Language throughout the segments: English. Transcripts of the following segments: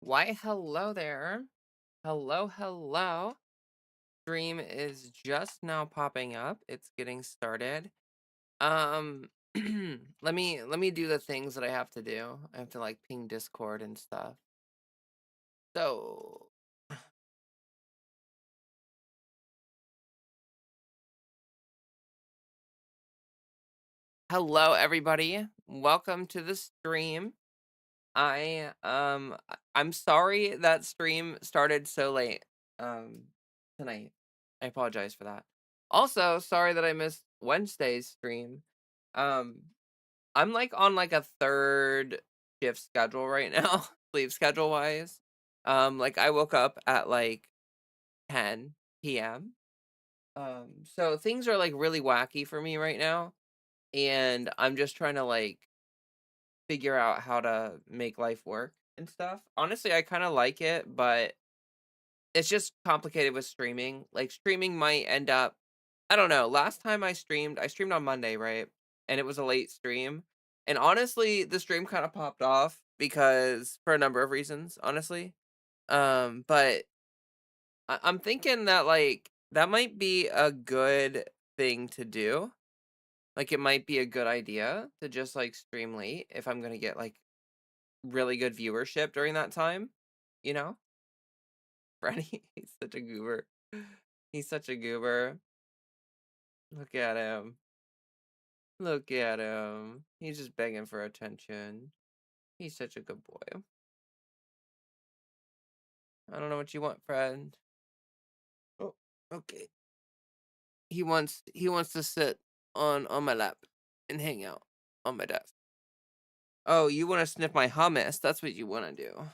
Why, hello there. Hello, hello. Stream is just now popping up. It's getting started. Um let me do the things that I have to do. I have to like ping Discord and stuff. So, hello everybody. Welcome to the stream. I'm sorry that stream started so late um tonight. I apologize for that. Also, sorry that I missed Wednesday's stream. Um I'm like on like a third shift schedule right now, sleep schedule wise. Like I woke up at like 10 p.m. So things are like really wacky for me right now, and I'm just trying to like figure out how to make life work and stuff. Honestly, I kind of like it, but it's just complicated with streaming. Like streaming might end up, I don't know. Last time I streamed on Monday, right? And it was a late stream. And honestly, the stream kind of popped off because for a number of reasons, honestly. But I'm thinking that like that might be a good thing to do. Like it might be a good idea to just like stream late if I'm gonna get like really good viewership during that time, you know? Freddy, he's such a goober. He's such a goober. Look at him. Look at him. He's just begging for attention. He's such a good boy. I don't know what you want, friend. Oh, okay. He wants to sit on my lap and hang out on my desk. Oh, you want to sniff my hummus? That's what you want to do.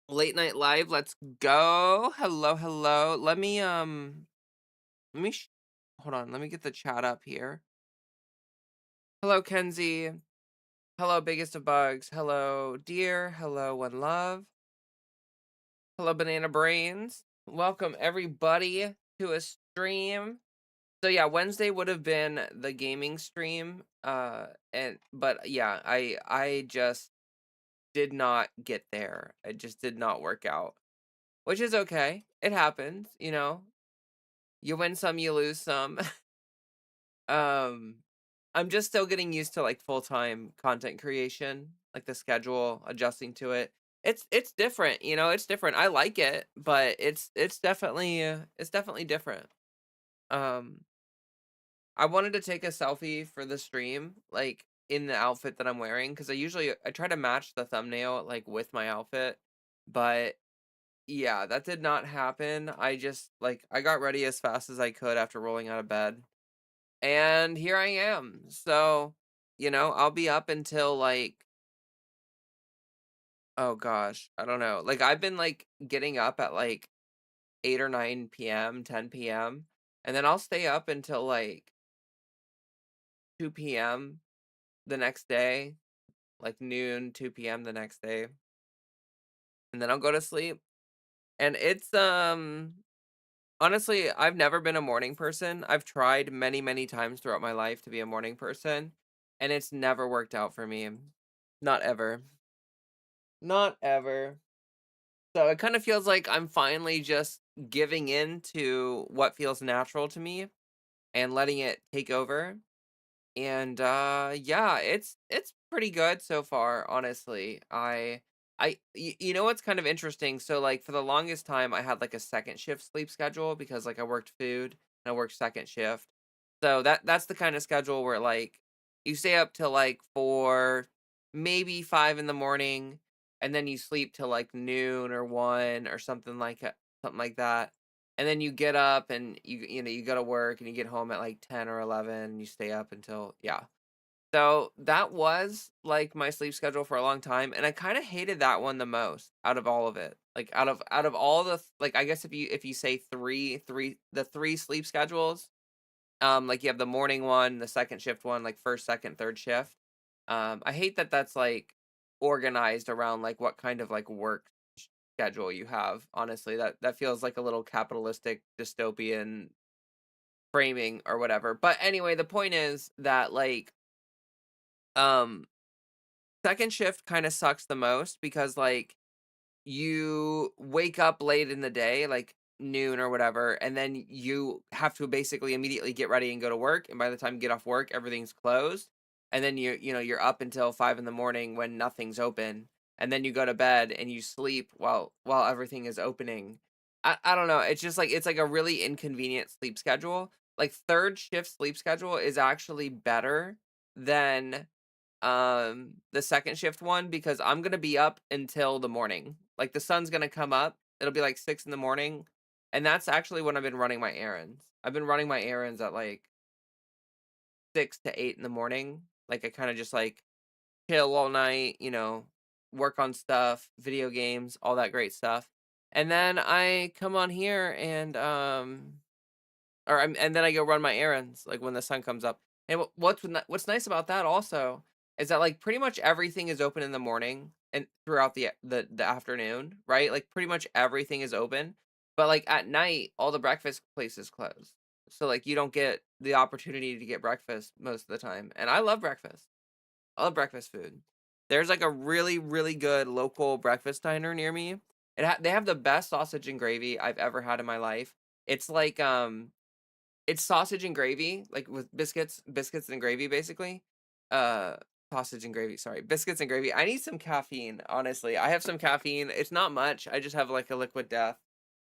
Late night live. Let's go. Hello, hello. Let me hold on. Let me get the chat up here. Hello, Kenzie. Hello, biggest of bugs. Hello, dear. Hello, one love. Hello, banana brains. Welcome everybody to a stream. So yeah, Wednesday would have been the gaming stream. And but yeah, I just did not get there. It just did not work out, which is okay. It happens, you know. You win some, you lose some. Um, I'm just still getting used to like full-time content creation, like the schedule, adjusting to it. It's different, you know, it's different. I like it, but it's definitely different. Um, I wanted to take a selfie for the stream, like in the outfit that I'm wearing, because I try to match the thumbnail like with my outfit, but yeah, that did not happen. I got ready as fast as I could after rolling out of bed. And here I am. So, I'll be up until like, oh gosh, I don't know. Like I've been like getting up at like 8 or 9 p.m., 10 p.m., and then I'll stay up until like 2 p.m. the next day, like noon, 2 p.m. the next day, and then I'll go to sleep. And it's honestly, I've never been a morning person. I've tried many, many times throughout my life to be a morning person, and it's never worked out for me. Not ever. Not ever. So it kind of feels like I'm finally just giving in to what feels natural to me and letting it take over. And yeah, it's pretty good so far, honestly. You know what's kind of interesting? So like for the longest time I had like a second shift sleep schedule because like I worked food and I worked second shift. So that's the kind of schedule where like you stay up till like 4, maybe 5 in the morning, and then you sleep till like noon or 1 or something like that. And then you get up and you go to work and you get home at like 10 or 11 and you stay up until yeah. So that was like my sleep schedule for a long time, and I kind of hated that one the most out of all of it. Like out of all like I guess if you say the three sleep schedules, like you have the morning one, the second shift one, like first, second, third shift. I hate that that's like organized around like what kind of like work schedule you have. Honestly, that feels like a little capitalistic dystopian framing or whatever. But anyway, the point is that like um second shift kinda sucks the most because, like, you wake up late in the day, like noon or whatever, and then you have to basically immediately get ready and go to work. And by the time you get off work, everything's closed. And then you're up until 5 in the morning when nothing's open. And then you go to bed and you sleep while everything is opening. I don't know. It's like a really inconvenient sleep schedule. Like third shift sleep schedule is actually better than the second shift one because I'm gonna be up until the morning. Like the sun's gonna come up. It'll be like 6 in the morning. And that's actually when I've been running my errands. I've been running my errands at like 6 to 8 in the morning. Like I kind of just like chill all night, work on stuff, video games, all that great stuff. And then I come on here and then I go run my errands, like, when the sun comes up. And what's nice about that also is that, like, pretty much everything is open in the morning and throughout the afternoon, right? Like, pretty much everything is open, but, like, at night, all the breakfast places close. So, like, you don't get the opportunity to get breakfast most of the time, and I love breakfast. I love breakfast food. There's, like, a really, really good local breakfast diner near me. They have the best sausage and gravy I've ever had in my life. It's like, it's sausage and gravy, like, with biscuits and gravy, basically. Uh, sausage and gravy, sorry, biscuits and gravy. I need some caffeine, honestly. I have some caffeine. It's not much. I just have, like, a liquid death,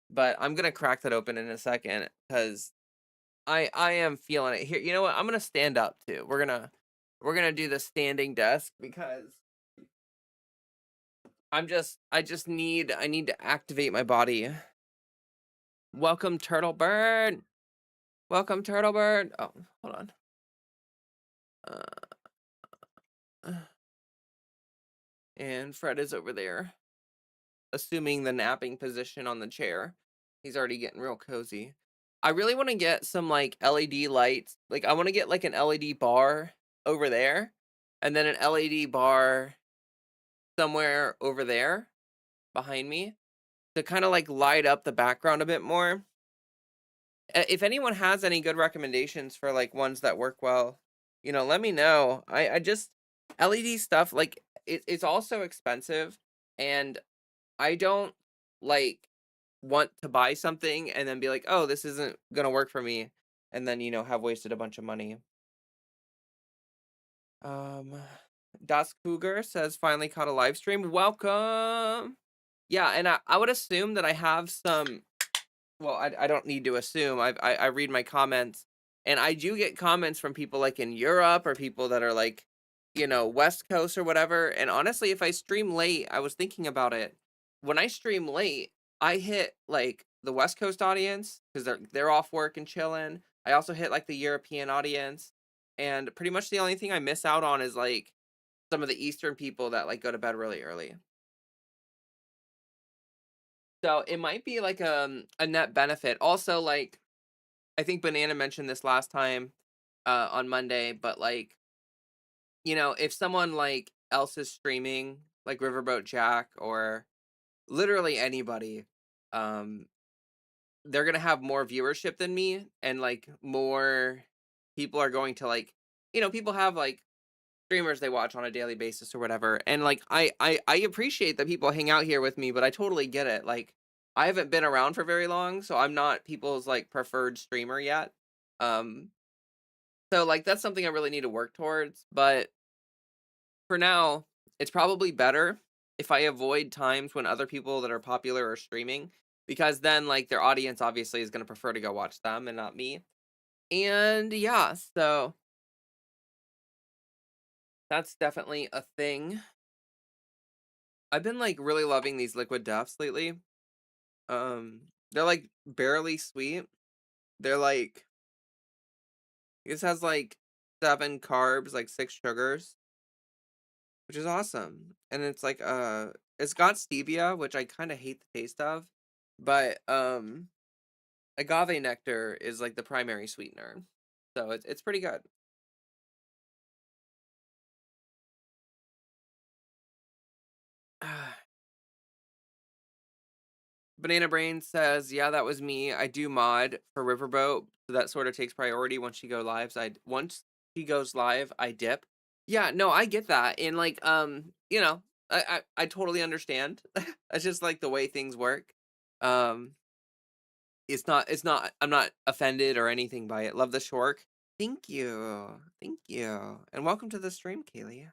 but I'm gonna crack that open in a second because I am feeling it. Here, you know what? I'm gonna stand up too. We're gonna do the standing desk because I need to activate my body. Welcome, Turtle Bird. Welcome, Turtle Bird. Oh, hold on. Uh, and Fred is over there, assuming the napping position on the chair. He's already getting real cozy. I really want to get some like LED lights. Like I want to get like an LED bar over there and then an LED bar somewhere over there behind me to kind of like light up the background a bit more. If anyone has any good recommendations for like ones that work well, let me know. I just LED stuff like it's also expensive and I don't like want to buy something and then be like, "Oh, this isn't gonna work for me," and then have wasted a bunch of money. Um, Das Cougar says finally caught a live stream. Welcome. Yeah, and I would assume that I have some. Well, I don't need to assume. I read my comments, and I do get comments from people like in Europe or people that are like, West Coast or whatever. And honestly, if I stream late, I was thinking about it. When I stream late, I hit like the West Coast audience because they're off work and chilling. I also hit like the European audience, and pretty much the only thing I miss out on is like some of the Eastern people that like go to bed really early. So it might be like a net benefit. Also, like I think Banana mentioned this last time on Monday, but like, if someone like else is streaming, like Riverboat Jack or literally anybody, um, they're gonna have more viewership than me, and like more people are going to like, people have like streamers they watch on a daily basis or whatever, and like I appreciate that people hang out here with me, but I totally get it. Like I haven't been around for very long, so I'm not people's like preferred streamer yet. Um, so like that's something I really need to work towards, but for now, it's probably better if I avoid times when other people that are popular are streaming because then like their audience obviously is going to prefer to go watch them and not me. And yeah, so that's definitely a thing. I've been like really loving these liquid deaths lately. They're like barely sweet. They're like this has like 7 carbs, like 6 sugars, which is awesome. And it's like it's got stevia, which I kind of hate the taste of, but agave nectar is like the primary sweetener. So it's pretty good. Banana Brain says, "Yeah, that was me. I do mod for Riverboat, so that sort of takes priority once she goes live. I dip. Yeah, no, I get that, and, like, I totally understand. It's just, like, the way things work. Um, it's not I'm not offended or anything by it. Love the short. Thank you. Thank you, and welcome to the stream, Kaylee.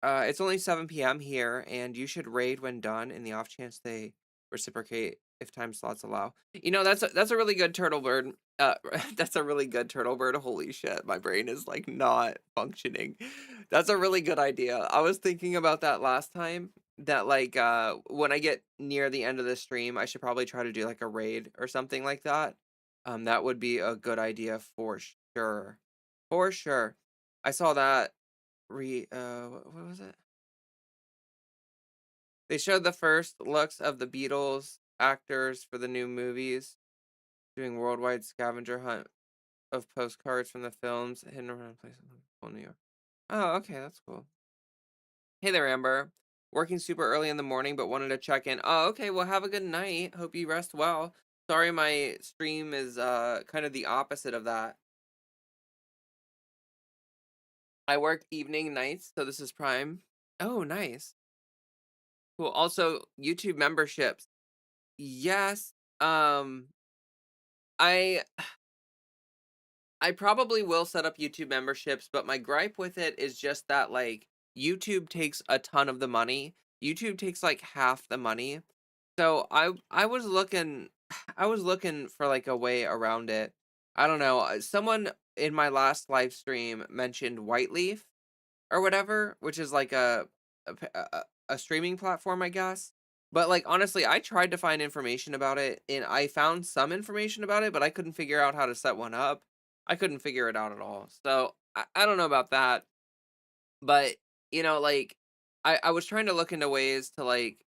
It's only 7 p.m. here, and you should raid when done in the off chance they reciprocate if time slots allow. That's a really good turtle bird. That's a really good turtle bird. Holy shit, my brain is like not functioning. That's a really good idea. I was thinking about that last time. That like when I get near the end of the stream, I should probably try to do like a raid or something like that. That would be a good idea for sure. For sure. I saw that what was it? They showed the first looks of the Beatles actors for the new movies, doing worldwide scavenger hunt of postcards from the films hidden around places in New York. Oh, okay, that's cool. Hey there, Amber. Working super early in the morning, but wanted to check in. Oh, okay. Well, have a good night. Hope you rest well. Sorry, my stream is kind of the opposite of that. I work evening nights, so this is prime. Oh, nice. Cool. Also, YouTube memberships. Yes. Um, I I probably will set up YouTube memberships, but my gripe with it is just that like YouTube takes a ton of the money. YouTube takes like half the money. So I was looking I was looking for like a way around it. I don't know. Someone in my last live stream mentioned Whiteleaf or whatever, which is like a streaming platform, I guess. But like honestly, I tried to find information about it and I found some information about it, but I couldn't figure out how to set one up. I couldn't figure it out at all. So I don't know about that. But like I was trying to look into ways to like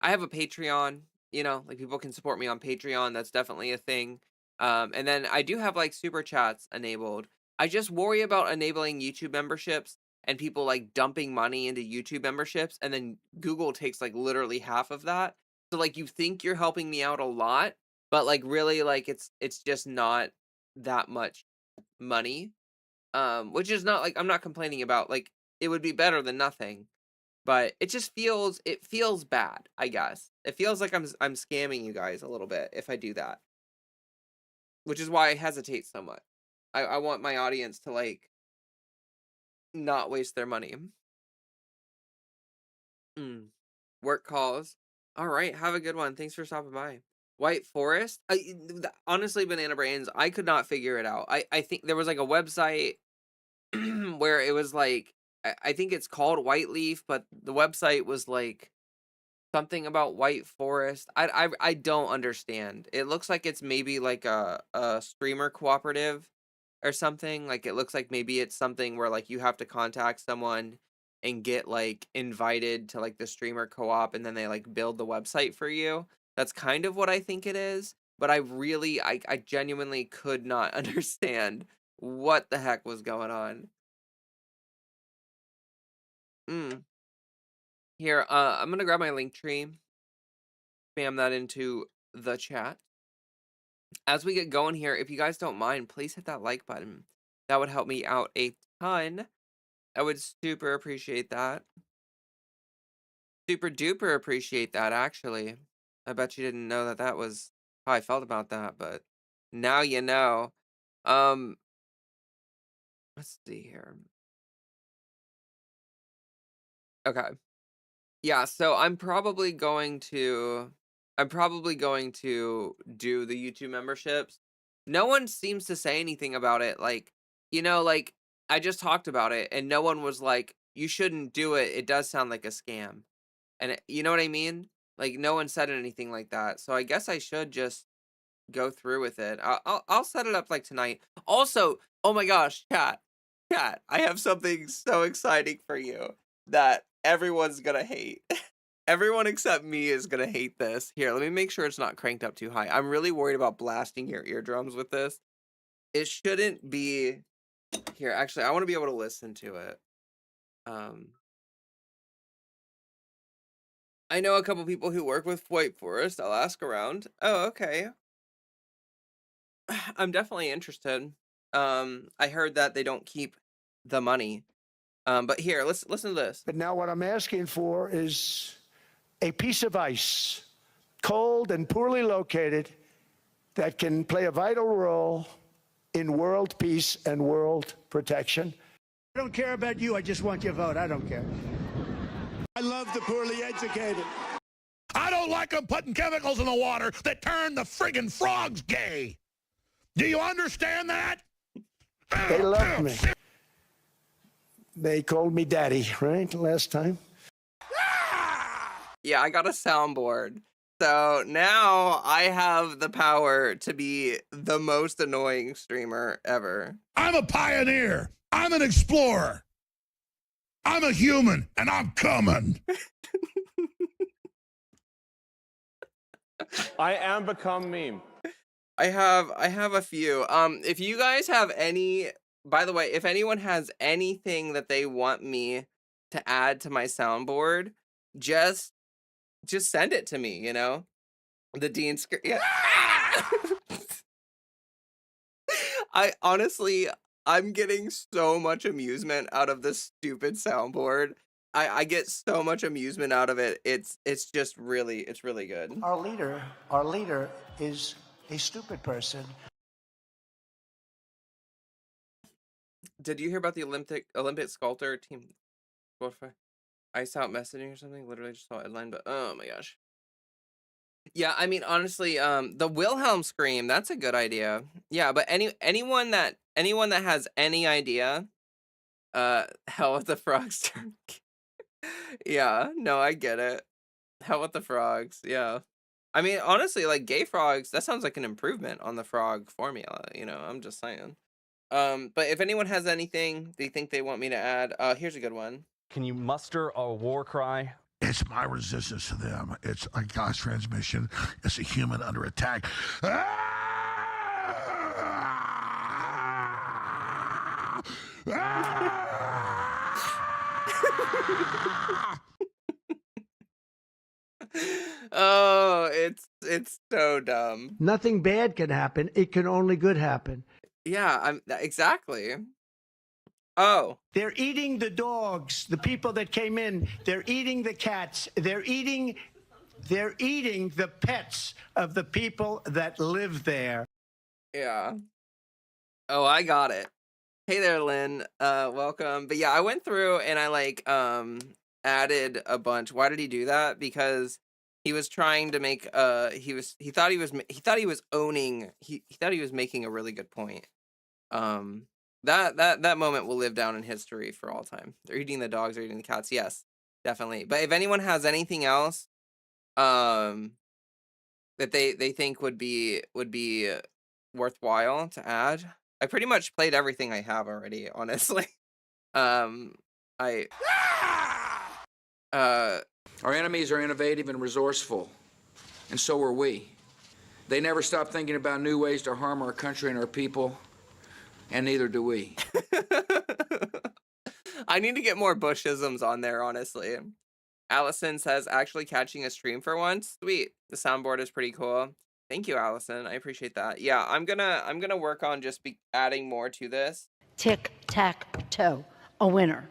I have a Patreon, like people can support me on Patreon. That's definitely a thing. And then I do have like super chats enabled. I just worry about enabling YouTube memberships and people like dumping money into YouTube memberships, and then Google takes like literally half of that. So like you think you're helping me out a lot, but like really like it's just not that much money. Which is not like I'm not complaining about. Like it would be better than nothing, but it feels bad, I guess. It feels like I'm scamming you guys a little bit if I do that, which is why I hesitate so much. I want my audience to like not waste their money. Mm. Work calls. All right, have a good one. Thanks for stopping by. White Forest. Honestly, Banana Brains, I could not figure it out. I think there was like a website where it was like I think it's called White Leaf, but the website was like something about White Forest. I don't understand. It looks like it's maybe like a streamer cooperative or something. Like it looks like maybe it's something where like you have to contact someone and get like invited to like the streamer co-op and then they like build the website for you. That's kind of what I think it is, but I genuinely could not understand what the heck was going on. Mm. Here, I'm gonna grab my link tree, spam that into the chat. As we get going here, if you guys don't mind, please hit that like button. That would help me out a ton. I would super appreciate that. Super duper appreciate that, actually. I bet you didn't know that that was how I felt about that, but now you know. Um, let's see here. Okay. Yeah, so I'm probably going to do the YouTube memberships. No one seems to say anything about it. Like, like I just talked about it and no one was like, you shouldn't do it. It does sound like a scam. And you know what I mean? Like no one said anything like that. So I guess I should just go through with it. I'll set it up like tonight. Also, oh my gosh, chat, I have something so exciting for you that everyone's gonna hate. Everyone except me is gonna hate this. Here, let me make sure it's not cranked up too high. I'm really worried about blasting your eardrums with this. It shouldn't be here. Actually, I want to be able to listen to it. Um, I know a couple people who work with White Forest. I'll ask around. Oh, okay. I'm definitely interested. I heard that they don't keep the money. But here, let's listen to this. But now what I'm asking for is a piece of ice, cold and poorly located, that can play a vital role in world peace and world protection. I don't care about you. I just want your vote. I don't care. I love the poorly educated. I don't like them putting chemicals in the water that turn the friggin' frogs gay. Do you understand that? They loved me. They called me daddy, right, last time? Yeah, I got a soundboard. So now I have the power to be the most annoying streamer ever. I'm a pioneer. I'm an explorer. I'm a human, and I'm coming. I am become meme. I have a few. If you guys have any, by the way, if anyone has anything that they want me to add to my soundboard, just send it to me, you know? The Dean yeah. I honestly, I'm getting so much amusement out of this stupid soundboard. I get so much amusement out of it. It's really good. Our leader is a stupid person. Did you hear about the Olympic sculptor team? Ice out messaging or something? Literally just saw a headline, but oh my gosh. Yeah, I mean, honestly, the Wilhelm scream, that's a good idea. Yeah, but anyone that has any idea, hell with the frogs. Yeah, no, I get it. Hell with the frogs, yeah. I mean, honestly, like gay frogs, that sounds like an improvement on the frog formula, you know, I'm just saying. But if anyone has anything they think they want me to add, here's a good one. Can you muster a war cry? It's my resistance to them. It's a gas transmission. It's a human under attack. Oh, it's so dumb. Nothing bad can happen. It can only good happen. Yeah, exactly. Oh, They're eating the dogs, the people that came in. They're eating the cats. They're eating the pets of the people that live there. yeah. Oh, I got it. Hey there, Lynn. Welcome. But yeah, I went through and I like added a bunch. Why did he do that? Because he was trying to make he thought he was making a really good point. That moment will live down in history for all time. They're eating the dogs, they're eating the cats. Yes, definitely. But if anyone has anything else that they think would be worthwhile to add, I pretty much played everything I have already, honestly. I Our enemies are innovative and resourceful, and so are we. They never stop thinking about new ways to harm our country and our people, and neither do we. I need to get more Bushisms on there, honestly. Allison says, actually catching a stream for once. Sweet. The soundboard is pretty cool. Thank you, Allison. I appreciate that. Yeah, I'm gonna work on just adding more to this. Tic-tac-toe. A winner.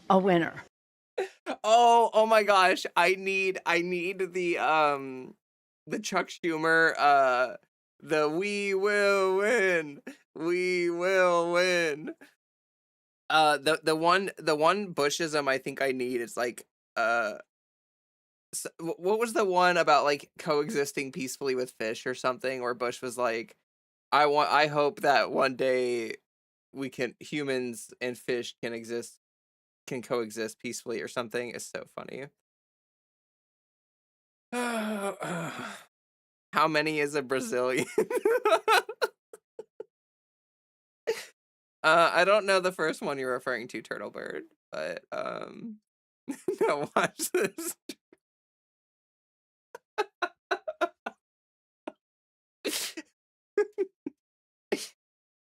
A winner. Oh my gosh. I need the Chuck Schumer the we will win. We will win. The one Bushism I think I need is like what was the one about like coexisting peacefully with fish or something, where Bush was like, I hope that one day humans and fish can coexist peacefully or something. Is so funny. How many is a Brazilian? I don't know the first one you're referring to, Turtle Bird, but no, watch this.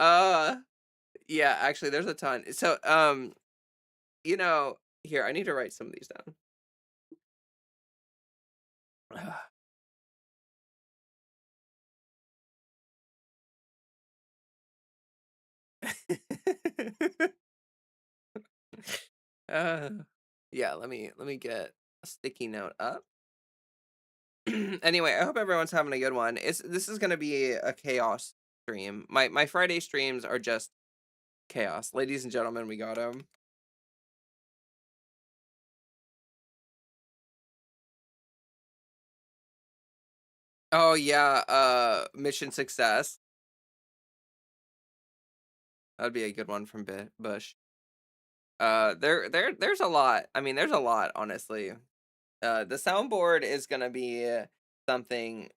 Yeah, actually there's a ton. So you know, here, I need to write some of these down. Uh, yeah, let me get a sticky note up. Anyway, I hope everyone's having a good one. This is gonna be a chaos stream. My Friday streams are just chaos. Ladies and gentlemen, we got them. Oh yeah, mission success. That'd be a good one from Bush. There's a lot. I mean, there's a lot, honestly. The soundboard is gonna be something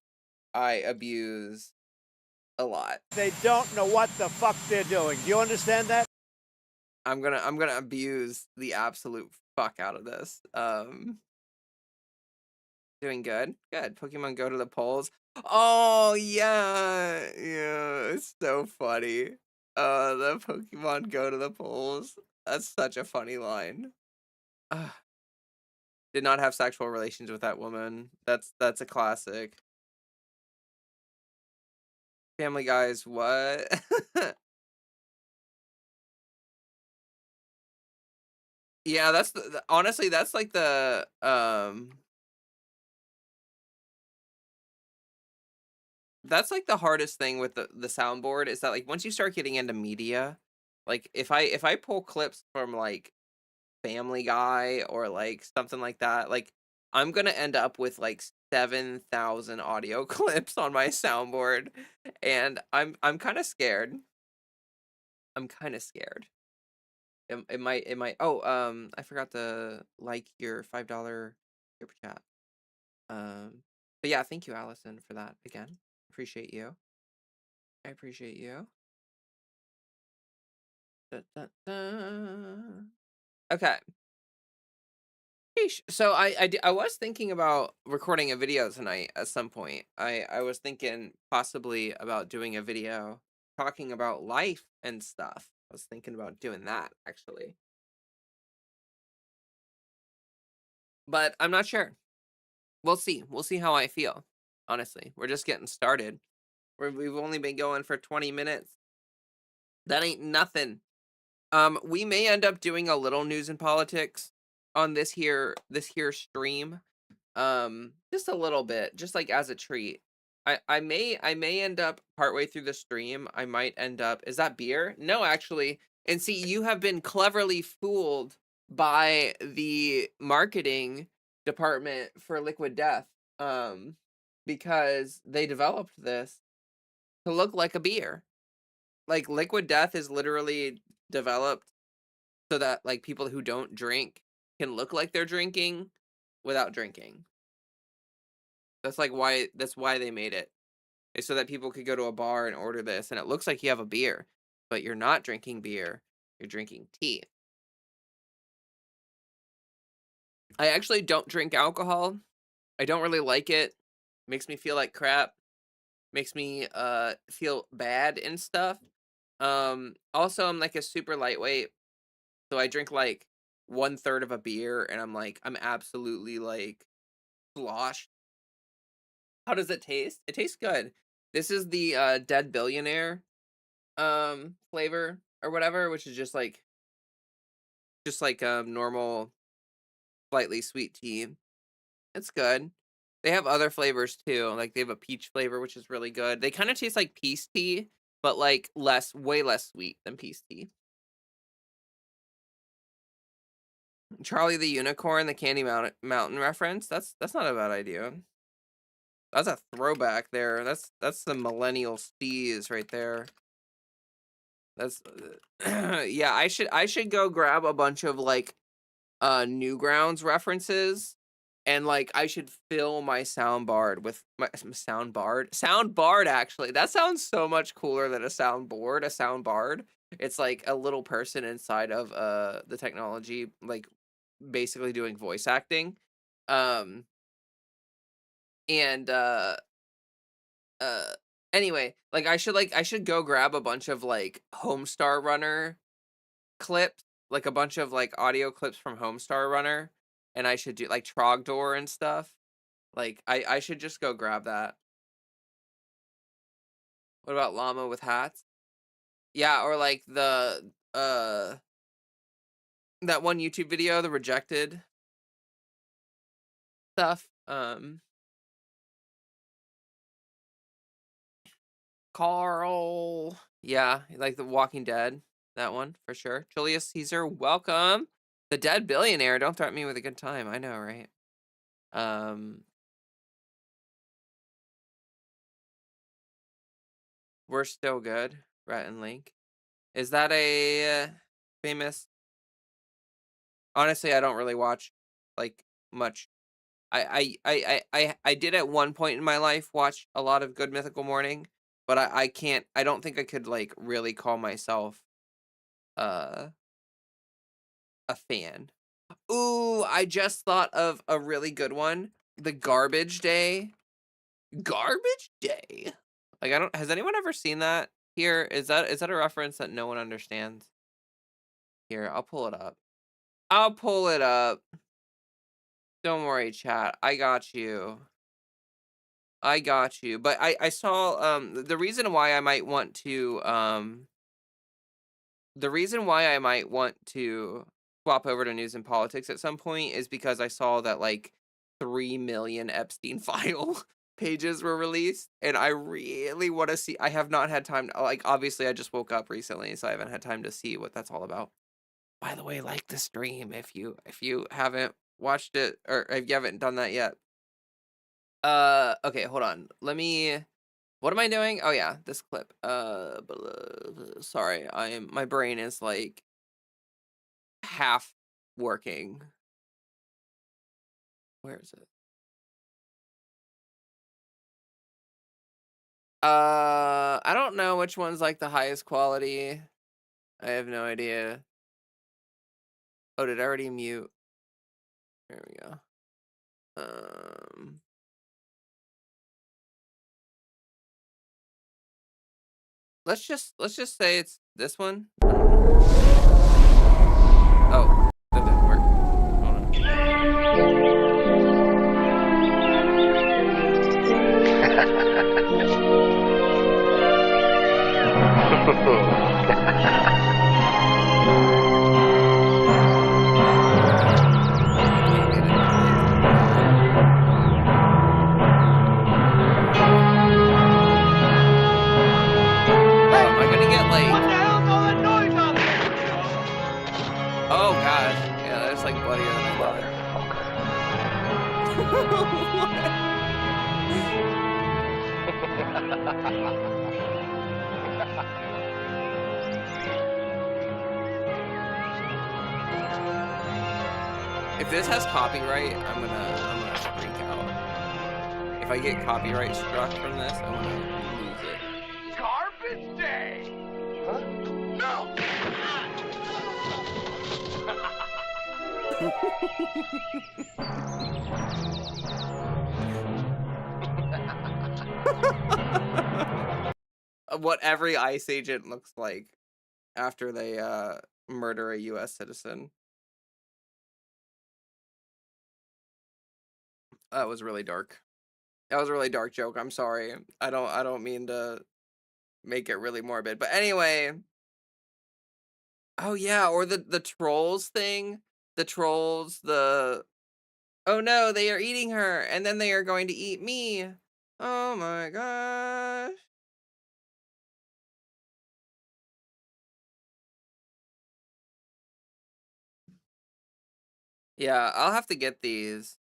I abuse a lot. They don't know what the fuck they're doing. Do you understand that? I'm gonna abuse the absolute fuck out of this. Doing good. Good. Pokemon Go to the polls. Oh yeah. Yeah, it's so funny. The Pokemon Go to the polls. That's such a funny line. Ugh. Did not have sexual relations with that woman. That's a classic. Family Guys, what? Yeah, that's honestly that's like that's like the hardest thing with the soundboard is that like once you start getting into media, like if I pull clips from like Family Guy or like something like that, like I'm gonna end up with like 7,000 audio clips on my soundboard, and I'm kind of scared. I'm kind of scared. It might. Oh, I forgot to like your $5 super chat. But yeah, thank you, Allison, for that again. Appreciate you. I appreciate you. Da, da, da. Okay. Sheesh. So I was thinking about recording a video tonight at some point. I was thinking possibly about doing a video talking about life and stuff. I was thinking about doing that actually. But I'm not sure. We'll see. We'll see how I feel. Honestly, we're just getting started. We've only been going for 20 minutes. That ain't nothing. We may end up doing a little news and politics on this here stream. Just a little bit, just like as a treat. I may end up partway through the stream. I might end up. Is that beer? No, actually. And see, you have been cleverly fooled by the marketing department for Liquid Death. Because they developed this to look like a beer. Like Liquid Death is literally developed so that like people who don't drink can look like they're drinking without drinking. That's why they made it. Is so that people could go to a bar and order this and it looks like you have a beer, but you're not drinking beer, you're drinking tea. I actually don't drink alcohol. I don't really like it. Makes me feel like crap. Makes me feel bad and stuff. Also I'm like a super lightweight. So I drink like 1/3 of a beer and I'm absolutely like sloshed. How does it taste? It tastes good. This is the Dead Billionaire flavor or whatever, which is just like normal slightly sweet tea. It's good. They have other flavors too. Like they have a peach flavor which is really good. They kind of taste like peace tea, but like way less sweet than peace tea. Charlie the Unicorn, the Candy Mountain reference. That's not a bad idea. That's a throwback there. That's the millennial steez right there. That's yeah, I should go grab a bunch of like Newgrounds references and like I should fill my soundboard with my soundboard actually. That sounds so much cooler than a soundboard, a soundboard. It's like a little person inside of the technology like basically doing voice acting. Um and uh anyway, like I should go grab a bunch of like Homestar Runner clips, like a bunch of like audio clips from Homestar Runner, and I should do like Trogdor and stuff. Like I should just go grab that. What about Llama with hats? Yeah, or like the that one YouTube video, the rejected stuff. Carl. Yeah, like The Walking Dead. That one for sure. Julius Caesar, welcome. The Dead Billionaire. Don't threaten me with a good time. I know, right? We're still good. Rhett and Link. Is that a famous? Honestly, I don't really watch like much. I did at one point in my life watch a lot of Good Mythical Morning, but I can't. I don't think I could like really call myself uh a fan. Ooh, I just thought of a really good one. The Garbage Day. Garbage Day. Like I don't. Has anyone ever seen that? Here is that a reference that no one understands? Here, I'll pull it up. I'll pull it up. Don't worry, chat. I got you. I got you. But I saw the reason why I might want to swap over to news and politics at some point is because I saw that like 3 million Epstein file pages were released, and I really want to see. I have not had time to, like, obviously I just woke up recently, so I haven't had time to see what that's all about. By the way, like the stream if you haven't watched it, or if you haven't done that yet. Okay, hold on. Let me. What am I doing? Oh yeah, this clip. Sorry, my brain is like half working. Where is it? I don't know which one's like the highest quality. I have no idea. Oh, did I already mute? There we go. Let's just say it's this one. Oh, that didn't work. Hold on. Am I gonna get like? What the hell's all that noise out there? Oh gosh, yeah, that's like bloodier than I thought. If this has copyright, I'm gonna freak out. If I get copyright struck from this, I'm gonna lose it. Garbage day! Huh? No! What every ICE agent looks like after they murder a US citizen. That was really dark. That was a really dark joke. I'm sorry. I don't mean to make it really morbid. But anyway. Oh yeah, or the trolls thing. The trolls, oh no, they are eating her, and then they are going to eat me. Oh my gosh. Yeah, I'll have to get these.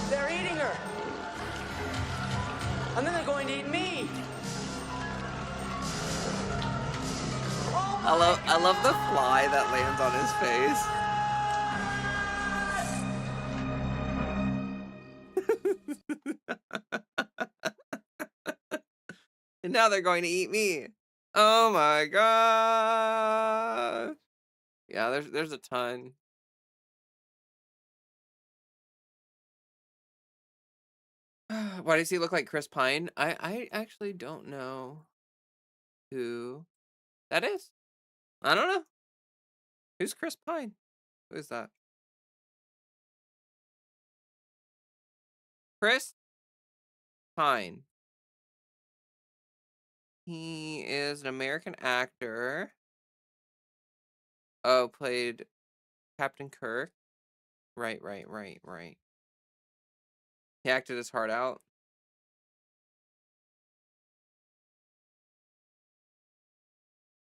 They're eating her. And then they're going to eat me. I love the fly that lands on his face. And now they're going to eat me. Oh my god. Yeah, there's a ton. Why does he look like Chris Pine? I actually don't know who that is. I don't know. Who's Chris Pine? Who is that? Chris Pine. He is an American actor. Oh, played Captain Kirk. Right. He acted his heart out.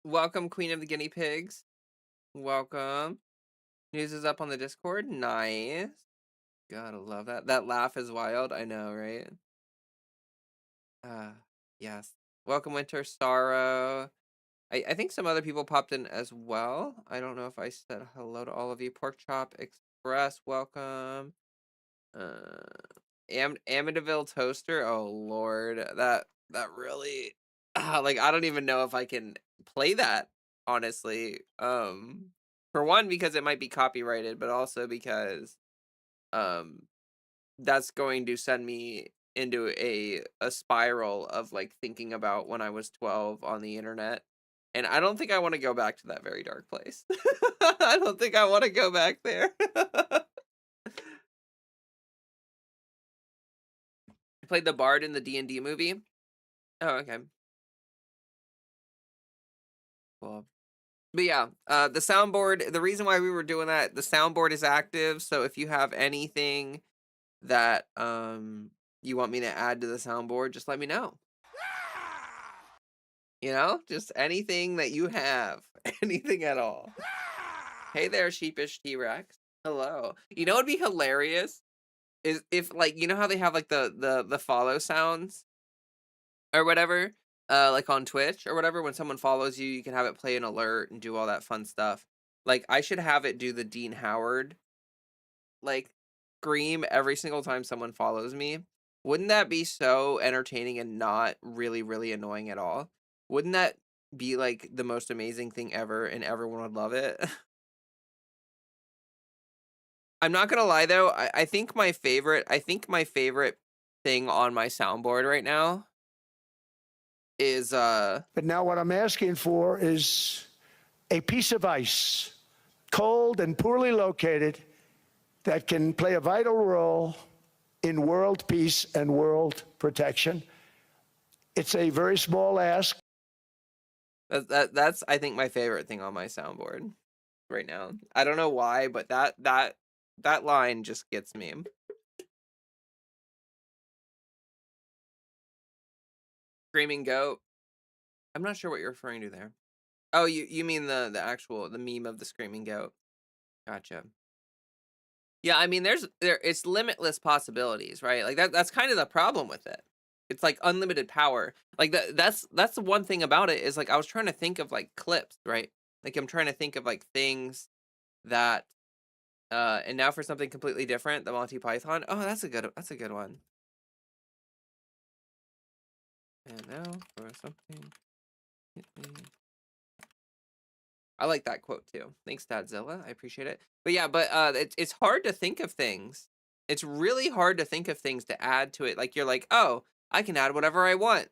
Welcome, Queen of the Guinea Pigs. Welcome. News is up on the Discord. Nice. Gotta love that. That laugh is wild. I know, right? Yes. Welcome, Winter Sorrow. I think some other people popped in as well. I don't know if I said hello to all of you. Pork Chop Express, welcome. Amityville Toaster. Oh Lord, that really, like, I don't even know if I can play that, honestly. For one, because it might be copyrighted, but also because that's going to send me into a spiral of like thinking about when I was 12 on the internet. And I don't think I want to go back to that very dark place. I don't think I want to go back there. I played the bard in the D&D movie. Oh, okay. Cool. But yeah, the soundboard, the reason why we were doing that, the soundboard is active. So if you have anything that you want me to add to the soundboard, just let me know. You know, just anything that you have, anything at all. Hey there, sheepish T-Rex. Hello. You know what'd be hilarious is if, like, you know how they have like the follow sounds or whatever, like on Twitch or whatever. When someone follows you, you can have it play an alert and do all that fun stuff. Like, I should have it do the Dean Howard like scream every single time someone follows me. Wouldn't that be so entertaining and not really annoying at all? Wouldn't that be like the most amazing thing ever and everyone would love it? I'm not gonna lie though, I think my favorite thing on my soundboard right now is But now what I'm asking for is a piece of ice, cold and poorly located, that can play a vital role in world peace and world protection. It's a very small ask. that's I think my favorite thing on my soundboard right now. I don't know why, but that line just gets me. Screaming goat. I'm not sure what you're referring to there. Oh, you mean the actual the meme of the screaming goat. Gotcha. Yeah, I mean it's limitless possibilities, right? Like that's kind of the problem with it. It's like unlimited power. Like that's the one thing about it is like I was trying to think of like clips, right? Like I'm trying to think of like things that and now for something completely different, the Monty Python. Oh, that's a good one. And now for something I like that quote too. Thanks, Dadzilla. I appreciate it. But yeah, but it's hard to think of things. It's really hard to think of things to add to it. Like you're like, oh, I can add whatever I want,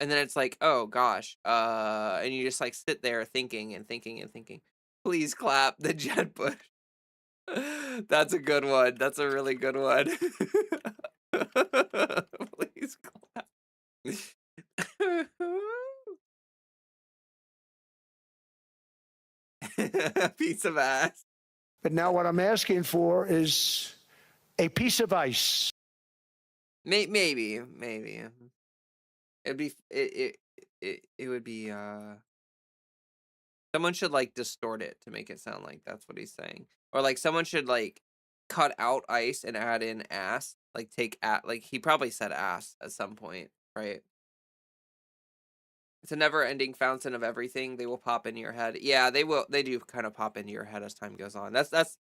and then it's like, oh gosh, and you just like sit there thinking and thinking and thinking. Please clap the jet push. That's a good one. That's a really good one. Please clap. Piece of ass. But now what I'm asking for is a piece of ice. Maybe. It'd be it would be someone should like distort it to make it sound like that's what he's saying. Or like someone should like cut out ice and add in ass. Like take like he probably said ass at some point, right? It's a never-ending fountain of everything. They will pop into your head. Yeah, they will. They do kind of pop into your head as time goes on. That's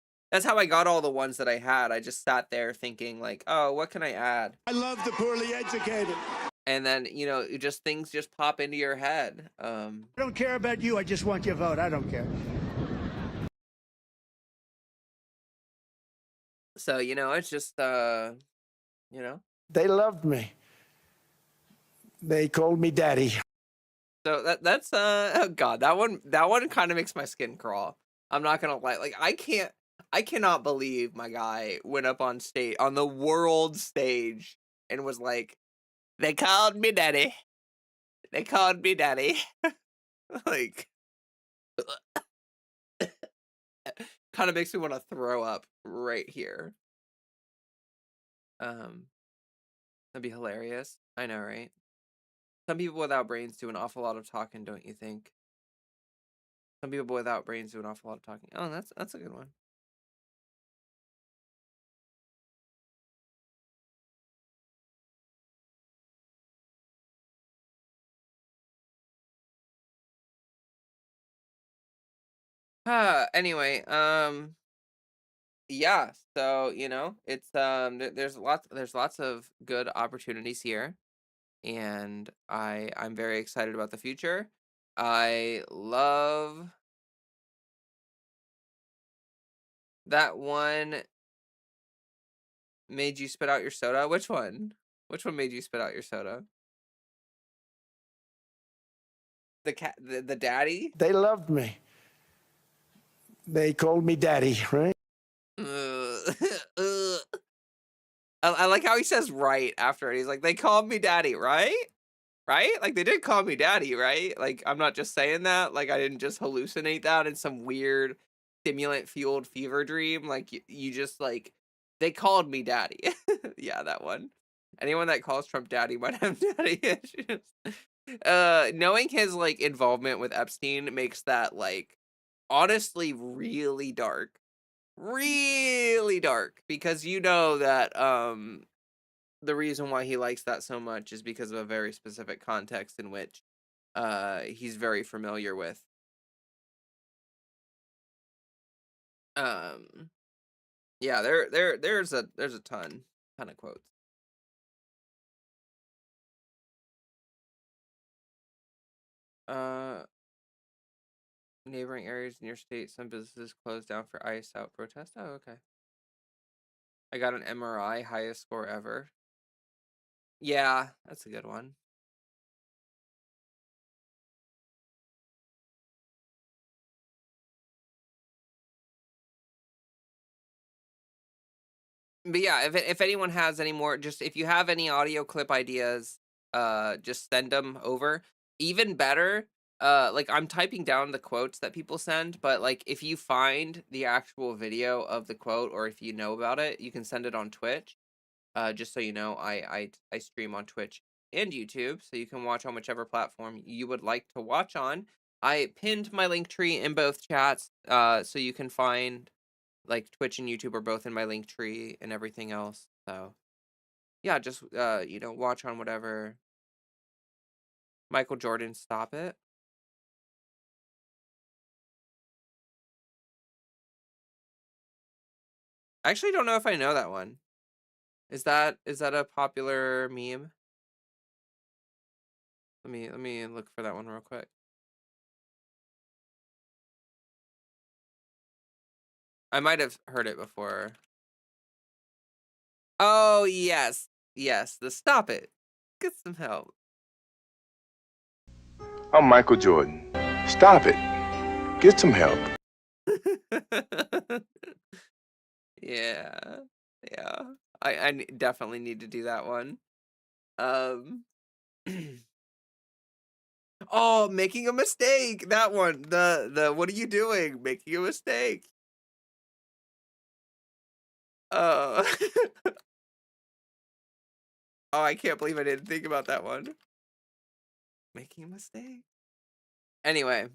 how I got all the ones that I had. I just sat there thinking like, oh, what can I add? I love the poorly educated. And then, you know, just things just pop into your head. I don't care about you. I just want your vote. I don't care. So, you know, it's just, you know. They loved me. They called me daddy. So that's oh God, that one kind of makes my skin crawl. I'm not gonna lie. Like I cannot believe my guy went up on stage on the world stage and was like, they called me daddy. They called me daddy. Like, kind of makes me want to throw up right here. That'd be hilarious. I know, right? Some people without brains do an awful lot of talking, don't you think? Some people without brains do an awful lot of talking. Oh, that's a good one. Anyway, yeah, so, it's there's lots of good opportunities here, and I'm very excited about the future. I love that one made you spit out your soda. Which one? Which one made you spit out your soda? The cat, the daddy? They loved me. They called me daddy, right? Ugh. Ugh. I like how he says right after it. He's like, they called me daddy, right? Right? Like, they did call me daddy, right? Like, I'm not just saying that. Like, I didn't just hallucinate that in some weird stimulant-fueled fever dream. Like, you just, like, they called me daddy. Yeah, that one. Anyone that calls Trump daddy might have daddy issues. Knowing his, like, involvement with Epstein makes that, like, honestly really dark. Really dark. Because you know that, the reason why he likes that so much is because of a very specific context in which he's very familiar with. Yeah, there's a ton of quotes. Uh Neighboring areas in your state, some businesses closed down for ice out protest. Oh, okay. I got an MRI, highest score ever. Yeah, that's a good one. But yeah, if anyone has any more, just if you have any audio clip ideas, just send them over. Even better, like I'm typing down the quotes that people send, but like if you find the actual video of the quote or if you know about it, you can send it on Twitch. Just so you know, I stream on Twitch and YouTube, so you can watch on whichever platform you would like to watch on. I pinned my link tree in both chats, so you can find like Twitch and YouTube are both in my link tree and everything else. So yeah, just watch on whatever. Michael Jordan, stop it. I actually don't know if I know that one. Is that a popular meme? Let me look for that one real quick. I might have heard it before. Oh yes. Yes, the stop it. Get some help. I'm Michael Jordan. Stop it. Get some help. Yeah. Yeah. I definitely need to do that one. Um Oh, making a mistake. That one. The what are you doing? Making a mistake. Oh. Oh, I can't believe I didn't think about that one. Making a mistake. Anyway.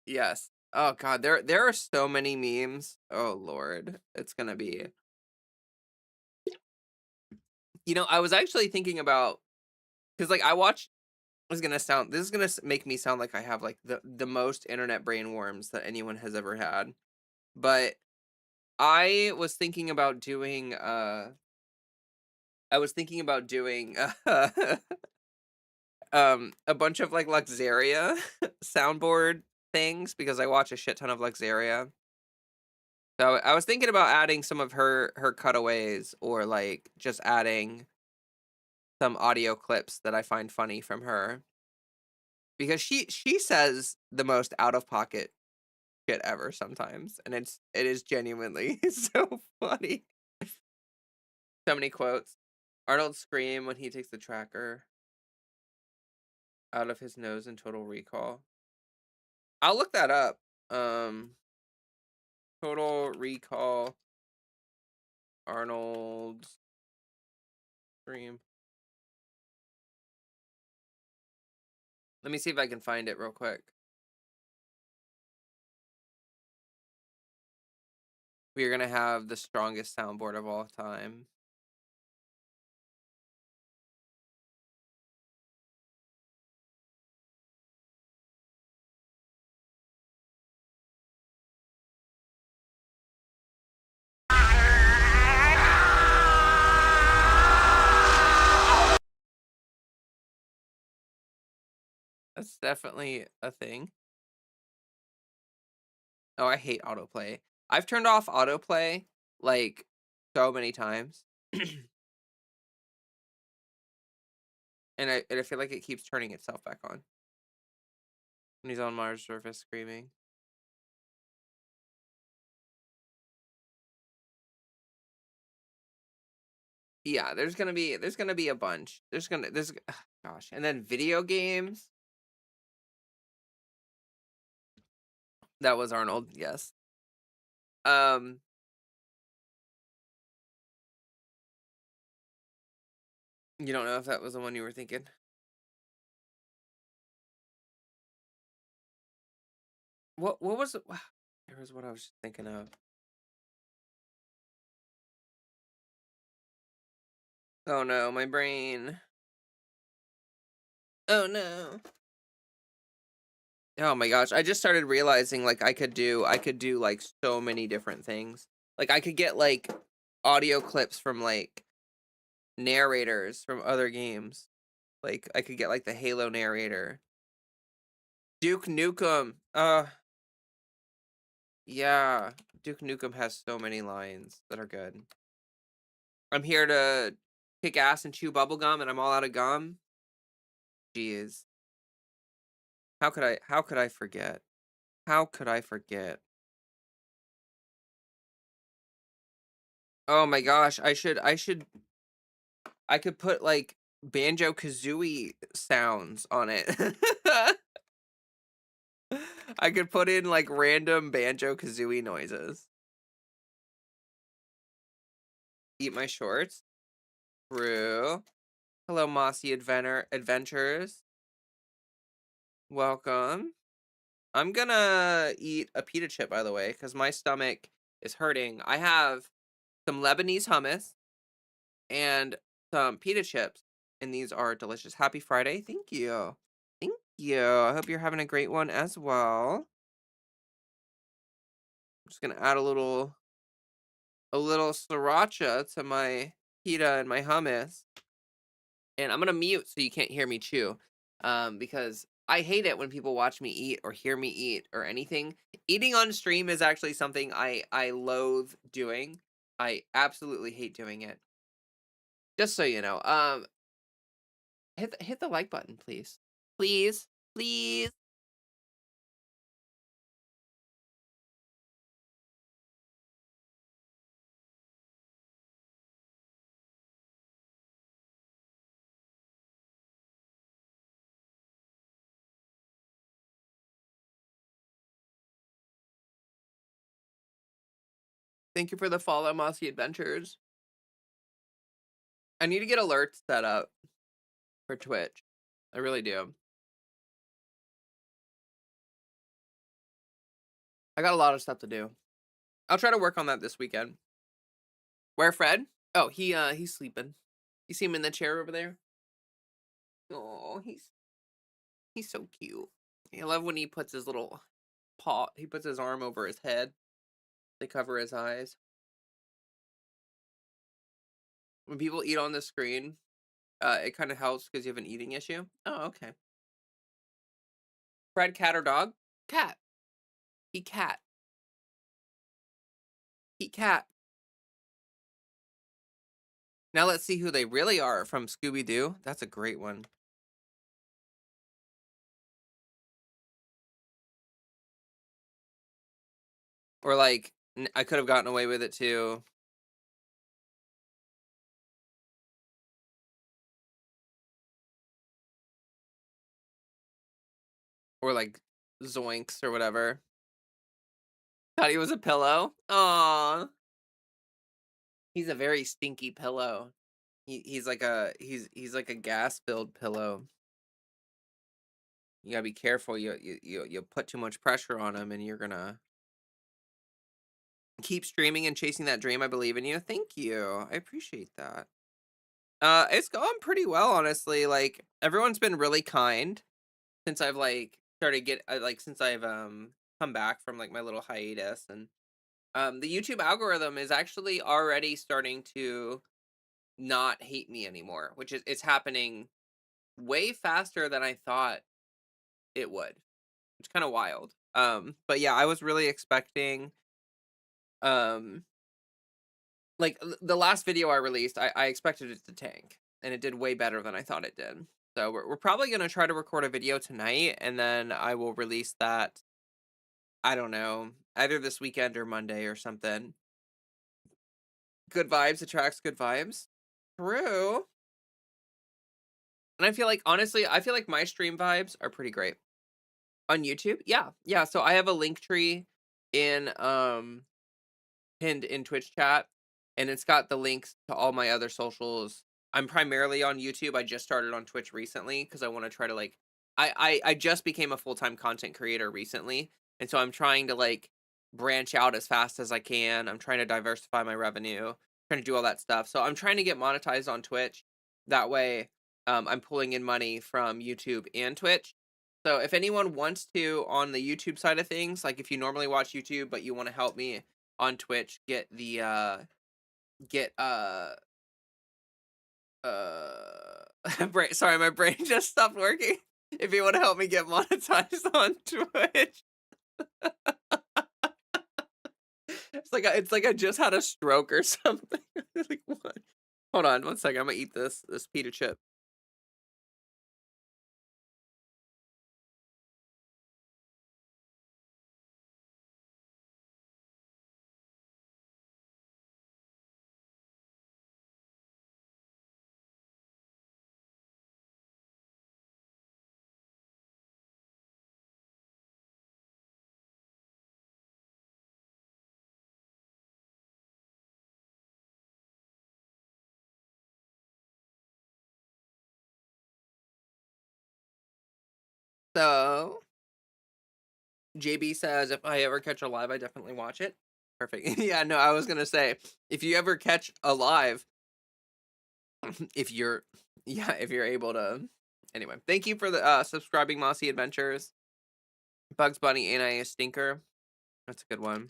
Yes. Oh god, there are so many memes. Oh lord. It's gonna be. I was actually thinking about because like I watched this is gonna make me sound like I have like the most internet brain worms that anyone has ever had. But I was thinking about doing a bunch of like Luxaria soundboard things because I watch a shit ton of Luxaria. So I was thinking about adding some of her cutaways or like just adding some audio clips that I find funny from her. Because she says the most out of pocket shit ever sometimes, and it is genuinely so funny. So many quotes. Arnold scream when he takes the tracker. out of his nose in Total Recall. I'll look that up. Total Recall Arnold's scream. Let me see if I can find it real quick. We are gonna have the strongest soundboard of all time. That's definitely a thing. Oh, I hate autoplay. I've turned off autoplay like so many times. And I feel like it keeps turning itself back on. When he's on Mars' surface screaming. Yeah, there's gonna be a bunch. There's gosh, and then video games. That was Arnold, yes. You don't know if that was the one you were thinking? What was it? There was what I was thinking of. Oh no, my brain. Oh no. Oh my gosh, I just started realizing like I could do like so many different things. Like I could get like audio clips from like narrators from other games. Like I could get like the Halo narrator. Duke Nukem. Yeah. Duke Nukem has so many lines that are good. I'm here to kick ass and chew bubblegum and I'm all out of gum. Jeez. How could I forget? How could I forget? Oh my gosh, I could put like Banjo-Kazooie sounds on it. I could put in like random Banjo-Kazooie noises. Eat my shorts. True. Hello, Mossy Adventures. Welcome. I'm gonna eat a pita chip, by the way, because my stomach is hurting. I have some Lebanese hummus and some pita chips, and these are delicious. Happy Friday. Thank you. Thank you. I hope you're having a great one as well. I'm just gonna add a little sriracha to my pita and my hummus. And I'm gonna mute so you can't hear me chew. Because I hate it when people watch me eat or hear me eat or anything. Eating on stream is actually something I loathe doing. I absolutely hate doing it. Just so you know. Hit the like button, please. Please. Please. Thank you for the follow, Mossy Adventures. I need to get alerts set up for Twitch. I really do. I got a lot of stuff to do. I'll try to work on that this weekend. Where Fred? Oh, he's sleeping. You see him in the chair over there? Oh, he's so cute. I love when he puts his little paw, he puts his arm over his head to cover his eyes. When people eat on the screen, it kind of helps because you have an eating issue. Oh, okay. Fred, cat or dog? Cat. He cat. He cat. Now let's see who they really are from Scooby-Doo. That's a great one. Or like, I could have gotten away with it too. Or like Zoinks or whatever. Thought he was a pillow. Aw. He's a very stinky pillow. He's like a he's like a gas filled pillow. You gotta be careful. You put too much pressure on him, and you're gonna keep streaming and chasing that dream. I believe in you. Thank you. I appreciate that. It's gone pretty well, honestly. Like everyone's been really kind since I've like started since I've come back from like my little hiatus, and the YouTube algorithm is actually already starting to not hate me anymore, which is it's happening way faster than I thought it would. It's kind of wild. But yeah, I was really expecting um like the last video I released, I expected it to tank, and it did way better than I thought it did. So we're probably gonna try to record a video tonight, and then I will release that. I don't know, either this weekend or Monday or something. Good vibes attracts good vibes. True. And I feel like honestly, I feel like my stream vibes are pretty great on YouTube. Yeah, yeah. So I have a link tree in pinned in Twitch chat, and it's got the links to all my other socials. I'm primarily on YouTube. I just started on Twitch recently because I want to try to like I just became a full-time content creator recently, and so I'm trying to like branch out as fast as I can. I'm trying to diversify my revenue, trying to do all that stuff. So I'm trying to get monetized on Twitch. That way, I'm pulling in money from YouTube and Twitch. So if anyone wants to on the YouTube side of things, like if you normally watch YouTube but you want to help me on Twitch get the get sorry, my brain just stopped working. If you want to help me get monetized on Twitch. It's like I just had a stroke or something. Like what? Hold on one second. I'm gonna eat this pita chip. So JB says, if I ever catch a live, I definitely watch it. Perfect. Yeah, no, I was gonna say, if you ever catch a live, if you're able to. Anyway, thank you for the subscribing, Mossy Adventures. Bugs Bunny and I Stinker. That's a good one.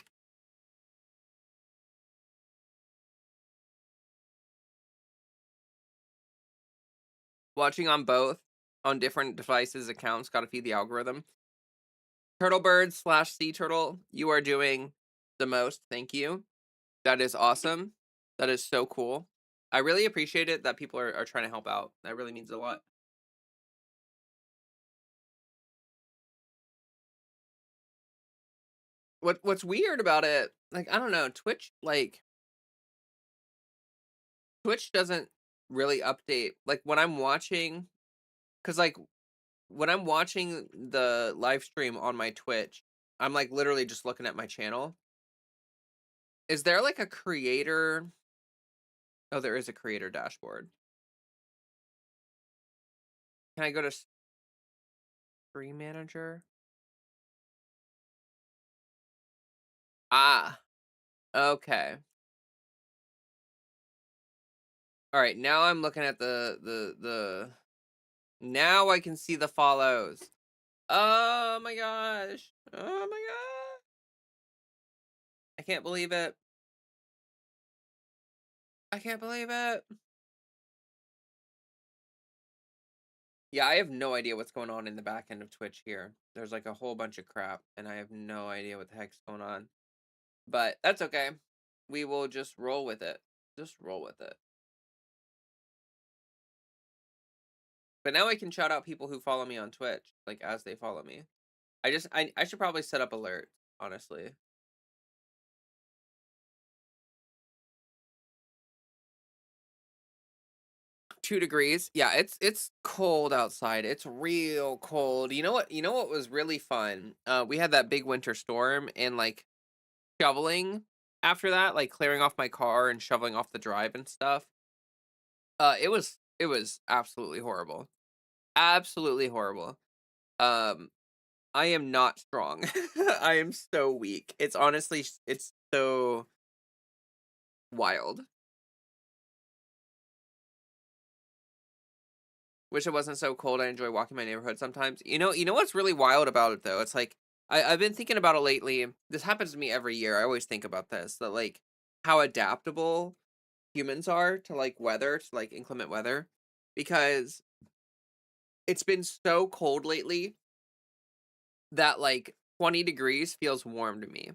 Watching on both on different devices accounts, gotta feed the algorithm. Turtlebird/Sea Turtle, you are doing the most. Thank you. That is awesome. That is so cool. I really appreciate it that people are trying to help out. That really means a lot. What's weird about it, like, I don't know, Twitch doesn't really update. Like when I'm watching, because like when I'm watching the live stream on my Twitch, I'm like literally just looking at my channel. Is there like a creator? Oh, there is a creator dashboard. Can I go to Stream Manager? Ah, okay. All right, now I'm looking at the now I can see the follows. Oh my gosh. Oh my god. I can't believe it. I can't believe it. Yeah, I have no idea what's going on in the back end of Twitch here. There's like a whole bunch of crap, and I have no idea what the heck's going on. But that's okay. We will just roll with it. Just roll with it. But now I can shout out people who follow me on Twitch, like as they follow me. I should probably set up alerts, honestly. 2 degrees. Yeah, it's cold outside. It's real cold. You know what was really fun? We had that big winter storm and, like, shoveling after that, like, clearing off my car and shoveling off the drive and stuff. It was absolutely horrible. Absolutely horrible. Um, I am not strong. I am so weak. It's honestly it's so wild. Wish it wasn't so cold. I enjoy walking my neighborhood sometimes. You know what's really wild about it though? It's like I've been thinking about it lately. This happens to me every year. I always think about this, that like how adaptable humans are to like weather, to like inclement weather. Because it's been so cold lately that like 20 degrees feels warm to me.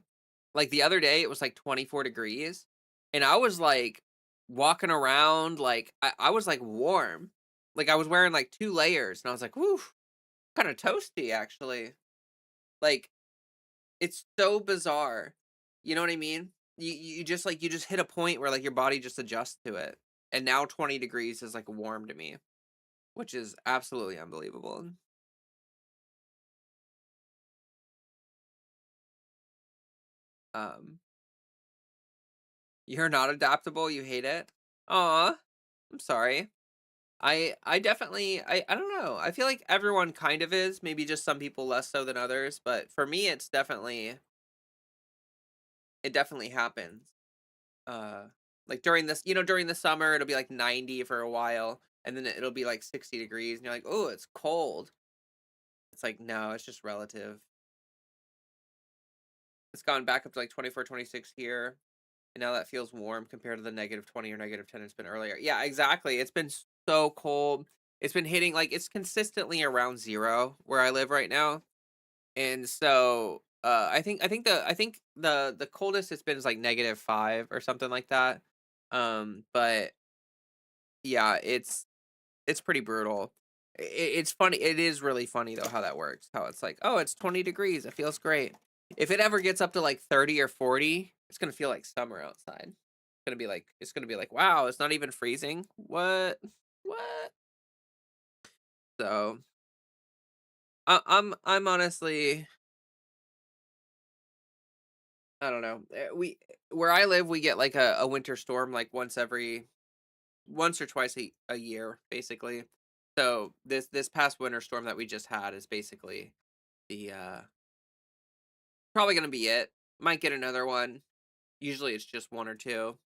Like the other day it was like 24 degrees and I was like walking around like I was like warm. Like I was wearing like 2 layers and I was like, whew, kind of toasty actually. Like it's so bizarre. You know what I mean? You just like you just hit a point where like your body just adjusts to it. And now 20 degrees is like warm to me, which is absolutely unbelievable. Um you're not adaptable, you hate it? Aw, I'm sorry. I definitely I don't know. I feel like everyone kind of is, maybe just some people less so than others, but for me it's definitely it definitely happens. Uh like during the summer it'll be like 90 for a while and then it'll be like 60 degrees and you're like, "Oh, it's cold." It's like, "No, it's just relative." It's gone back up to like 24, 26 here. And now that feels warm compared to the -20 or -10 it's been earlier. Yeah, exactly. It's been so cold. It's been hitting like it's consistently around 0 where I live right now. And so I think the coldest it's been is like -5 or something like that. But yeah, it's pretty brutal. It's funny. It is really funny though how that works. How it's like, oh, it's 20 degrees. It feels great. If it ever gets up to like 30 or 40, it's gonna feel like summer outside. It's gonna be like, wow, it's not even freezing. What? What? So I'm honestly, I don't know. We where I live, we get like a winter storm like once or twice a year, basically. So this past winter storm that we just had is basically the probably gonna be it. Might get another one. Usually it's just one or two.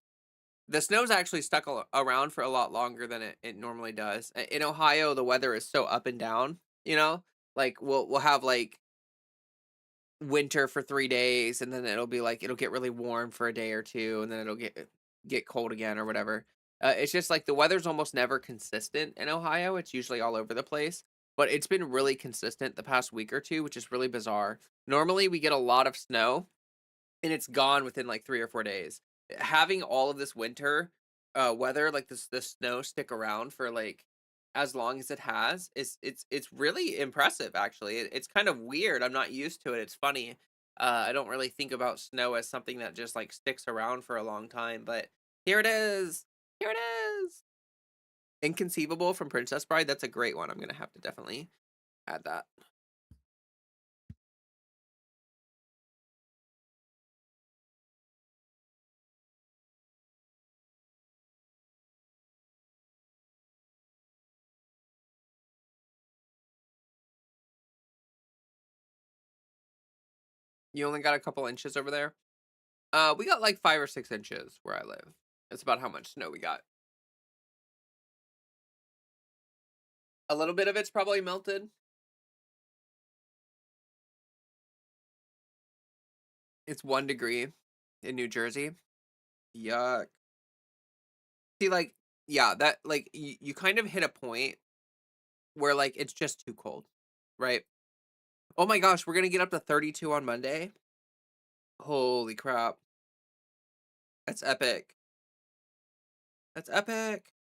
The snow's actually stuck around for a lot longer than it normally does. In Ohio, the weather is so up and down. You know, like we'll have like winter for 3 days, and then it'll get really warm for a day or two, and then it'll get cold again or whatever. It's just like the weather's almost never consistent in Ohio. It's usually all over the place, but it's been really consistent the past week or two, which is really bizarre. Normally, we get a lot of snow, and it's gone within like 3 or 4 days. Having all of this winter weather, like this snow stick around for like as long as it has, it's really impressive actually. It's kind of weird. I'm not used to it. It's funny. I don't really think about snow as something that just like sticks around for a long time, but here it is. Here it is. Inconceivable from Princess Bride. That's a great one. I'm gonna have to definitely add that. You only got a couple inches over there. We got like 5 or 6 inches where I live. That's about how much snow we got. A little bit of it's probably melted. It's 1 degree in New Jersey. Yuck. See, like, yeah, that like you kind of hit a point where like it's just too cold, right? Oh my gosh, we're gonna get up to 32 on Monday. Holy crap. That's epic. That's epic.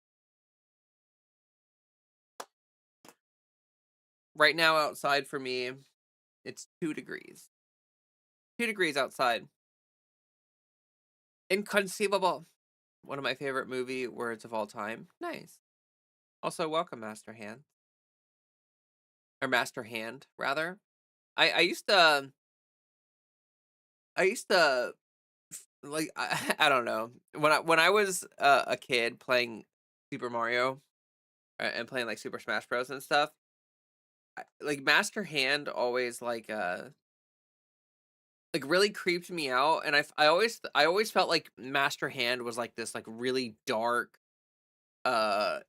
Right now outside for me, it's 2 degrees. 2 degrees outside. Inconceivable. One of my favorite movie words of all time. Nice. Also, welcome, Master Hand. Or Master Hand, rather. I used to like I don't know. When I was a kid playing Super Mario and playing like Super Smash Bros and stuff, like Master Hand always like really creeped me out, and I always felt like Master Hand was like this like really dark uh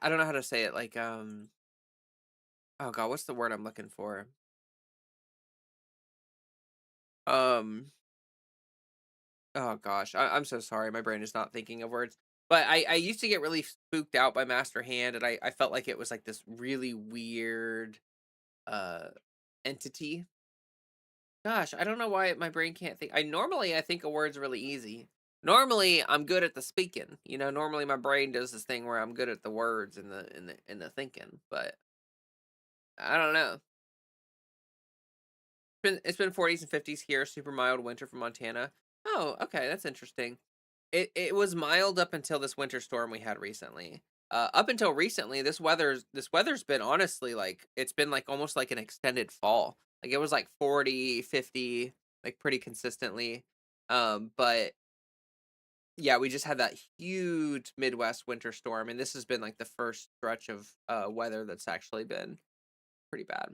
I don't know how to say it, like oh god, what's the word I'm looking for? Um oh gosh, I'm so sorry. My brain is not thinking of words. But I used to get really spooked out by Master Hand, and I felt like it was like this really weird uh entity. Gosh, I don't know why my brain can't think. I think of words really easy. Normally I'm good at the speaking. Normally my brain does this thing where I'm good at the words and the thinking, but I don't know. It's been 40s and 50s here, super mild winter from Montana. Oh, okay, that's interesting. It was mild up until this winter storm we had recently. Up until recently, this weather's been honestly like it's been like almost like an extended fall. Like it was like 40, 50, like pretty consistently. But yeah, we just had that huge Midwest winter storm, and this has been like the first stretch of weather that's actually been pretty bad.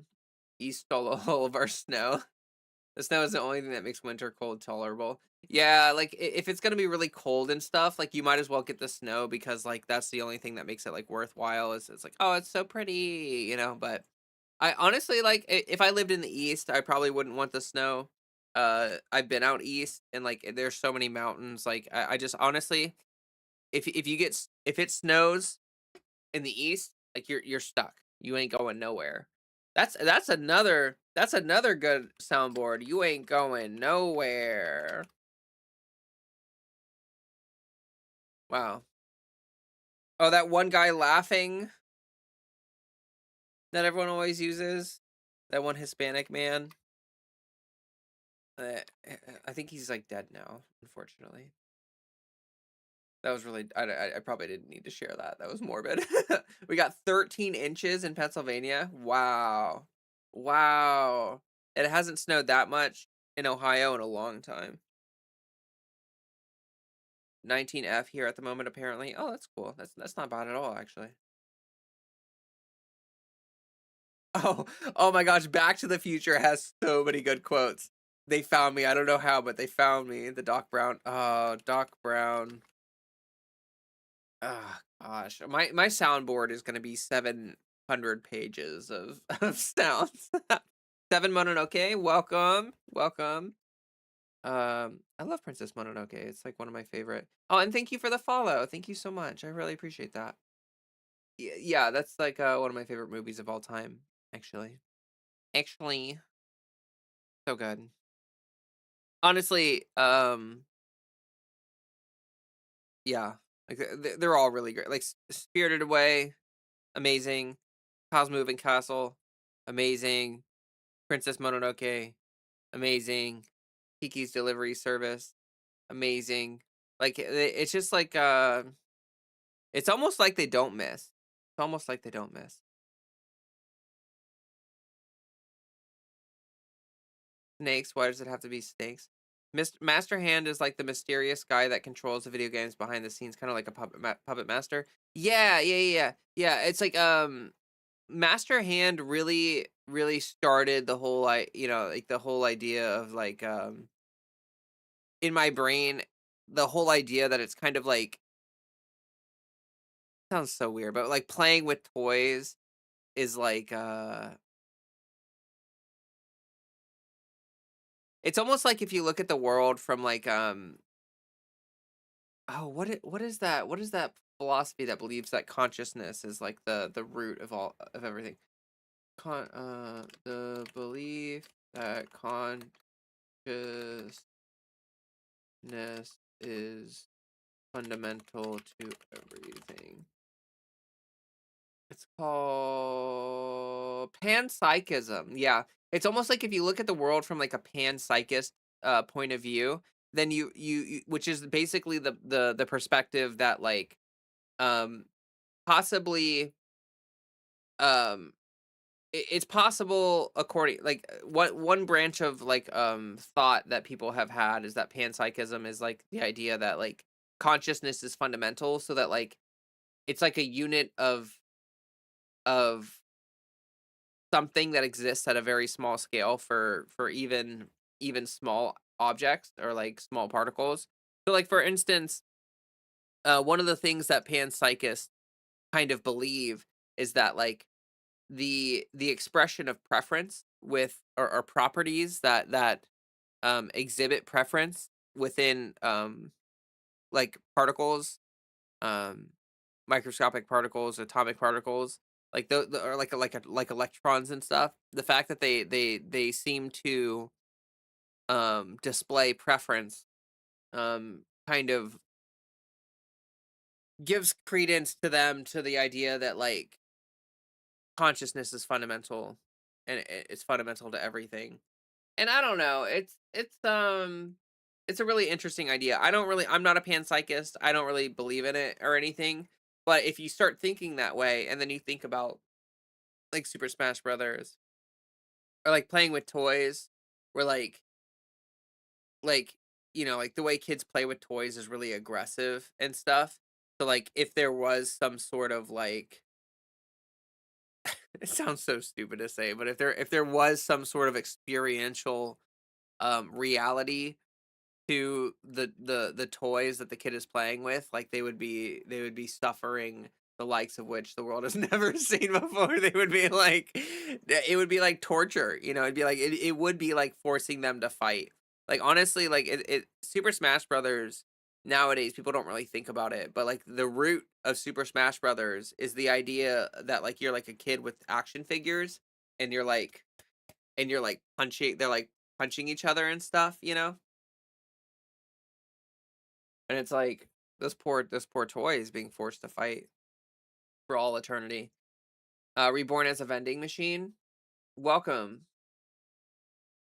East stole all of our snow. The snow is the only thing that makes winter cold tolerable. Yeah, like if it's gonna be really cold and stuff, like you might as well get the snow because like that's the only thing that makes it like worthwhile. Is it's like, oh, it's so pretty. But I honestly like if I lived in the east, I probably wouldn't want the snow. I've been out east and like there's so many mountains. Like I just honestly, if it snows in the east, like you're stuck. You ain't going nowhere. That's another good soundboard. You ain't going nowhere. Wow. Oh, that one guy laughing that everyone always uses. That one Hispanic man. I think he's like dead now, unfortunately. That was really. I probably didn't need to share that. That was morbid. We got 13 inches in Pennsylvania. Wow. Wow. It hasn't snowed that much in Ohio in a long time. 19F here at the moment, apparently. Oh, that's cool. That's not bad at all, actually. Oh, oh my gosh, Back to the Future has so many good quotes. They found me. I don't know how, but they found me. The Doc Brown. Oh, Doc Brown. Oh gosh. My soundboard is gonna be 700 pages of, of sounds. Seven Mononoke, welcome. Welcome. I love Princess Mononoke. It's like one of my favorite. Oh, and thank you for the follow. Thank you so much. I really appreciate that. Yeah, that's like one of my favorite movies of all time, actually. Actually, so good. Honestly, yeah, like they're all really great. Like Spirited Away, amazing. How's Moving Castle, amazing. Princess Mononoke, amazing. Kiki's Delivery Service, amazing. Like it's just like it's almost like they don't miss. It's almost like they don't miss. Snakes, why does it have to be snakes? Master Hand is like the mysterious guy that controls the video games behind the scenes, kind of like a puppet master. Yeah, yeah, yeah, yeah. It's like Master Hand really started the whole like the whole idea of like in my brain, the whole idea that it's kind of like sounds so weird, but like playing with toys is like it's almost like if you look at the world from like oh, what is that philosophy that believes that consciousness is like the root of all of everything? The belief that consciousness is fundamental to everything. It's called panpsychism. Yeah. It's almost like if you look at the world from like a panpsychist point of view, then you which is basically the perspective that like Um, possibly, um, it's possible according like what one branch of like thought that people have had is that panpsychism is like the idea that like consciousness is fundamental, so that like it's like a unit of something that exists at a very small scale for even small objects or like small particles. So like for instance, one of the things that panpsychists kind of believe is that like the expression of preference with or properties that exhibit preference within like particles, um microscopic particles, atomic particles, like the or like electrons and stuff. The fact that they seem to display preference kind of gives credence to them to the idea that like consciousness is fundamental and it's fundamental to everything. And I don't know, it's a really interesting idea. I'm not a panpsychist. I don't really believe in it or anything. But if you start thinking that way and then you think about like Super Smash Brothers or like playing with toys where like like the way kids play with toys is really aggressive and stuff. So like if there was some sort of like it sounds so stupid to say, but if there was some sort of experiential reality to the toys that the kid is playing with, like they would be suffering the likes of which the world has never seen before. They would be like it would be like torture, it'd be like it would be like forcing them to fight. Like honestly, like it Super Smash Brothers nowadays people don't really think about it, but like the root of Super Smash Brothers is the idea that like you're like a kid with action figures and you're like punching they're like punching each other and stuff. And it's like this poor toy is being forced to fight for all eternity. Reborn as a vending machine. Welcome,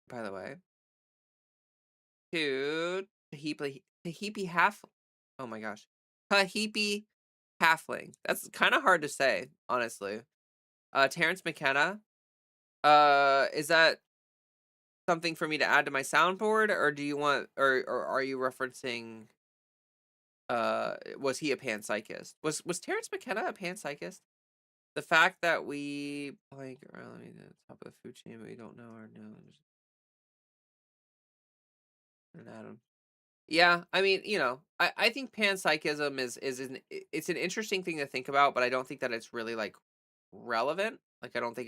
by the way, to Tahipi half. Oh my gosh, Tahipi halfling. That's kind of hard to say, honestly. Terrence McKenna. Is that something for me to add to my soundboard, or do you want, or are you referencing? Was he a panpsychist? Was Terrence McKenna a panpsychist? The fact that we blank around at the top of the food chain, but we don't know our nose. An atom. Yeah, I mean, I think panpsychism it's an interesting thing to think about, but I don't think that it's really like relevant. Like I don't think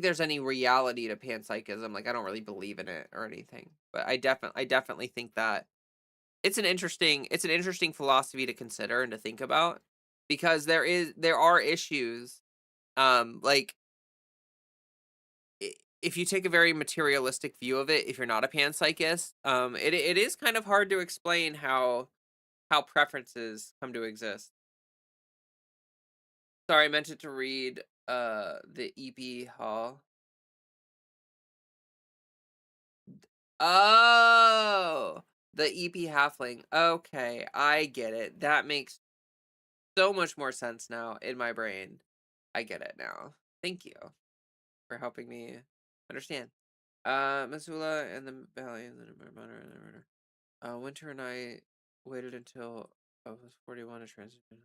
there's any reality to panpsychism. Like I don't really believe in it or anything. But I definitely think that it's an interesting philosophy to consider and to think about because there are issues like if you take a very materialistic view of it, if you're not a panpsychist, it is kind of hard to explain how preferences come to exist. Sorry, I meant it to read the EP Hall. Oh, the EP Halfling. Okay, I get it. That makes so much more sense now in my brain. I get it now. Thank you for helping me understand. Missoula and the Valley and the murder. Winter and I waited until I was 41 to transition.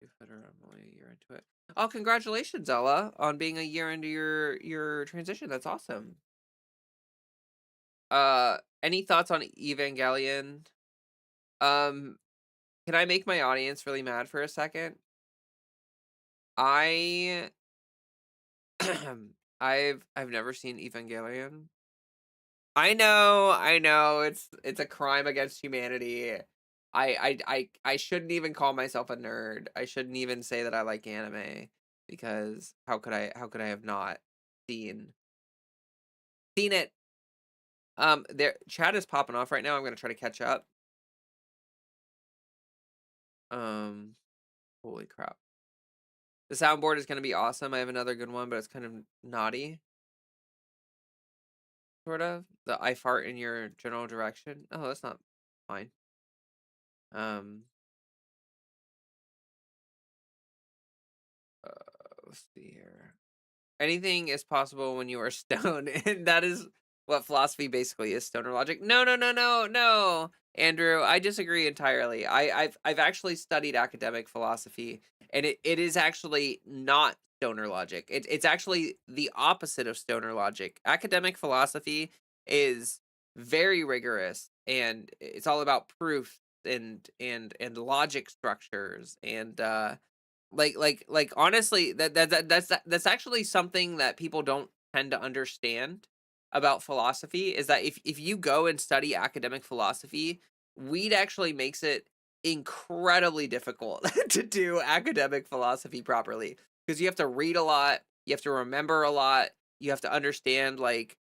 I'm only a year into it. Oh, congratulations, Ella, on being a year into your transition. That's awesome. Any thoughts on Evangelion? Um, can I make my audience really mad for a second? I I've never seen Evangelion. I know, it's a crime against humanity. I shouldn't even call myself a nerd. I shouldn't even say that I like anime because how could I have not seen seen it? There chat is popping off right now. I'm gonna try to catch up. Um, holy crap. The soundboard is gonna be awesome. I have another good one, but it's kind of naughty, sort of. The I fart in your general direction. Oh, that's not fine. Um let's see here. Anything is possible when you are stoned, and that is what philosophy basically is, stoner logic. No, no, no, no, no, Andrew, I disagree entirely. I've actually studied academic philosophy, and it is actually not stoner logic. It's actually the opposite of stoner logic. Academic philosophy is very rigorous, and it's all about proof and logic structures and honestly, that's actually something that people don't tend to understand about philosophy, is that if you go and study academic philosophy, weed actually makes it incredibly difficult to do academic philosophy properly, because you have to read a lot, you have to remember a lot, you have to understand logic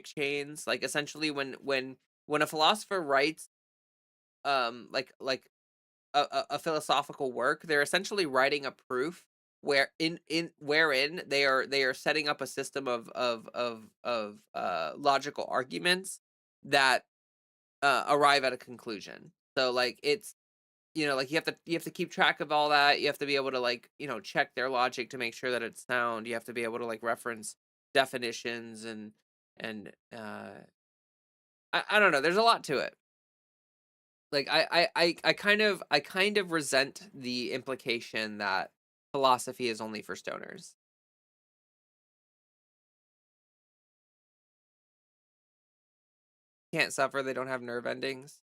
chains. Like essentially when a philosopher writes a philosophical work, they're essentially writing a proof where in wherein they are setting up a system of logical arguments that arrive at a conclusion. So like it's like you have to keep track of all that. You have to be able to check their logic to make sure that it's sound. You have to be able to reference definitions and I don't know. There's a lot to it. Like I kind of resent the implication that philosophy is only for stoners. Can't suffer, they don't have nerve endings.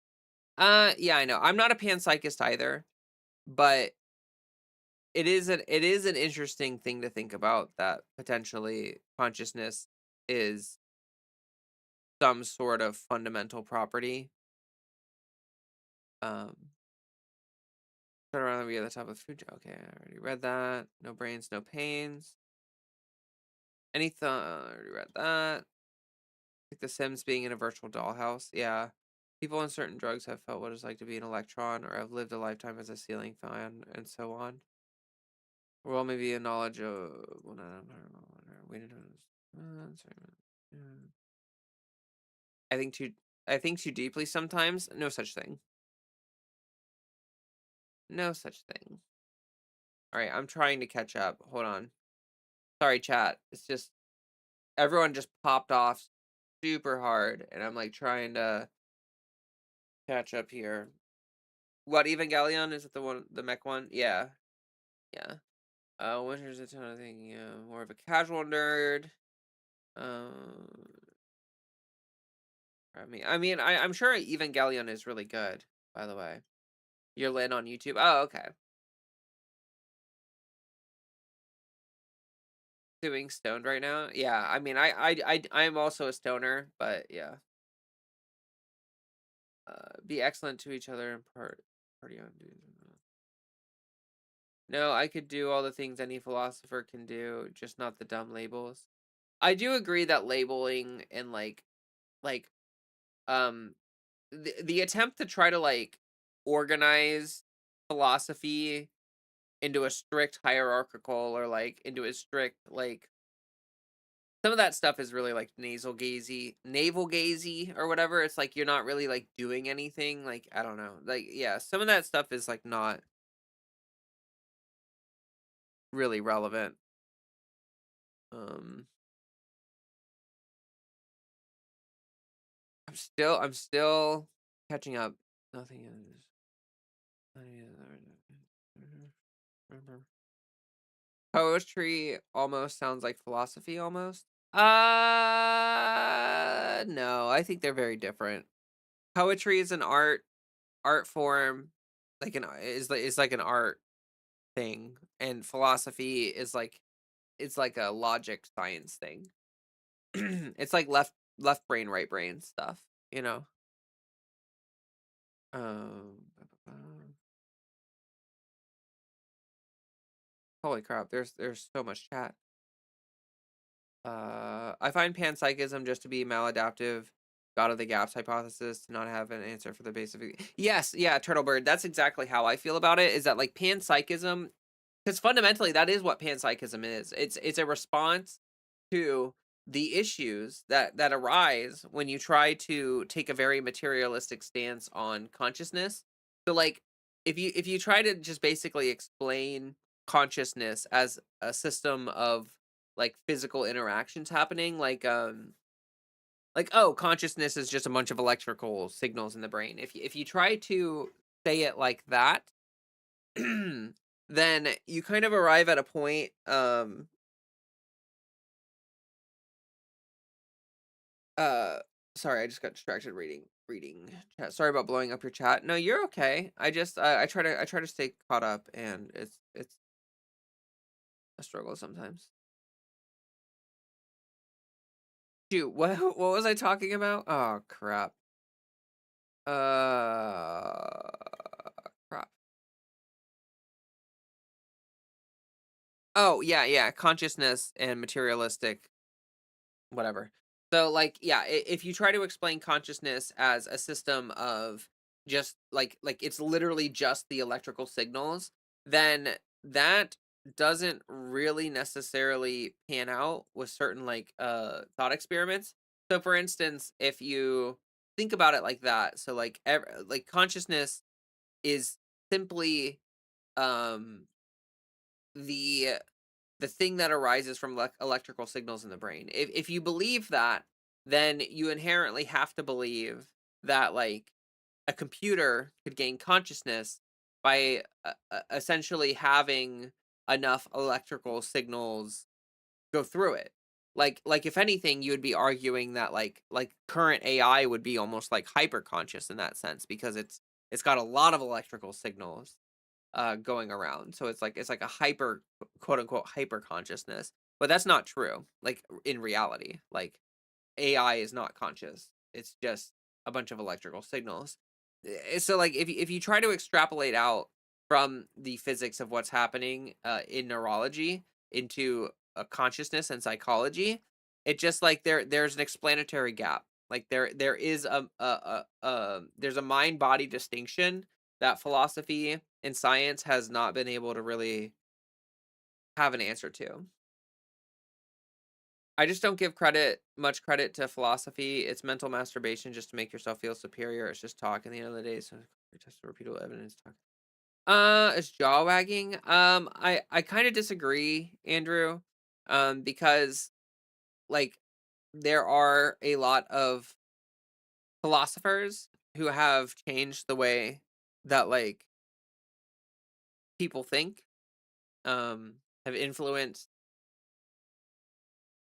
Yeah, I know. I'm not a panpsychist either, but it is an interesting thing to think about, that potentially consciousness is some sort of fundamental property. Um Turn around and be at the top of the food chain. Okay, I already read that. No brains, no pains. Any thought? I already read that. Like The Sims being in a virtual dollhouse. Yeah. People on certain drugs have felt what it's like to be an electron, or have lived a lifetime as a ceiling fan, and so on. Or well, maybe a knowledge of. Well, no, I think too. I think too deeply sometimes. No such thing. No such thing. All right, I'm trying to catch up. Hold on. Sorry, chat. It's just everyone just popped off super hard, and I'm trying to catch up here. What, Evangelion? Is it the mech one? Yeah. Yeah. Winter's a ton of thing, yeah. More of a casual nerd. I'm sure Evangelion is really good, by the way. You're lit on YouTube. Oh, okay. Doing stoned right now? Yeah, I'm also a stoner, but yeah. Be excellent to each other and party on dudes. No, I could do all the things any philosopher can do, just not the dumb labels. I do agree that labeling and like um the attempt to try to organize philosophy into a strict hierarchical, or into a strict some of that stuff is really navel gazy or whatever. It's you're not really doing anything. I don't know. Yeah, some of that stuff is not really relevant. Um I'm still catching up. Nothing is. Poetry almost sounds like philosophy almost. No, I think they're very different. Poetry is an art form, is like an art thing, and philosophy is it's like a logic science thing. It's like left brain, right brain stuff, you know. Um, Holy crap! There's so much chat. I find panpsychism just to be maladaptive, God of the gaps hypothesis, to not have an answer for the basic. Yes, yeah, Turtlebird. That's exactly how I feel about it. Is that panpsychism? Because fundamentally, that is what panpsychism is. It's a response to the issues that arise when you try to take a very materialistic stance on consciousness. So if you try to just basically explain consciousness as a system of like physical interactions happening, like, oh, consciousness is just a bunch of electrical signals in the brain. If you try to say it like that, then you kind of arrive at a point. Uh, Sorry, I just got distracted reading chat. Sorry about blowing up your chat. No, you're okay. I try to stay caught up, and it's a struggle sometimes. Shoot, what what was I talking about? Oh crap. Uh, Crap. Oh yeah, yeah. Consciousness and materialistic whatever. So like yeah, if you try to explain consciousness as a system of just like it's literally just the electrical signals, then that doesn't really necessarily pan out with certain like thought experiments. So for instance, if you think about it like that, so like consciousness is simply um the the thing that arises from electrical signals in the brain. If you believe that, then you inherently have to believe that like a computer could gain consciousness by essentially having enough electrical signals go through it. Like if anything, you would be arguing that like current AI would be almost like hyper conscious in that sense because it's got a lot of electrical signals going around. So it's like a hyper quote unquote hyper consciousness. But that's not true. Like in reality, like AI is not conscious. It's just a bunch of electrical signals. So like if you try to extrapolate out from the physics of what's happening in neurology into a consciousness and psychology, it just like there's an explanatory gap. Like there is there's a mind body distinction that philosophy and science has not been able to really have an answer to. I just don't give much credit to philosophy. It's mental masturbation just to make yourself feel superior. It's just talk at the end of the day. So just repeatable evidence talk. It's jaw wagging. I kind of disagree, Andrew. Because like there are a lot of philosophers who have changed the way that like people think, have influenced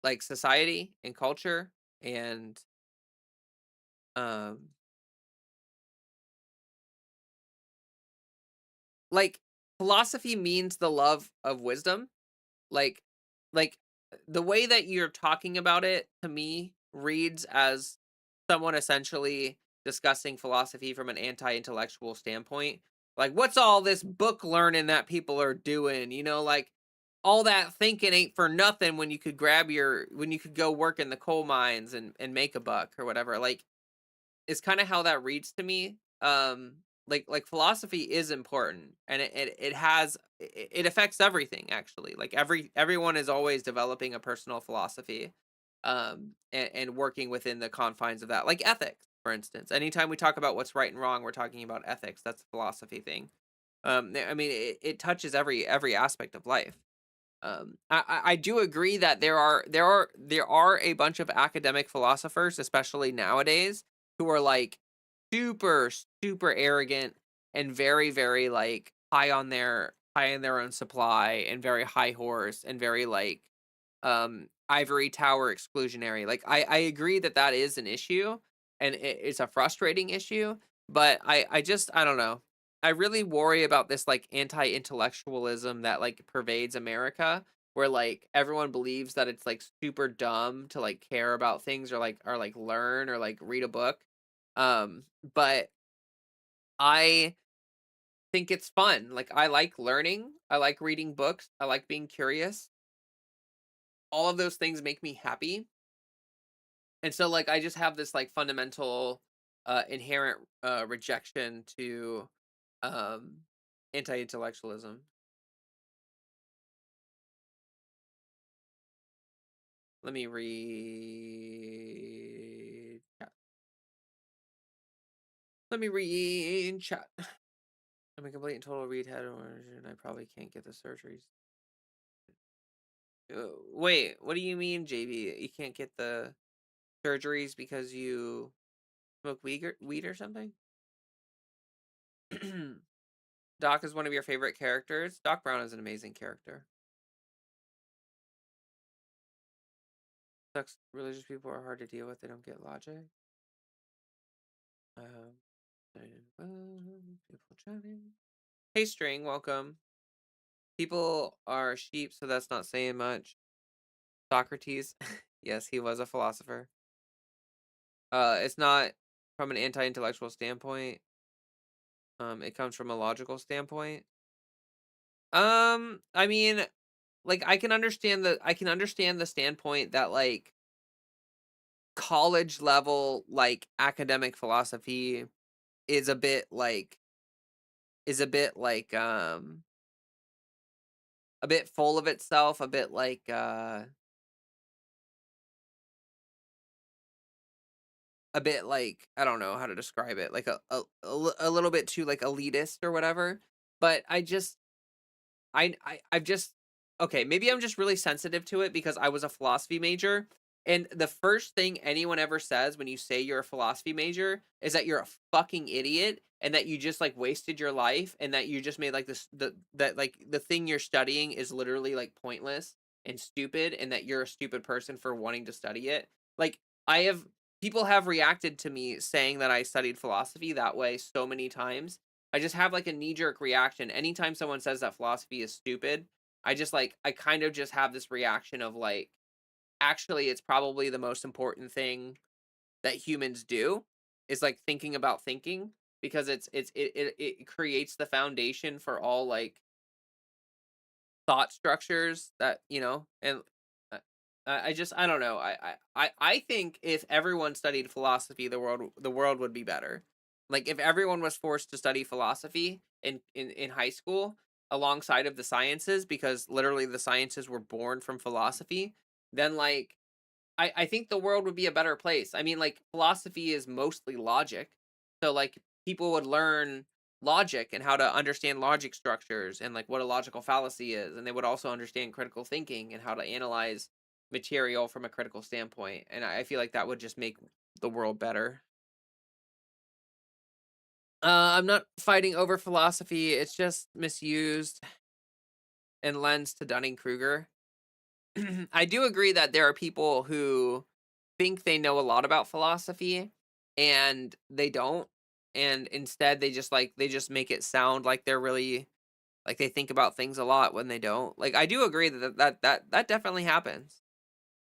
like society and culture and um like philosophy means the love of wisdom. Like like the way that you're talking about it to me reads as someone essentially discussing philosophy from an anti-intellectual standpoint. Like what's all this book learning that people are doing? You know, like all that thinking ain't for nothing when you could when you could go work in the coal mines and make a buck or whatever. Like is kind of how that reads to me. Like philosophy is important, and it affects everything actually. Like everyone is always developing a personal philosophy, and working within the confines of that. Like ethics, for instance. Anytime we talk about what's right and wrong, we're talking about ethics. That's a philosophy thing. I mean, it touches every aspect of life. I do agree that there are a bunch of academic philosophers, especially nowadays, who are like super arrogant and very like high on their own supply and very high horse and very like ivory tower exclusionary. Like I agree that that is an issue and it's a frustrating issue, but I don't know. I really worry about this like anti-intellectualism that like pervades America where like everyone believes that it's like super dumb to like care about things or like learn or like read a book. But I think it's fun. Like I like learning, I like reading books, I like being curious. All of those things make me happy. And so like I just have this like fundamental inherent rejection to um anti-intellectualism. Let me read chat. Let me read chat. I'm a complete and total redhead, and I probably can't get the surgeries. Wait, what do you mean, JB? You can't get the surgeries because you smoke weed or something? Doc is one of your favorite characters. Doc Brown is an amazing character. Sucks. Religious people are hard to deal with. They don't get logic. People chatting. Hey, String, welcome. People are sheep, so that's not saying much. Socrates, yes, he was a philosopher. It's not from an anti-intellectual standpoint. It comes from a logical standpoint. I mean, like I can understand the standpoint that like college level like academic philosophy is a bit like a bit full of itself, a bit like I don't know how to describe it, like a little bit too like elitist or whatever. But I've just okay, maybe I'm just really sensitive to it because I was a philosophy major. And the first thing anyone ever says when you say you're a philosophy major is that you're a fucking idiot and that you just like wasted your life and that you just made like that like the thing you're studying is literally like pointless and stupid and that you're a stupid person for wanting to study it. Like I have people have reacted to me saying that I studied philosophy that way so many times. I just have like a knee jerk reaction. Anytime someone says that philosophy is stupid, I kind of just have this reaction of like, actually, it's probably the most important thing that humans do is like thinking about thinking because it creates the foundation for all like thought structures that and uh, I don't know I think if everyone studied philosophy the world would be better. Like if everyone was forced to study philosophy in high school alongside of the sciences because literally the sciences were born from philosophy, then like I think the world would be a better place. I mean, like philosophy is mostly logic. So like people would learn logic and how to understand logic structures and like what a logical fallacy is. And they would also understand critical thinking and how to analyze material from a critical standpoint. And I feel like that would just make the world better. I'm not fighting over philosophy. It's just misused and lends to Dunning-Kruger. I do agree that there are people who think they know a lot about philosophy and they don't, and instead they just make it sound like they're really like they think about things a lot when they don't. Like I do agree that definitely happens.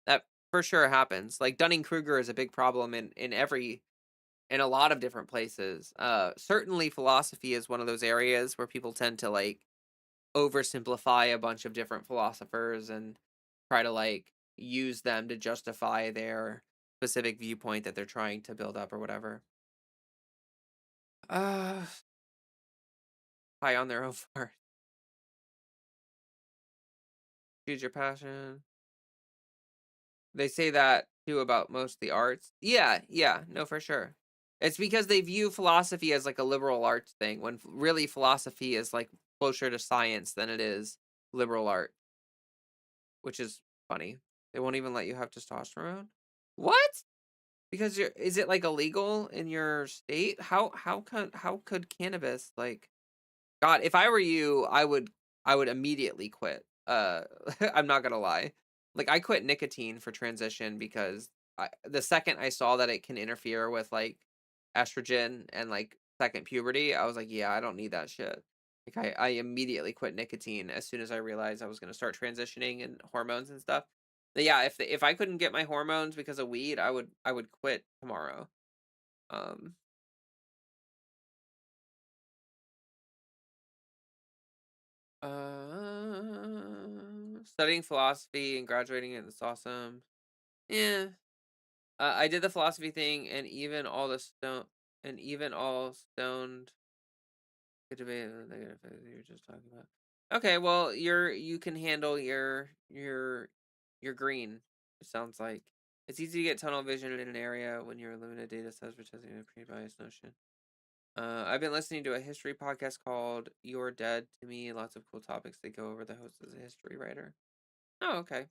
That for sure happens. Like Dunning-Kruger is a big problem in a lot of different places. Certainly philosophy is one of those areas where people tend to like oversimplify a bunch of different philosophers and try to like use them to justify their specific viewpoint that they're trying to build up or whatever. Uh high on their own part. Choose your passion. They say that too about most of the arts. Yeah, no, for sure. It's because they view philosophy as like a liberal arts thing when really philosophy is like closer to science than it is liberal art, which is funny. They won't even let you have testosterone. What? Because is it like illegal in your state? How could cannabis like God, if I were you, I would immediately quit. I'm not gonna lie. Like I quit nicotine for transition because the second I saw that it can interfere with like estrogen and like second puberty, I was like, yeah, I don't need that shit. Like I immediately quit nicotine as soon as I realized I was gonna start transitioning and hormones and stuff. But yeah, if I couldn't get my hormones because of weed, I would quit tomorrow. Um Studying philosophy and graduating it, that's awesome. Yeah. I did the philosophy thing and even all stoned could debate the negative that you were just talking about. Okay, well, you can handle your green, it sounds like. It's easy to get tunnel vision in an area when your limited data sets for testing a pre-biased notion. I've been listening to a history podcast called You're Dead to Me. Lots of cool topics they go over. The host is a history writer. Oh, okay.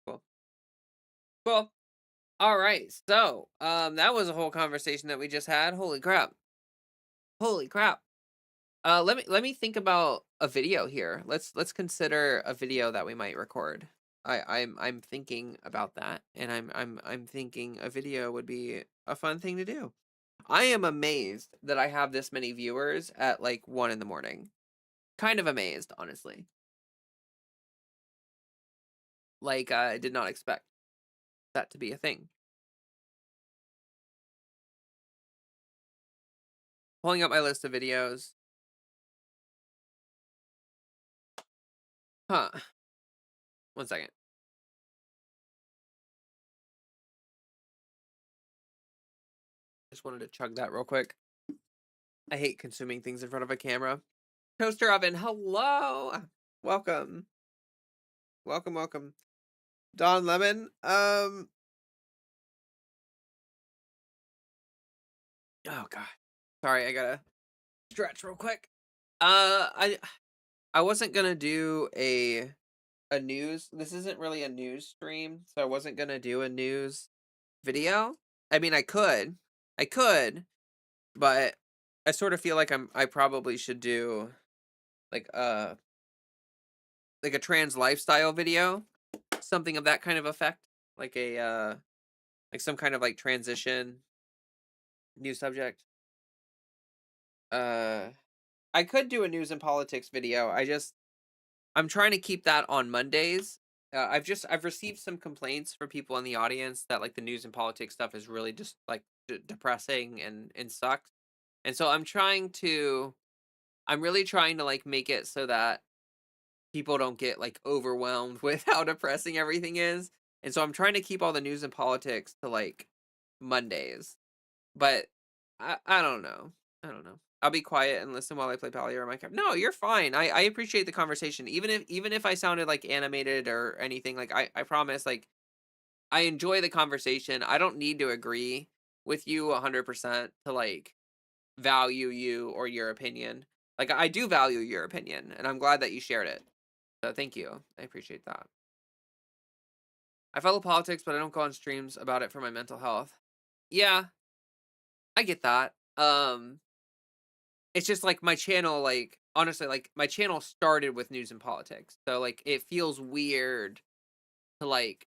Cool. Cool. All right. So, that was a whole conversation that we just had. Holy crap. Holy crap. Let me think about a video here. Let's consider a video that we might record. I'm thinking about that, and I'm thinking a video would be a fun thing to do. I am amazed that I have this many viewers at like 1 in the morning. Kind of amazed, honestly. Like, I did not expect that to be a thing. Pulling up my list of videos. Huh. 1 second. Just wanted to chug that real quick. I hate consuming things in front of a camera. Toaster oven, hello. Welcome. Welcome, welcome. Don Lemon. Oh god. Sorry, I gotta stretch real quick. I wasn't gonna do a news. This isn't really a news stream, so I wasn't gonna do a news video. I mean, I could, but I sort of feel like I probably should do like a trans lifestyle video, something of that kind of effect, like a like some kind of like transition news subject. I could do a news and politics video. I'm trying to keep that on Mondays. I've received some complaints from people in the audience that like the news and politics stuff is really just like depressing and sucks. And so I'm really trying to like make it so that people don't get like overwhelmed with how depressing everything is. And so I'm trying to keep all the news and politics to like Mondays. But I don't know. I don't know. I'll be quiet and listen while I play Pally or Minecraft. No, you're fine. I appreciate the conversation. Even if I sounded like animated or anything, like I promise, like I enjoy the conversation. I don't need to agree with you 100% to like value you or your opinion. Like I do value your opinion, and I'm glad that you shared it. So thank you. I appreciate that. I follow politics, but I don't go on streams about it for my mental health. Yeah, I get that. It's just like my channel, like honestly, like my channel started with news and politics. So like it feels weird to like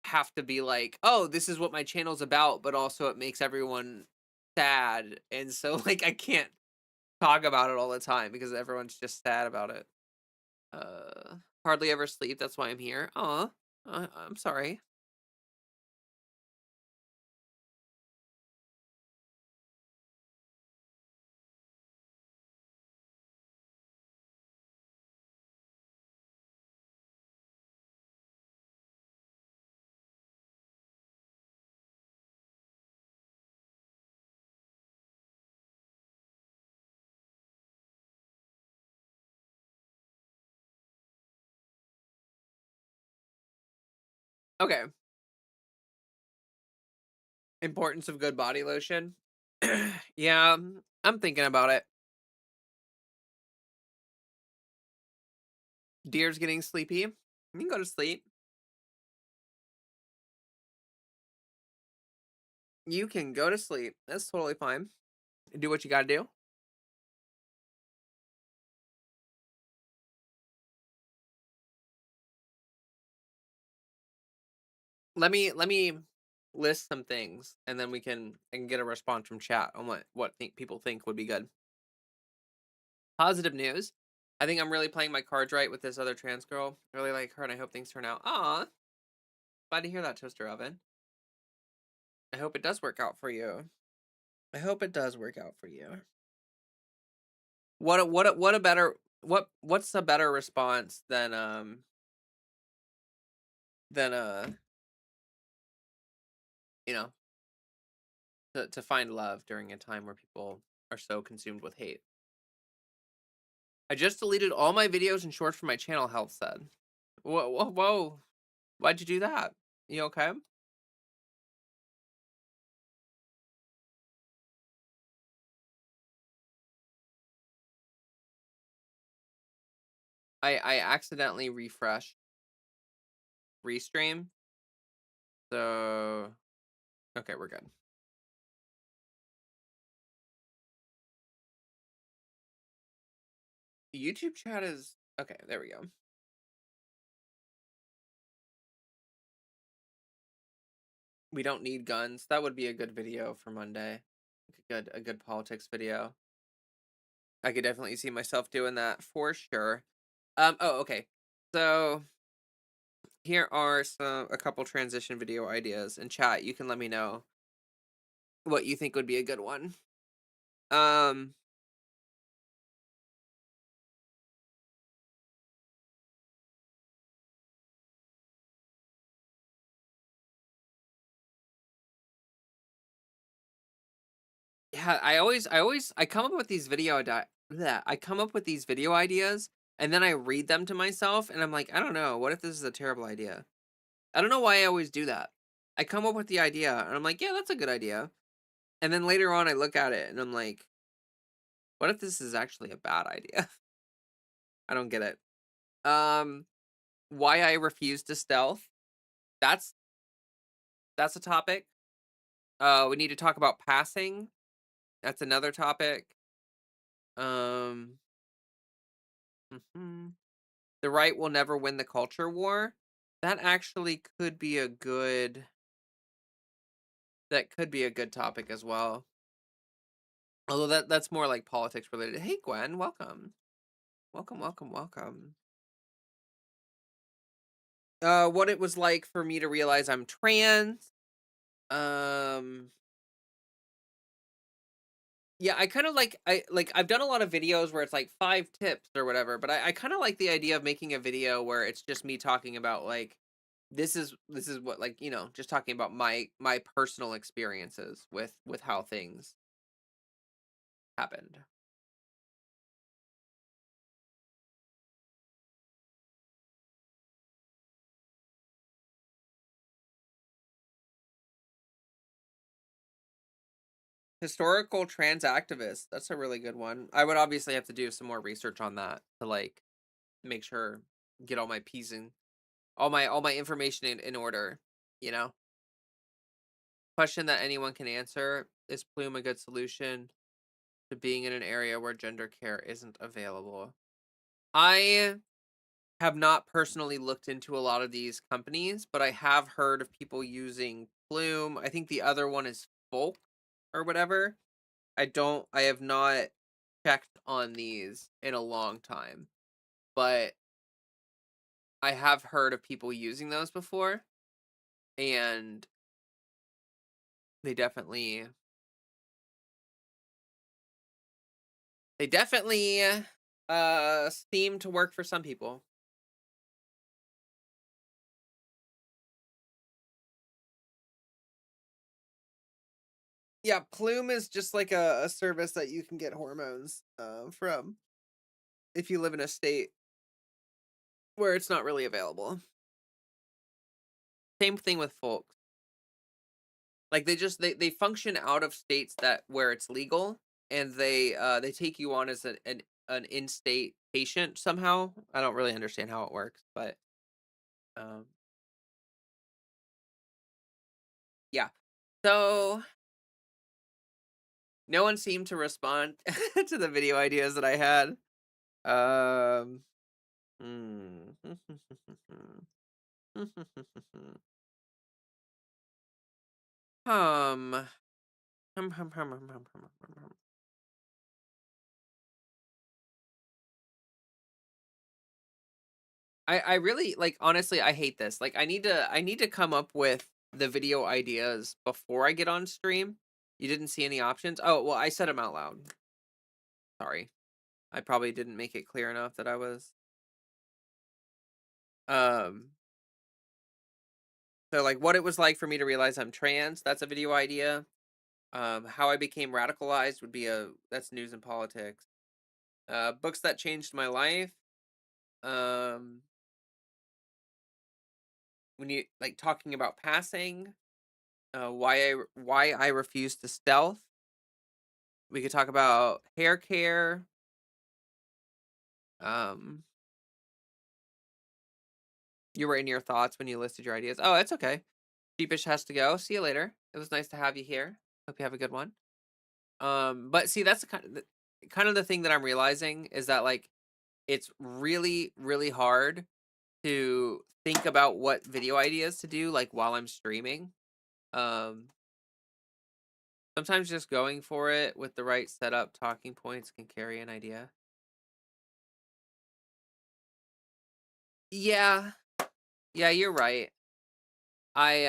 have to be like, oh, this is what my channel's about, but also it makes everyone sad. And so like I can't talk about it all the time because everyone's just sad about it. Hardly ever sleep, that's why I'm here. Aw, I'm sorry. Okay. Importance of good body lotion. Yeah, I'm thinking about it. Deer's getting sleepy. You can go to sleep. You can go to sleep. That's totally fine. Do what you gotta do. Let me list some things, and then I can get a response from chat on what people think would be good. Positive news. I think I'm really playing my cards right with this other trans girl. I really like her, and I hope things turn out. Aw, glad to hear that, toaster oven. I hope it does work out for you. I hope it does work out for you. What's a better response than you know, to find love during a time where people are so consumed with hate. I just deleted all my videos and shorts from my channel, Health said. Whoa. Why'd you do that? You okay? I accidentally restream. So okay, we're good. YouTube chat is okay, there we go. We don't need guns. That would be a good video for Monday. A good politics video. I could definitely see myself doing that for sure. Oh, okay. So here are a couple transition video ideas in chat. You can let me know what you think would be a good one. Um Yeah, I come up with these I come up with these video ideas and then I read them to myself and I'm like, I don't know, what if this is a terrible idea? I don't know why I always do that. I come up with the idea and I'm like, yeah, that's a good idea. And then later on I look at it and I'm like, what if this is actually a bad idea? I don't get it. Um why I refuse to stealth. That's that's a topic. We need to talk about passing. That's another topic. Um mhm. The right will never win the culture war. That actually could be a good topic as well. Although that's more like politics related. Hey Gwen, welcome. Welcome, welcome, welcome. What it was like for me to realize I'm trans. Um yeah, I kind of I've done a lot of videos where it's like 5 tips or whatever, but I kind of like the idea of making a video where it's just me talking about like this is what, like, just talking about my personal experiences with how things happened. Historical trans activists, that's a really good one. I would obviously have to do some more research on that to like make sure, get all my p's and all my information in order, you know. Question that anyone can answer: is Plume a good solution to being in an area where gender care isn't available? I have not personally looked into a lot of these companies, but I have heard of people using Plume. I think the other one is Folk or whatever. I have not checked on these in a long time, but I have heard of people using those before, and they definitely they definitely seem to work for some people. Yeah, Plume is just like a service that you can get hormones from if you live in a state where it's not really available. Same thing with folks. Like they function out of states that where it's legal, and they take you on as an in-state patient somehow. I don't really understand how it works, but um yeah. So no one seemed to respond to the video ideas that I had. Um hmm. Hum. Hum. I really like, honestly, I hate this. Like I need to come up with the video ideas before I get on stream. You didn't see any options? Oh, well, I said them out loud. Sorry. I probably didn't make it clear enough that I was um so like what it was like for me to realize I'm trans, that's a video idea. How I became radicalized would be that's news and politics. Books that changed my life. Um when you like talking about passing, why I refuse to stealth. We could talk about hair care. Um, You were in your thoughts when you listed your ideas. Oh, it's okay. Sheepish has to go. See you later. It was nice to have you here. Hope you have a good one. But see, that's the kind of the thing that I'm realizing is that like it's really, really hard to think about what video ideas to do like while I'm streaming. Um, Sometimes just going for it with the right setup, talking points can carry an idea. Yeah, yeah, you're right. I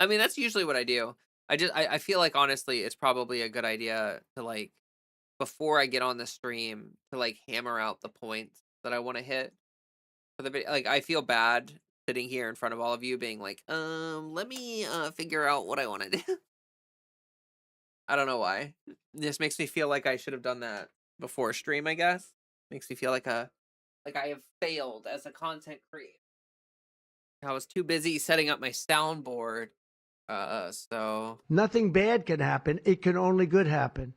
I mean that's usually what I do. I feel like honestly it's probably a good idea to like before I get on the stream to like hammer out the points that I want to hit for the video. Like I feel bad sitting here in front of all of you being like, let me figure out what I want to do. I don't know why. This makes me feel like I should have done that before stream, I guess. Makes me feel like I have failed as a content creator. I was too busy setting up my soundboard. So Nothing bad can happen. It can only good happen.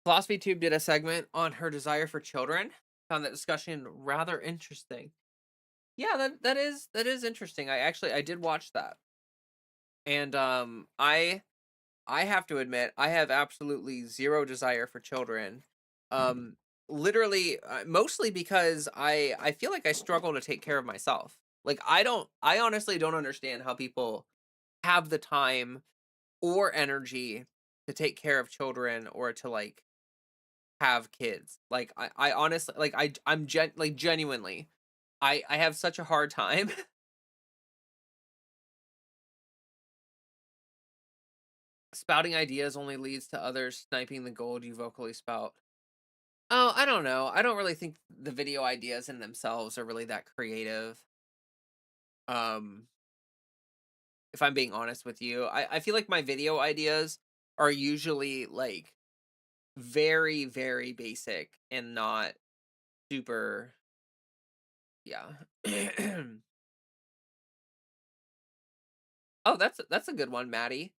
Philosophy Tube did a segment on her desire for children. Found that discussion rather interesting. Yeah, that is interesting. I did watch that. And I have to admit I have absolutely zero desire for children. Um Literally mostly because I feel like I struggle to take care of myself. Like I honestly don't understand how people have the time or energy to take care of children or to like have kids. Like I honestly like like genuinely I have such a hard time. Spouting ideas only leads to others sniping the gold you vocally spout. Oh, I don't know. I don't really think the video ideas in themselves are really that creative. Um, if I'm being honest with you, I feel like my video ideas are usually like very, very basic and not super. Yeah. Oh, that's a good one, Maddie.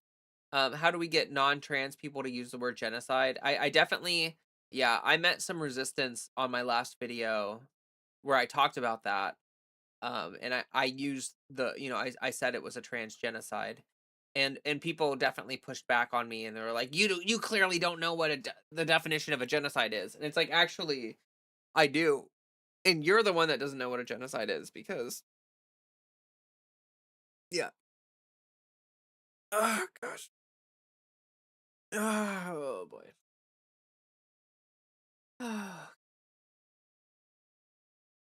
How do we get non-trans people to use the word genocide? I definitely, yeah, I met some resistance on my last video where I talked about that. And I used the, you know, I said it was a trans genocide, and people definitely pushed back on me, and they were like, you clearly don't know what the definition of a genocide is, and it's like actually I do, and you're the one that doesn't know what a genocide is because yeah. Oh gosh. Oh boy.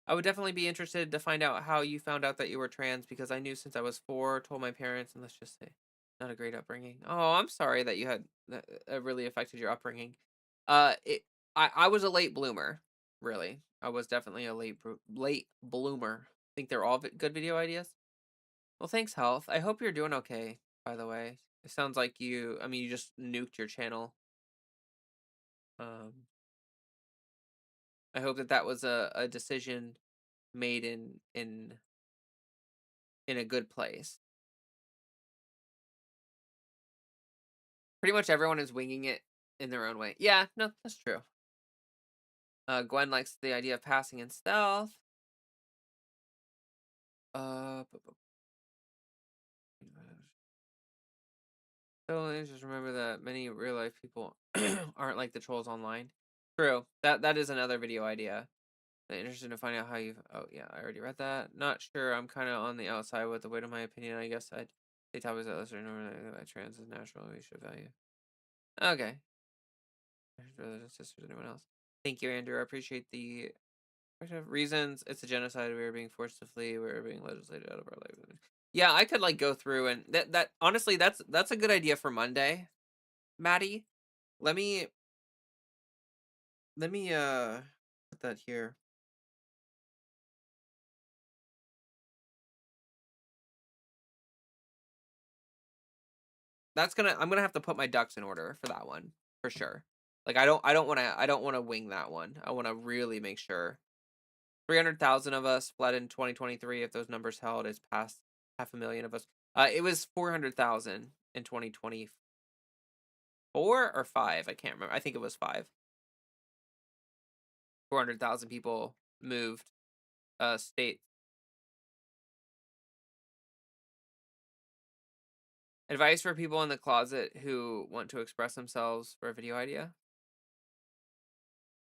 I would definitely be interested to find out how you found out that you were trans because I knew since I was 4, told my parents, and let's just say, not a great upbringing. Oh, I'm sorry that you had that really affected your upbringing. It I was a late bloomer, really. I was definitely a late bloomer. Think they're all good video ideas. Well, thanks, Health. I hope you're doing okay. By the way, it sounds like you. I mean, you just nuked your channel. Um, I hope that that was a decision made in a good place. Pretty much everyone is winging it in their own way. Yeah, no, that's true. Gwen likes the idea of passing in stealth. So just remember that many real life people aren't like the trolls online. True. That is another video idea. I'm interested to find out how you. Oh yeah, I already read that. Not sure. I'm kind of on the outside with the weight of my opinion. I guess I'd say topics that lesser normally trans is natural. We should value. Okay. Brothers and sisters, anyone else? Thank you, Andrew. I appreciate the reasons. It's a genocide. We are being forced to flee. We are being legislated out of our lives. Yeah, I could like go through and that honestly that's a good idea for Monday, Maddie. Let me put that here. I'm gonna have to put my ducks in order for that one for sure. Like I don't want to wing that one. I want to really make sure. 300,000 of us fled in 2023. If those numbers held, it's past 500,000 of us. It was 400,000 in 2024 or 5. I can't remember. I think it was 5. 400,000 people moved states. Advice for people in the closet who want to express themselves for a video idea.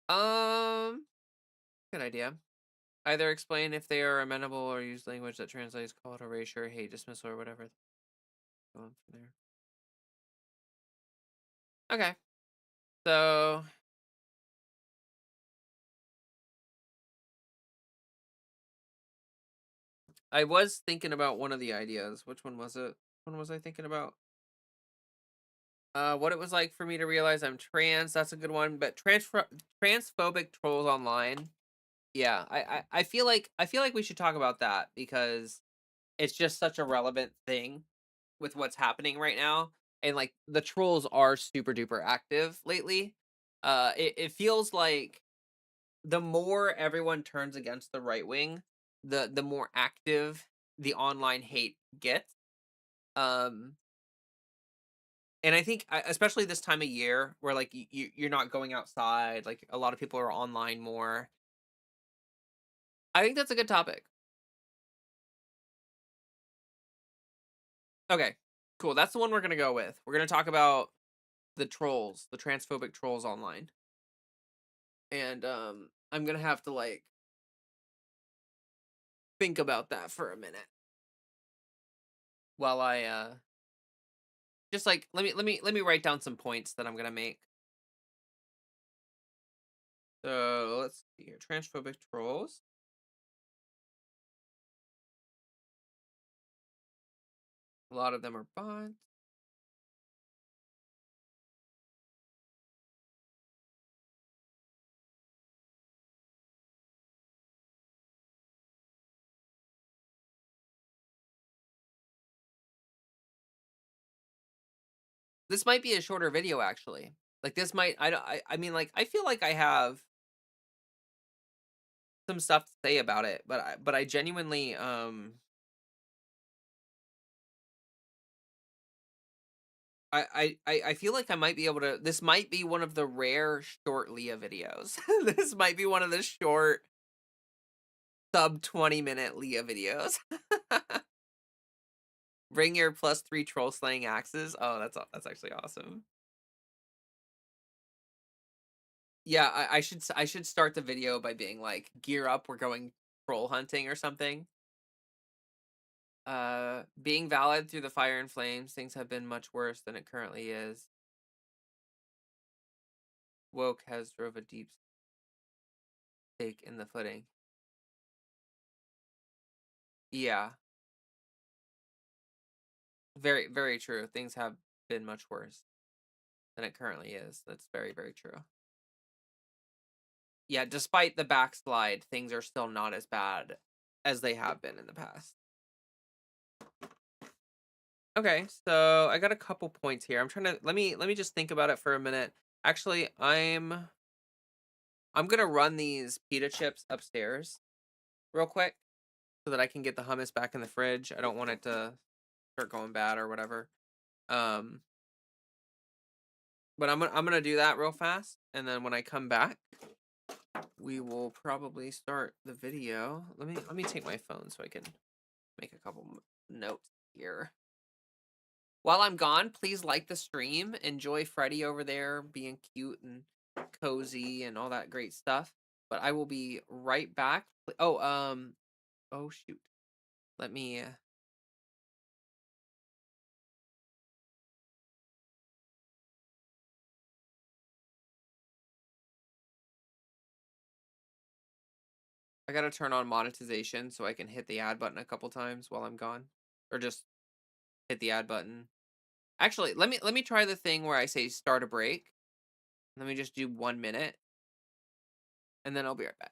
Good idea. Either explain if they are amenable or use language that translates call to erasure, hate, dismissal, or whatever. Going from there. Okay. So I was thinking about one of the ideas. Which one was it? What was I thinking about? What it was like for me to realize I'm trans. That's a good one. But transphobic trolls online. Yeah, I feel like we should talk about that because it's just such a relevant thing with what's happening right now, and like the trolls are super duper active lately. It feels like the more everyone turns against the right wing, the more active the online hate gets. Um, and I think especially this time of year where like you're not going outside, like a lot of people are online more. I think that's a good topic. Okay, cool. That's the one we're gonna go with. We're gonna talk about the trolls, the transphobic trolls online. And I'm gonna have to like think about that for a minute while I just like let me write down some points that I'm gonna make. So let's see here. Transphobic trolls. A lot of them are bots. This might be a shorter video actually. Like this might I mean like I feel like I have some stuff to say about it, but I genuinely I feel like I might be able to. This might be one of the rare short Leah videos. This might be one of the short sub 20-minute Leah videos. Bring your +3 troll slaying axes. Oh, that's actually awesome. Yeah, I should start the video by being like, gear up, we're going troll hunting or something. Being valid through the fire and flames, things have been much worse than it currently is. Woke has drove a deep stake in the footing. Yeah, very, very true. Things have been much worse than it currently is. That's very, very true. Yeah, despite the backslide, things are still not as bad as they have been in the past. Okay, so I got a couple points here. I'm trying to let me just think about it for a minute. Actually, I'm gonna run these pita chips upstairs real quick so that I can get the hummus back in the fridge. I don't want it to start going bad or whatever. Um, but I'm gonna do that real fast, and then when I come back, we will probably start the video. Let me take my phone so I can make a couple notes here. While I'm gone, please like the stream. Enjoy Freddy over there being cute and cozy and all that great stuff. But I will be right back. Oh, oh shoot. Let me I gotta turn on monetization so I can hit the ad button a couple times while I'm gone. Or just hit the ad button. Actually, let me try the thing where I say start a break. Let me just do 1 minute. And then I'll be right back.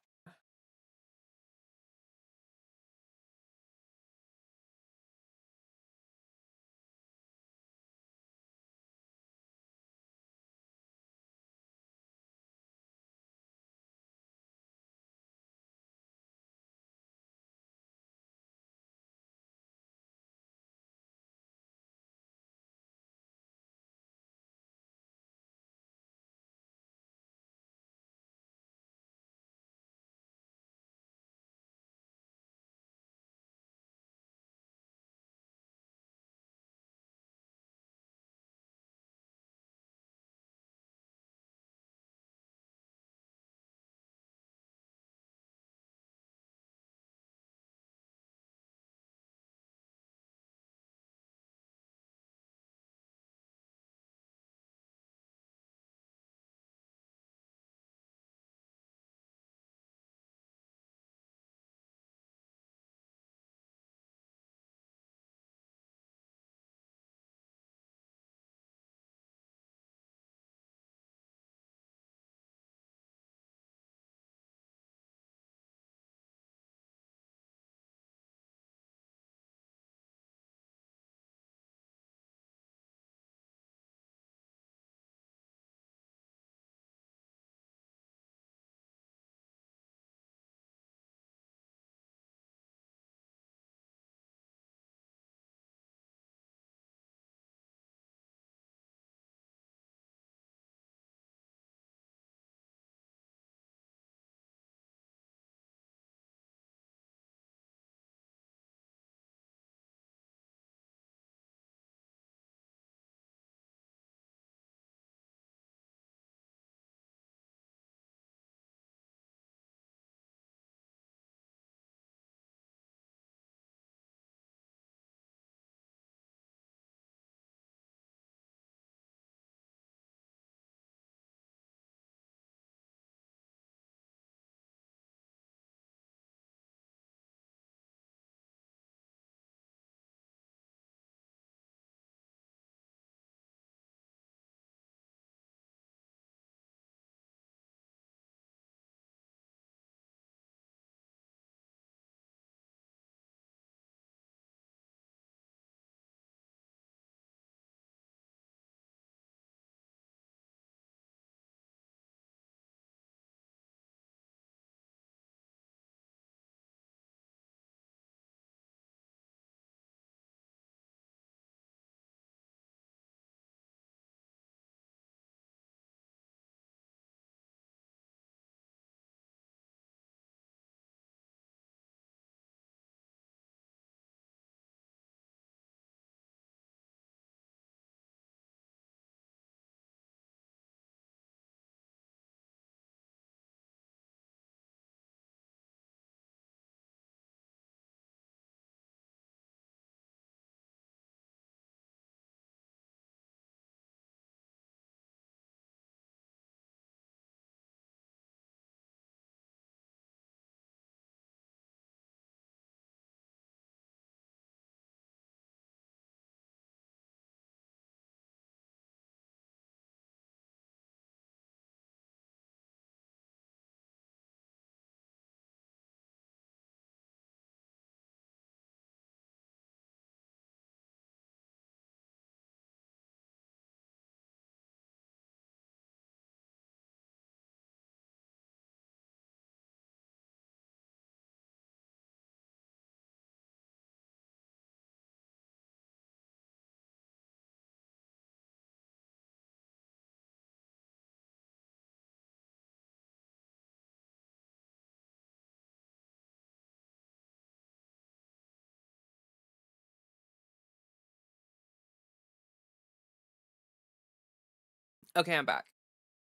Okay, I'm back.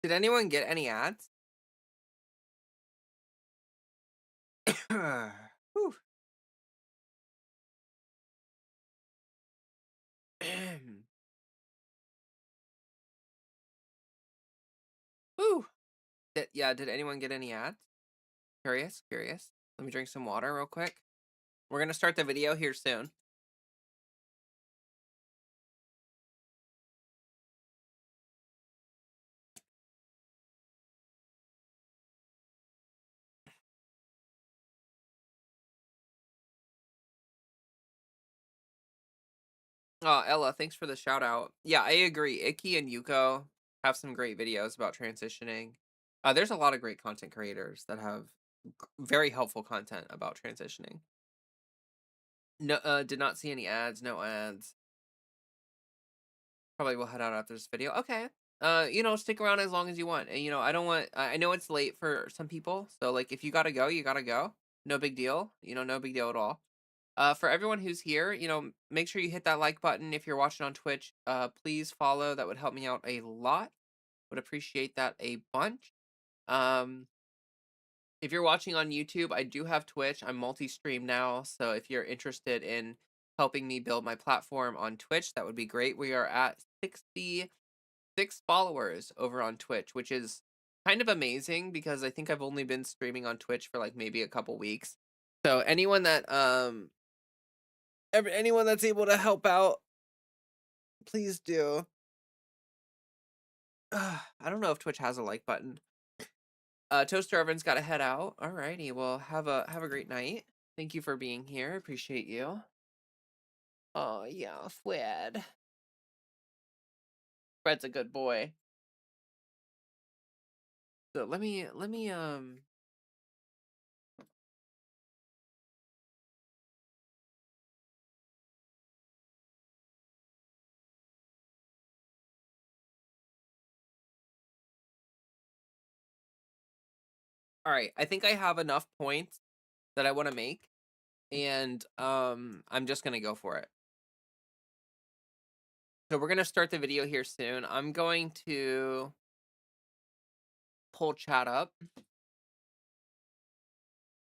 Did anyone get any ads? Whew. Whew. Did anyone get any ads? Curious, curious. Let me drink some water real quick. We're gonna start the video here soon. Oh, Ella, thanks for the shout out. Yeah, I agree. Icky and Yuko have some great videos about transitioning. There's a lot of great content creators that have very helpful content about transitioning. No, did not see any ads. No ads. Probably will head out after this video. Okay. Stick around as long as you want. And, I don't want. I know it's late for some people, so like if you gotta go, you gotta go. No big deal. No big deal at all. For everyone who's here, make sure you hit that like button. If you're watching on Twitch, please follow. That would help me out a lot. Would appreciate that a bunch. Um, if you're watching on YouTube, I do have Twitch. I'm multi-stream now, so if you're interested in helping me build my platform on Twitch, that would be great. We are at 66 followers over on Twitch, which is kind of amazing because I think I've only been streaming on Twitch for like maybe a couple weeks. So anyone that's able to help out, please do. I don't know if Twitch has a like button. Toaster Oven's got to head out. Alrighty, well have a great night. Thank you for being here. Appreciate you. Oh yeah, Fred. Fred's a good boy. So let me all right, I think I have enough points that I want to make, and I'm just gonna go for it. So we're gonna start the video here soon. I'm going to pull chat up.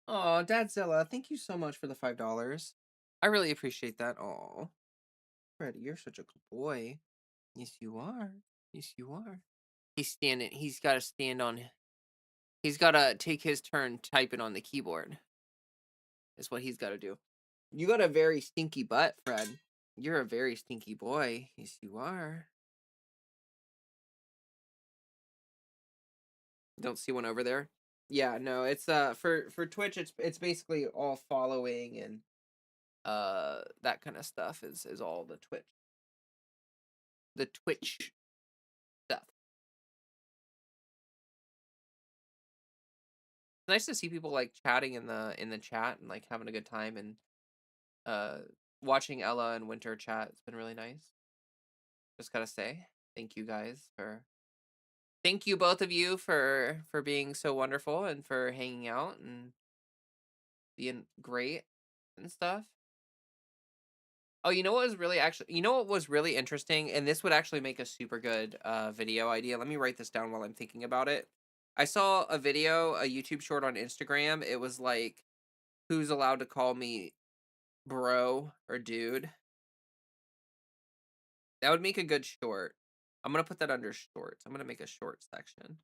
Oh, Dadzilla, thank you so much for the $5. I really appreciate that. Oh, Freddy, you're such a good boy. Yes, you are. Yes, you are. He's got to stand on. He's got to take his turn typing on the keyboard. Is what he's got to do. You got a very stinky butt, Fred. You're a very stinky boy. Yes, you are. Don't see one over there. Yeah, no, it's for Twitch. It's basically all following and that kind of stuff is all the Twitch stuff. It's nice to see people like chatting in the chat and like having a good time, and watching Ella and Winter chat. It's been really nice. Just gotta say thank you guys for thank you both of you for being so wonderful and for hanging out and being great and stuff. Oh, you know what was really interesting, and this would actually make a super good video idea. Let me write this down while I'm thinking about it. I saw a video, a YouTube short on Instagram. It was like, who's allowed to call me bro or dude? That would make a good short. I'm gonna put that under shorts. I'm gonna make a short section.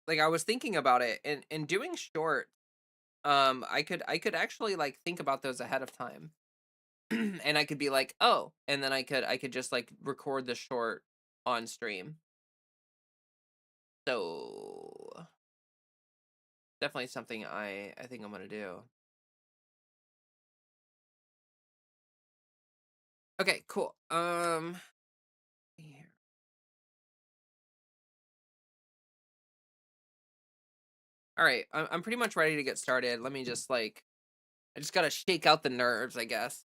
Like I was thinking about it and doing short. I could actually like think about those ahead of time. And I could be like, oh, and then I could just like record the short on stream. So definitely something I think I'm gonna do. Okay, cool. Here. All right, I'm pretty much ready to get started. Let me just like, I just gotta shake out the nerves, I guess.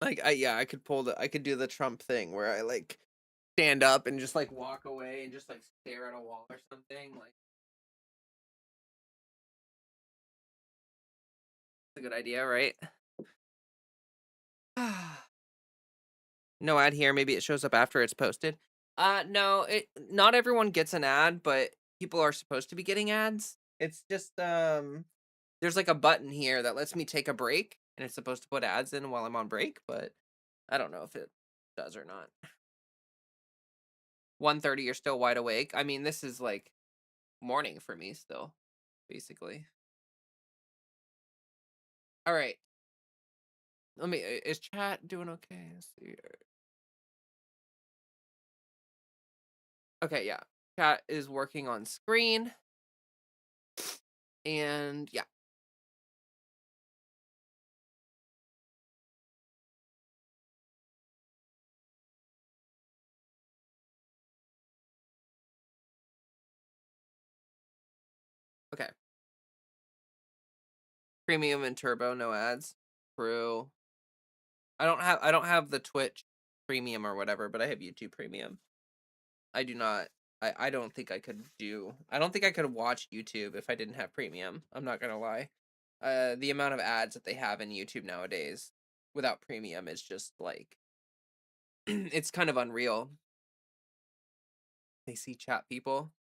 Like, I could do the Trump thing where I like stand up and just like walk away and just like stare at a wall or something. Like, it's a good idea, right? No ad here. Maybe it shows up after it's posted. No, not everyone gets an ad, but people are supposed to be getting ads. It's just there's like a button here that lets me take a break, and it's supposed to put ads in while I'm on break, but I don't know if it does or not. 1:30, you're still wide awake. I mean, this is like morning for me still, basically. All right. Is chat doing okay? Let's see here. Okay, yeah. Chat is working on screen. And yeah. Okay. Premium and turbo, no ads. True. I don't have the Twitch premium or whatever, but I have YouTube premium. I do not I don't think I could watch YouTube if I didn't have premium. I'm not gonna lie. The amount of ads that they have in YouTube nowadays without premium is just like it's kind of unreal. They see chat people.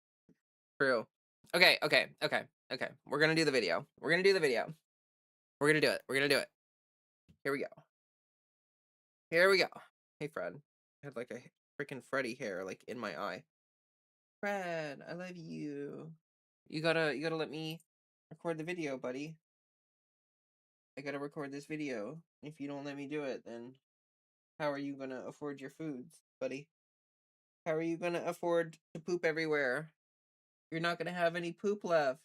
True. Okay. We're gonna do the video. We're gonna do it. We're gonna do it. Here we go. Hey, Fred. I had like a freaking Freddy hair like in my eye. Fred, I love you. You gotta let me record the video, buddy. I gotta record this video. If you don't let me do it, then how are you gonna afford your foods, buddy? How are you gonna afford to poop everywhere? You're not gonna have any poop left.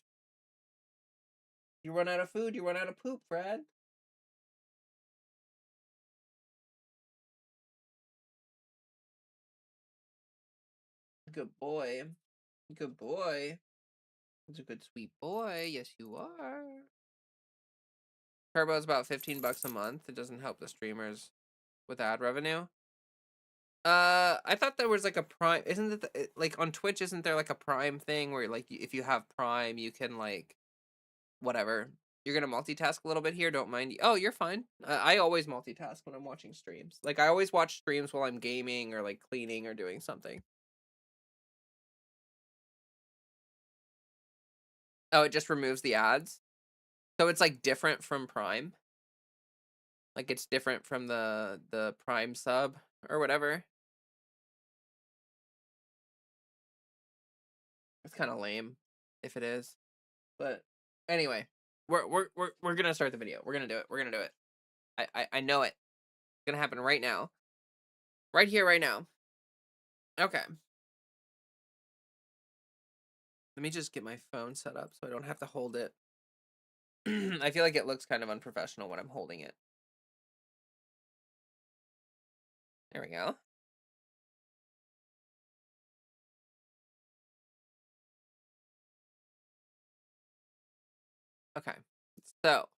You run out of food, you run out of poop, Fred. Good boy. Good boy. He's a good sweet boy. Yes, you are. Turbo's about $15 a month. It doesn't help the streamers with ad revenue. I thought there was like a Prime. Isn't it like on Twitch? Isn't there like a Prime thing where like if you have Prime, you can like whatever. You're gonna multitask a little bit here. Don't mind. Oh, you're fine. I always multitask when I'm watching streams. Like I always watch streams while I'm gaming or like cleaning or doing something. Oh, it just removes the ads. So it's like different from Prime. Like it's different from the Prime sub or whatever. It's kind of lame if it is. But anyway, we're gonna start the video. We're gonna do it. We're gonna do it. I know it. It's gonna happen right now. Right here, right now. Okay. Let me just get my phone set up so I don't have to hold it. I feel like it looks kind of unprofessional when I'm holding it. There we go. Okay. So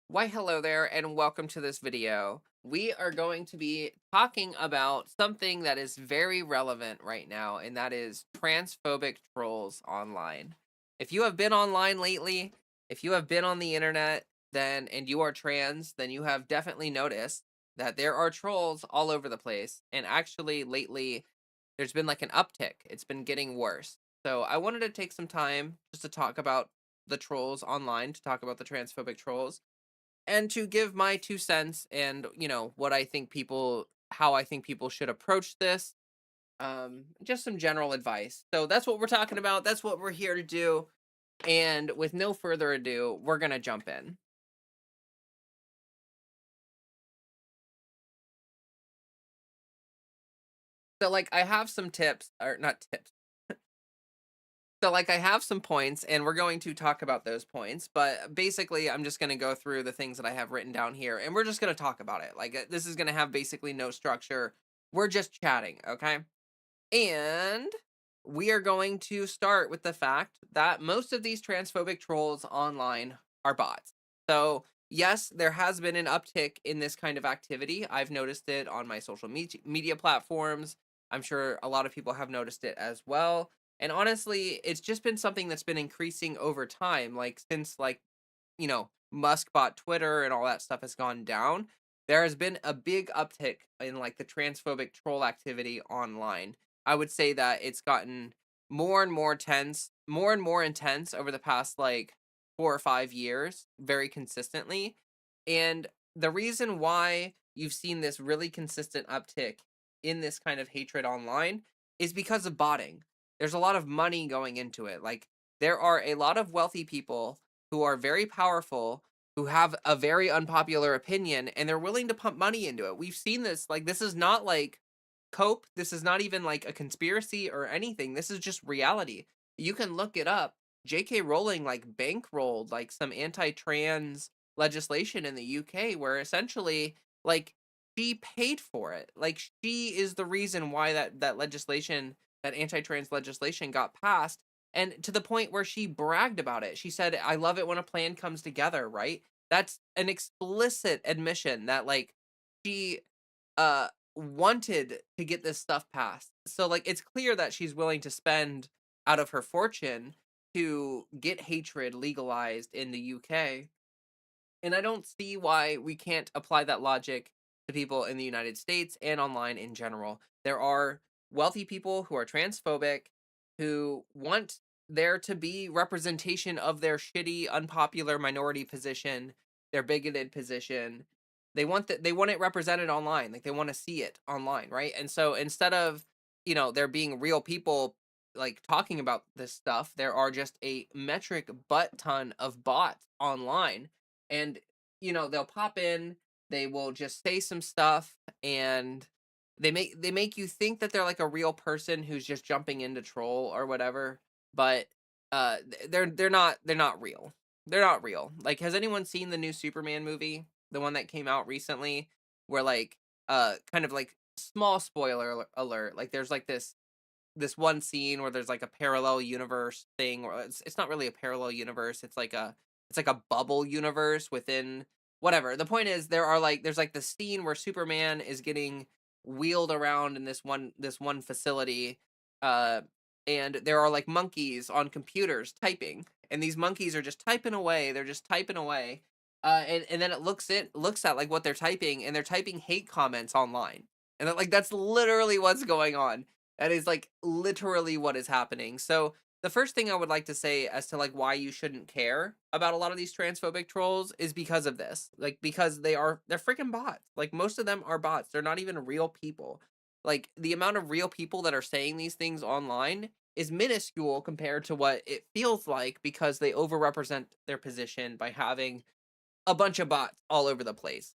why hello there and welcome to this video. We are going to be talking about something that is very relevant right now, and that is transphobic trolls online. If you have been online lately, if you have been on the internet, and you are trans, then you have definitely noticed that there are trolls all over the place. And actually lately there's been like an uptick. It's been getting worse. So I wanted to take some time just to talk about the trolls online, to talk about the transphobic trolls, and to give my 2 cents and, you know, how I think people should approach this. Just some general advice. So that's what we're talking about. That's what we're here to do. And with no further ado, we're going to jump in. So like I have some tips, or not tips. So like I have some points and we're going to talk about those points, but basically I'm just going to go through the things that I have written down here and we're just going to talk about it. Like this is going to have basically no structure. We're just chatting, okay? And we are going to start with the fact that most of these transphobic trolls online are bots. So, yes, there has been an uptick in this kind of activity. I've noticed it on my social media platforms. I'm sure a lot of people have noticed it as well. And honestly, it's just been something that's been increasing over time. Like, since, like, Musk bought Twitter and all that stuff has gone down, there has been a big uptick in like the transphobic troll activity online. I would say that it's gotten more and more intense over the past like 4 or 5 years, very consistently. And the reason why you've seen this really consistent uptick in this kind of hatred online is because of botting. There's a lot of money going into it. Like, there are a lot of wealthy people who are very powerful, who have a very unpopular opinion, and they're willing to pump money into it. We've seen this. Like, this is not like cope. This is not even like a conspiracy or anything. This is just reality. You can look it up. J.K. Rowling like bankrolled like some anti-trans legislation in the UK where essentially like she paid for it. Like, she is the reason why that legislation, that anti-trans legislation got passed, and to the point where she bragged about it. She said, "I love it when a plan comes together," right? That's an explicit admission that like she wanted to get this stuff passed. So like it's clear that she's willing to spend out of her fortune to get hatred legalized in the UK. And I don't see why we can't apply that logic to people in the United States and online in general. There are wealthy people who are transphobic who want there to be representation of their shitty, unpopular minority position, their bigoted position. They want it represented online. Like, they want to see it online, right? And so instead of, there being real people like talking about this stuff, there are just a metric butt ton of bots online. And they'll pop in, they will just say some stuff, and they make you think that they're like a real person who's just jumping in to troll or whatever. But they're not real. They're not real. Like, has anyone seen the new Superman movie, the one that came out recently, where like kind of like small spoiler alert, like there's like this one scene where there's like a parallel universe thing, or it's not really a parallel universe, it's like a bubble universe within whatever. The point is, there's like the scene where Superman is getting wheeled around in this one facility, uh and there are like monkeys on computers typing, and these monkeys are just typing away, they're just typing away, and then it looks at like what they're typing, and they're typing hate comments online. And like that's literally what's going on. That is like literally what is happening. So the first thing I would like to say as to like why you shouldn't care about a lot of these transphobic trolls is because of this. Like, because they're freaking bots. Like, most of them are bots. They're not even real people. Like, the amount of real people that are saying these things online is minuscule compared to what it feels like, because they overrepresent their position by having a bunch of bots all over the place.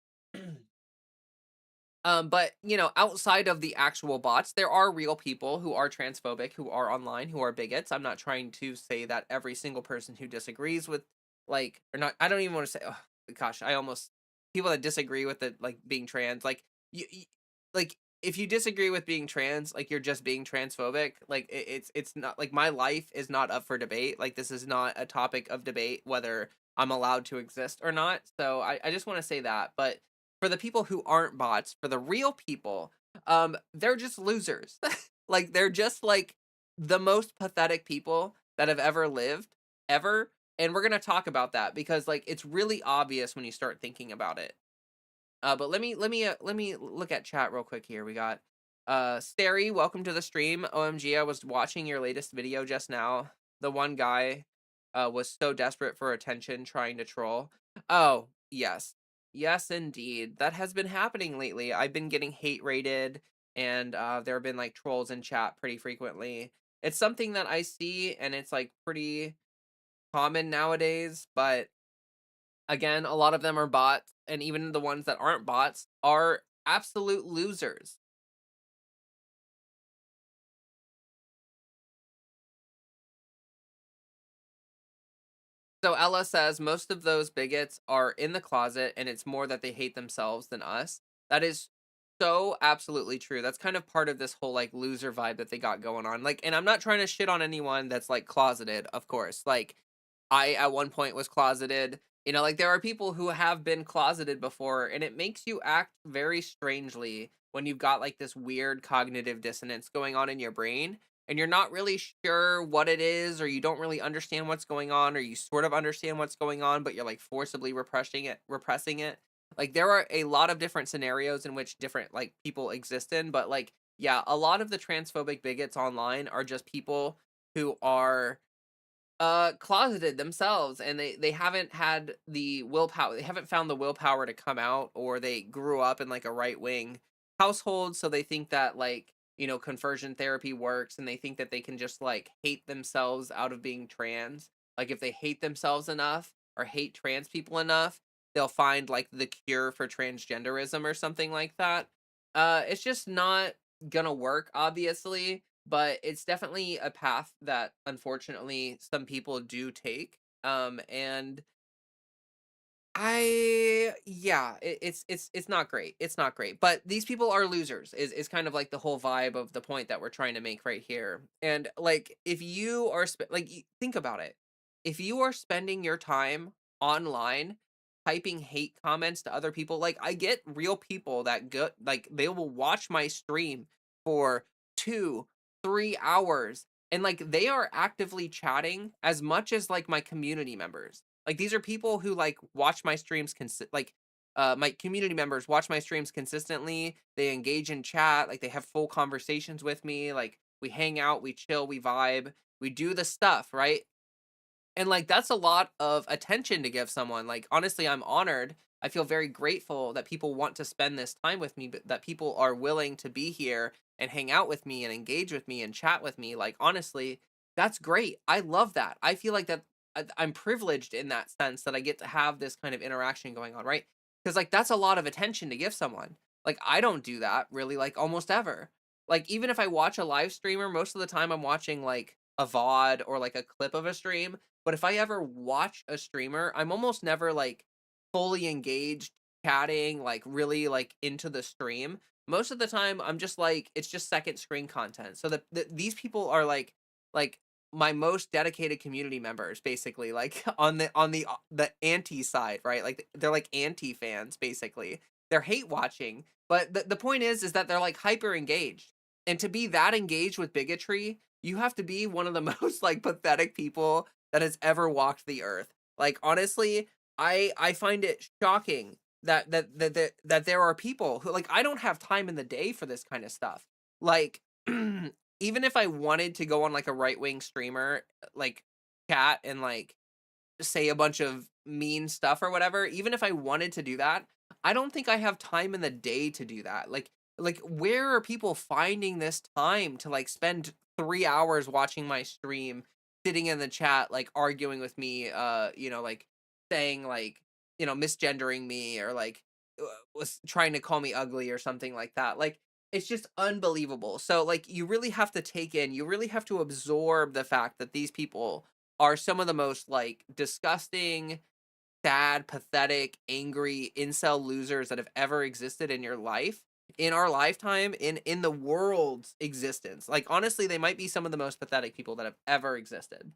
But outside of the actual bots, there are real people who are transphobic, who are online, who are bigots. I'm not trying to say that every single person who disagrees with, like, or not. I don't even want to say. Oh, gosh, I almost people that disagree with it, like being trans. Like, like if you disagree with being trans, like you're just being transphobic. Like, it's not like my life is not up for debate. Like, this is not a topic of debate whether I'm allowed to exist or not. So I just want to say that, but for the people who aren't bots, for the real people, they're just losers. Like, they're just like the most pathetic people that have ever lived, ever. And we're gonna talk about that because like it's really obvious when you start thinking about it. But let me look at chat real quick here. We got Stary, welcome to the stream. OMG, I was watching your latest video just now. The one guy was so desperate for attention trying to troll. Oh, yes. Yes, indeed. That has been happening lately. I've been getting hate rated, and there have been like trolls in chat pretty frequently. It's something that I see, and it's like pretty common nowadays, but again, a lot of them are bots, and even the ones that aren't bots are absolute losers. So Ella says most of those bigots are in the closet, and it's more that they hate themselves than us. That is so absolutely true. That's kind of part of this whole like loser vibe that they got going on. Like, and I'm not trying to shit on anyone that's like closeted, of course. Like, I at one point was closeted. You know, like there are people who have been closeted before, and it makes you act very strangely when you've got like this weird cognitive dissonance going on in your brain and you're not really sure what it is, or you don't really understand what's going on, or you sort of understand what's going on, but you're like forcibly repressing it. Like there are a lot of different scenarios in which different like people exist in, but like yeah, a lot of the transphobic bigots online are just people who are closeted themselves, and they haven't had the willpower, they haven't found the willpower to come out, or they grew up in like a right wing household, so they think that like, you know, conversion therapy works, and they think that they can just like hate themselves out of being trans. Like if they hate themselves enough or hate trans people enough, they'll find like the cure for transgenderism or something like that. It's just not gonna work, obviously, but it's definitely a path that unfortunately some people do take. And yeah, it's not great. It's not great. But these people are losers is kind of like the whole vibe of the point that we're trying to make right here. And like if you are think about it. If you are spending your time online typing hate comments to other people, like I get real people that go like they will watch my stream for 2, 3 hours, and like they are actively chatting as much as like my community members. Like these are people who like watch my streams my community members watch my streams consistently. They engage in chat, like they have full conversations with me, like we hang out, we chill, we vibe, we do the stuff, right? And like that's a lot of attention to give someone. Like honestly, I'm honored. I feel very grateful that people want to spend this time with me, but that people are willing to be here and hang out with me and engage with me and chat with me. Like honestly, that's great. I love that. I feel like that I'm privileged in that sense that I get to have this kind of interaction going on, right? Because like that's a lot of attention to give someone. Like I don't do that really like almost ever. Like even if I watch a live streamer, most of the time I'm watching like a VOD or like a clip of a stream, but if I ever watch a streamer, I'm almost never like fully engaged, chatting, like really like into the stream. Most of the time, I'm just like it's just second screen content. So these people are like my most dedicated community members, basically, like on the anti side, right? Like they're like anti fans, basically. They're hate watching, but the point is that they're like hyper engaged, and to be that engaged with bigotry, you have to be one of the most like pathetic people that has ever walked the earth. Like honestly, I find it shocking that there are people who like I don't have time in the day for this kind of stuff. Like even if I wanted to go on like a right-wing streamer like chat and like say a bunch of mean stuff or whatever, even if I wanted to do that, I don't think I have time in the day to do that. Like where are people finding this time to like spend 3 hours watching my stream, sitting in the chat like arguing with me, you know, like saying like, you know, misgendering me or like was trying to call me ugly or something like that. Like it's just unbelievable. So like you really have to absorb the fact that these people are some of the most like disgusting, sad, pathetic, angry incel losers that have ever existed in your life, in our lifetime, in the world's existence. Like honestly, they might be some of the most pathetic people that have ever existed.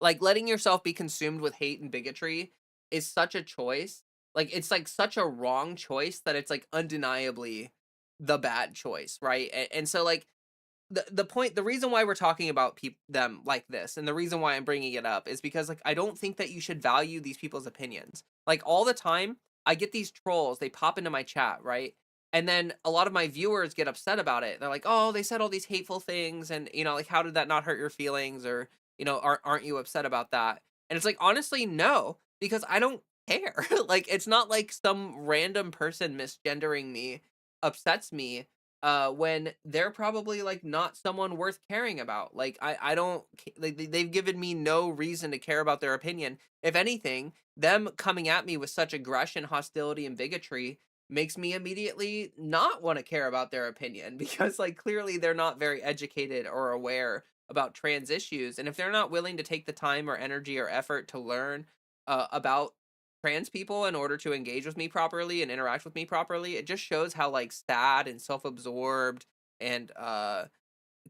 Like letting yourself be consumed with hate and bigotry is such a choice. Like it's like such a wrong choice that it's like undeniably the bad choice, right? And so like the reason why we're talking about them like this, and the reason why I'm bringing it up is because like I don't think that you should value these people's opinions. Like all the time, I get these trolls, they pop into my chat, right? And then a lot of my viewers get upset about it. They're like, "Oh, they said all these hateful things, and you know, like how did that not hurt your feelings, or you know, aren't you upset about that?" And it's like honestly, no, because I don't care. Like it's not like some random person misgendering me upsets me when they're probably like not someone worth caring about. Like I don't like they've given me no reason to care about their opinion. If anything, them coming at me with such aggression, hostility, and bigotry makes me immediately not want to care about their opinion because like clearly they're not very educated or aware about trans issues, and if they're not willing to take the time or energy or effort to learn about trans people in order to engage with me properly and interact with me properly, it just shows how like sad and self-absorbed and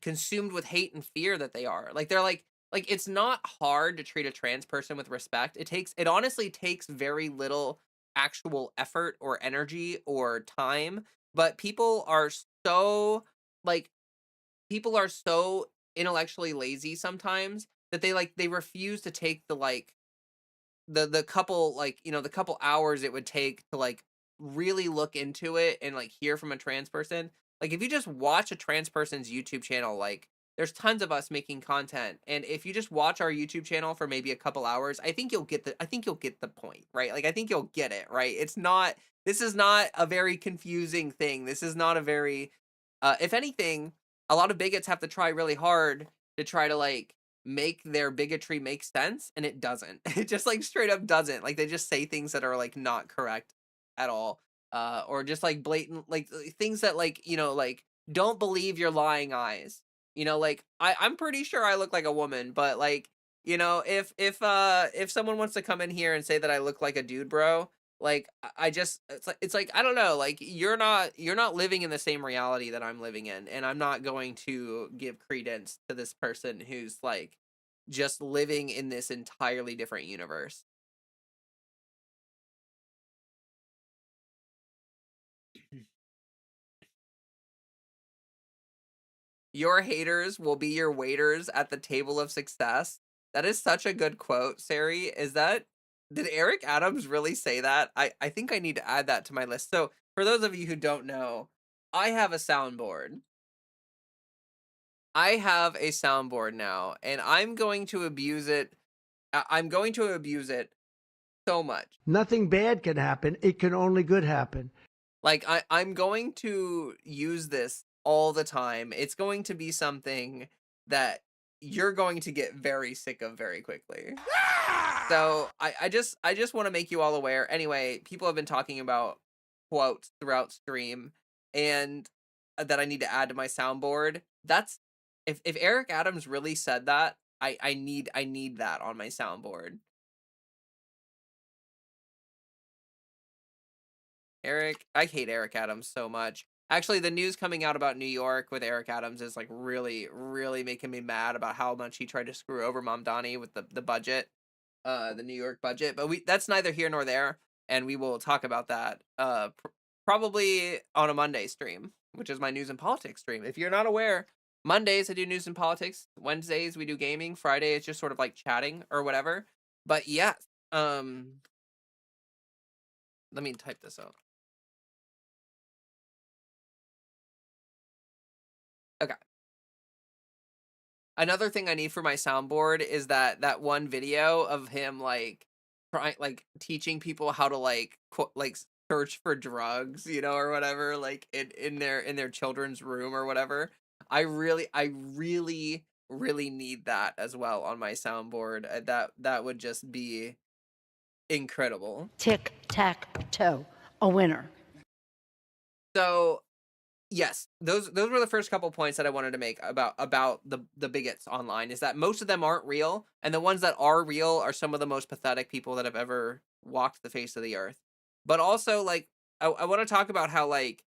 consumed with hate and fear that they are. Like they're like it's not hard to treat a trans person with respect. It honestly takes very little actual effort or energy or time, but like people are so intellectually lazy sometimes that they refuse to take the like the couple like the couple hours it would take to like really look into it and like hear from a trans person. Like if you just watch a trans person's YouTube channel, like there's tons of us making content, and if you just watch our YouTube channel for maybe a couple hours, I think you'll get the point, right? Like I think you'll get it, right? This is not a very confusing thing. This is not a very if anything, a lot of bigots have to try really hard to try to like make their bigotry make sense, and it doesn't. It just like straight up doesn't. Like they just say things that are like not correct at all, or just like blatant like things that like like don't believe your lying eyes. Like I'm pretty sure I look like a woman, but like if someone wants to come in here and say that I look like a dude, bro, like I just it's like I don't know, like you're not living in the same reality that I'm living in, and I'm not going to give credence to this person who's like just living in this entirely different universe. Your haters will be your waiters at the table of success. That is such a good quote, Sari. Did Eric Adams really say that? I think I need to add that to my list. So for those of you who don't know, I have a soundboard. I have a soundboard now, and I'm going to abuse it. I'm going to abuse it so much. Nothing bad can happen. It can only good happen. Like I'm going to use this all the time. It's going to be something that you're going to get very sick of very quickly. So I just want to make you all aware. Anyway, people have been talking about quotes throughout stream, and that I need to add to my soundboard. That's if Eric Adams really said that, I need that on my soundboard. I hate Eric Adams so much. Actually, the news coming out about New York with Eric Adams is like really, really making me mad about how much he tried to screw over Mamdani with the budget, the New York budget. But that's neither here nor there, and we will talk about that probably on a Monday stream, which is my news and politics stream. If you're not aware, Mondays I do news and politics. Wednesdays we do gaming. Friday it's just sort of like chatting or whatever. But yes, let me type this out. Okay. Another thing I need for my soundboard is that one video of him like teaching people how to like search for drugs, or whatever, like in their children's room or whatever. I really need that as well on my soundboard. That would just be incredible. Tic tac toe, a winner. So yes, those were the first couple points that I wanted to make about the bigots online, is that most of them aren't real, and the ones that are real are some of the most pathetic people that have ever walked the face of the earth. But also, like, I want to talk about how like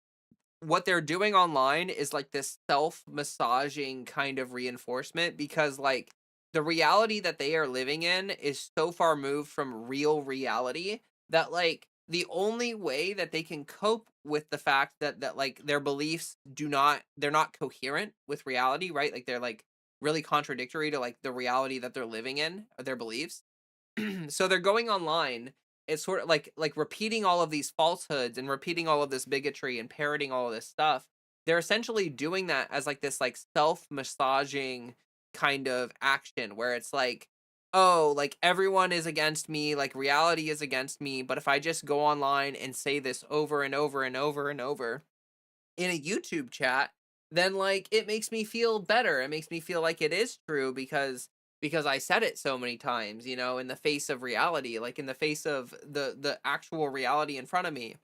what they're doing online is like this self-massaging kind of reinforcement, because like the reality that they are living in is so far moved from real reality that like the only way that they can cope with the fact that like their beliefs they're not coherent with reality, right? Like they're like really contradictory to like the reality that they're living in, their beliefs. So they're going online. It's sort of like repeating all of these falsehoods and repeating all of this bigotry and parroting all of this stuff. They're essentially doing that as like this like self-massaging kind of action where it's like, oh, like everyone is against me, like reality is against me, but if I just go online and say this over and over and over and over in a YouTube chat, then like it makes me feel better. It makes me feel like it is true because I said it so many times, in the face of reality, like in the face of the actual reality in front of me.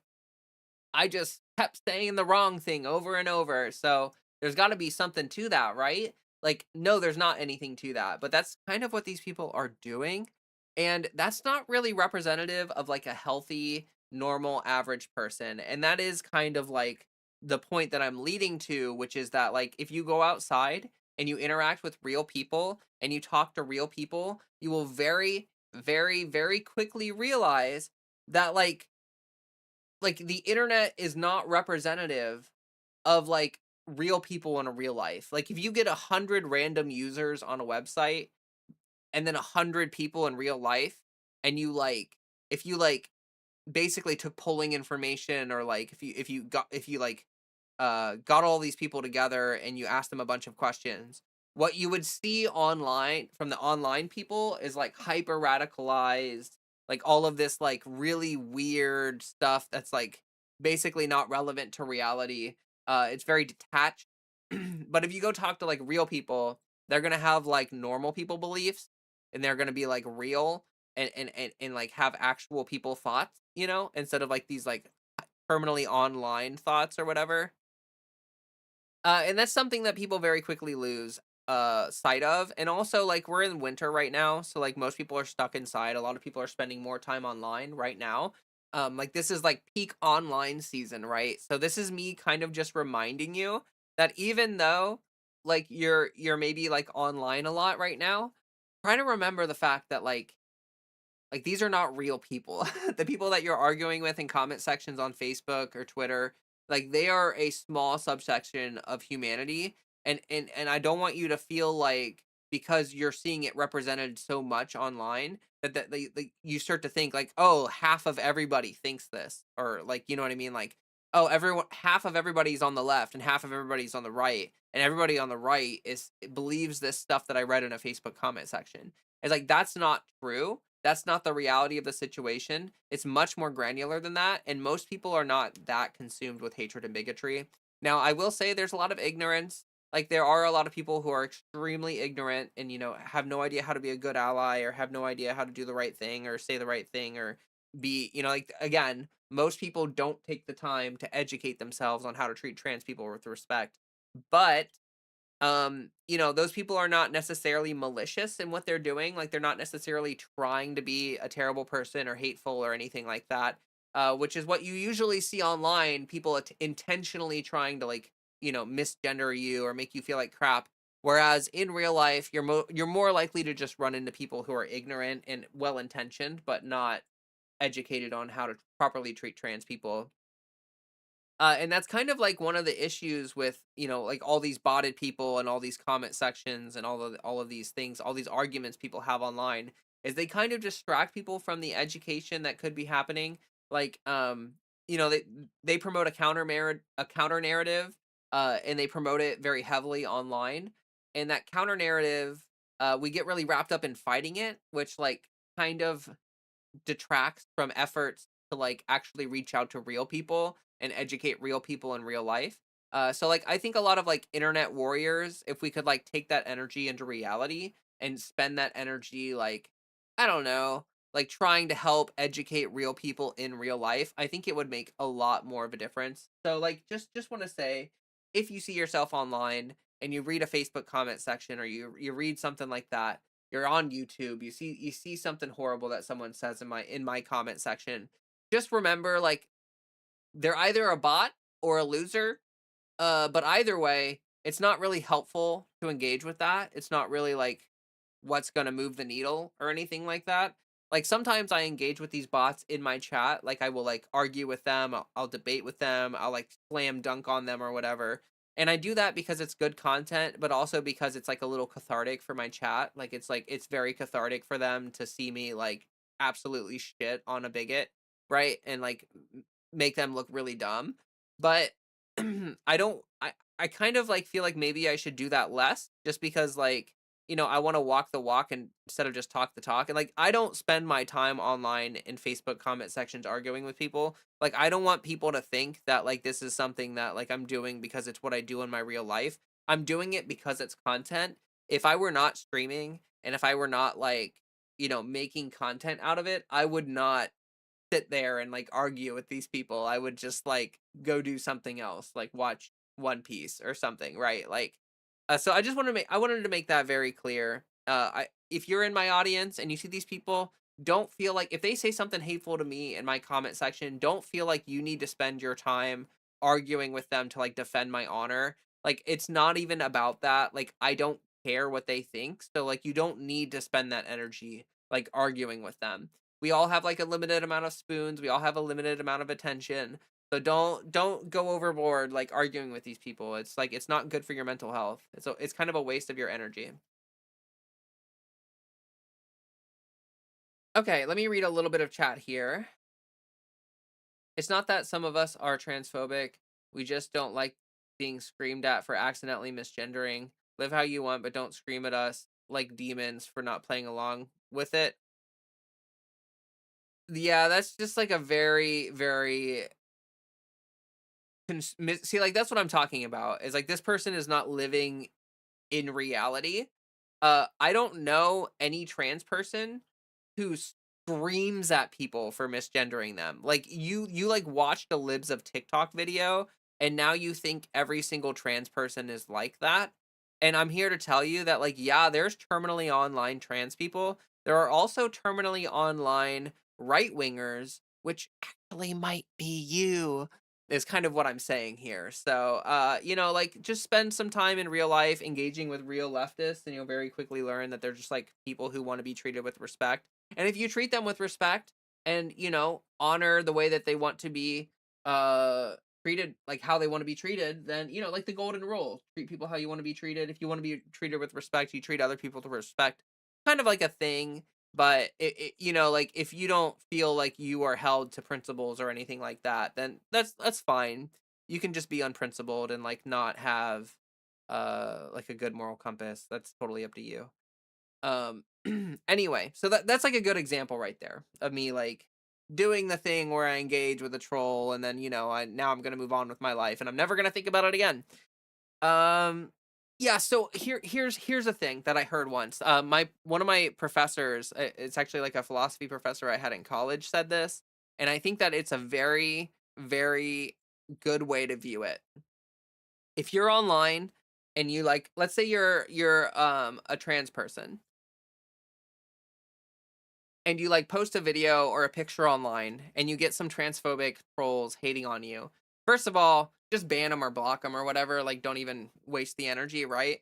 I just kept saying the wrong thing over and over. So there's got to be something to that, right? Like, no, there's not anything to that. But that's kind of what these people are doing. And that's not really representative of like a healthy, normal, average person. And that is kind of like the point that I'm leading to, which is that like if you go outside and you interact with real people and you talk to real people, you will very, very, very quickly realize that like the internet is not representative of like real people in a real life. Like if you get 100 random users on a website and then 100 people in real life, and you like if you like basically took polling information, or like if you like got all these people together and you asked them a bunch of questions, what you would see online from the online people is like hyper radicalized, like all of this like really weird stuff that's like basically not relevant to reality. It's very detached. But if you go talk to like real people, they're gonna have like normal people beliefs, and they're gonna be like real, and like have actual people thoughts, instead of like these like permanently online thoughts or whatever. And that's something that people very quickly lose sight of. And also like we're in winter right now, so like most people are stuck inside. A lot of people are spending more time online right now. Like this is like peak online season, right? So this is me kind of just reminding you that even though like you're maybe like online a lot right now, try to remember the fact that like these are not real people. The people that you're arguing with in comment sections on Facebook or Twitter, like they are a small subsection of humanity. And I don't want you to feel like because you're seeing it represented so much online that you start to think like, oh, half of everybody thinks this, or like, you know what I mean? Like, oh, everyone, half of everybody's on the left and half of everybody's on the right, and everybody on the right believes this stuff that I read in a Facebook comment section. It's like that's not true. That's not the reality of the situation. It's much more granular than that, and most people are not that consumed with hatred and bigotry. Now, I will say there's a lot of ignorance. Like there are a lot of people who are extremely ignorant and have no idea how to be a good ally, or have no idea how to do the right thing or say the right thing, or be, like again, most people don't take the time to educate themselves on how to treat trans people with respect. But those people are not necessarily malicious in what they're doing. Like they're not necessarily trying to be a terrible person or hateful or anything like that. Which is what you usually see online, people intentionally trying to like, misgender you or make you feel like crap. Whereas in real life, you're more likely to just run into people who are ignorant and well intentioned, but not educated on how to properly treat trans people. And that's kind of like one of the issues with, like all these botted people and all these comment sections and all of these things, all these arguments people have online, is they kind of distract people from the education that could be happening. Like, they promote a counter narrative, and they promote it very heavily online. And that counter narrative, we get really wrapped up in fighting it, which like kind of detracts from efforts to like actually reach out to real people and educate real people in real life. So like I think a lot of like internet warriors, if we could like take that energy into reality and spend that energy like, I don't know, like trying to help educate real people in real life, I think it would make a lot more of a difference. So like just want to say, if you see yourself online and you read a Facebook comment section, or you read something like that, you're on YouTube, you see something horrible that someone says in my comment section, just remember like they're either a bot or a loser. But either way, it's not really helpful to engage with that. It's not really like what's going to move the needle or anything like that. Like sometimes I engage with these bots in my chat. Like I will like argue with them, I'll debate with them, I'll like slam dunk on them or whatever. And I do that because it's good content, but also because it's like a little cathartic for my chat. Like it's very cathartic for them to see me like absolutely shit on a bigot, right? And like make them look really dumb. But I kind of like feel like maybe I should do that less, just because like, I want to walk the walk and instead of just talk the talk. And like I don't spend my time online in Facebook comment sections arguing with people. Like I don't want people to think that like this is something that like I'm doing because it's what I do in my real life. I'm doing it because it's content. If I were not streaming, and if I were not like, making content out of it, I would not sit there and like argue with these people. I would just like go do something else, like watch One Piece or something, right? Like, so I wanted to make that very clear. If you're in my audience and you see these people, don't feel like if they say something hateful to me in my comment section, don't feel like you need to spend your time arguing with them to like defend my honor. Like it's not even about that. Like I don't care what they think. So like you don't need to spend that energy like arguing with them. We all have like a limited amount of spoons. We all have a limited amount of attention. So don't go overboard like arguing with these people. It's like it's not good for your mental health. It's kind of a waste of your energy. Okay, let me read a little bit of chat here. It's not that some of us are transphobic. We just don't like being screamed at for accidentally misgendering. Live how you want, but don't scream at us like demons for not playing along with it. Yeah, that's just like a very, very see, like that's what I'm talking about. Is like this person is not living in reality. I don't know any trans person who screams at people for misgendering them. Like you like watched a Libs of TikTok video and now you think every single trans person is like that. And I'm here to tell you that like yeah, there's terminally online trans people. There are also terminally online right-wingers, which actually might be you. Is kind of what I'm saying here. So, you know, like just spend some time in real life engaging with real leftists and you'll very quickly learn that they're just like people who want to be treated with respect. And if you treat them with respect and, you know, honor the way that they want to be treated, like how they want to be treated, then, you know, like the golden rule, treat people how you want to be treated. If you want to be treated with respect, you treat other people with respect. Kind of like a thing, but you know, like if you don't feel like you are held to principles or anything like that, then that's fine. You can just be unprincipled and like not have like a good moral compass. That's totally up to you. Um anyway, so that's like a good example right there of me like doing the thing where I engage with a troll and then, you know, now I'm going to move on with my life and I'm never going to think about it again. Um, yeah, so here's a thing that I heard once. My one of my professors, it's actually like a philosophy professor I had in college said this, and I think that it's a very, very good way to view it. If you're online and you like, let's say you're a trans person and you like post a video or a picture online and you get some transphobic trolls hating on you. First of all, just ban them or block them or whatever, like don't even waste the energy, right?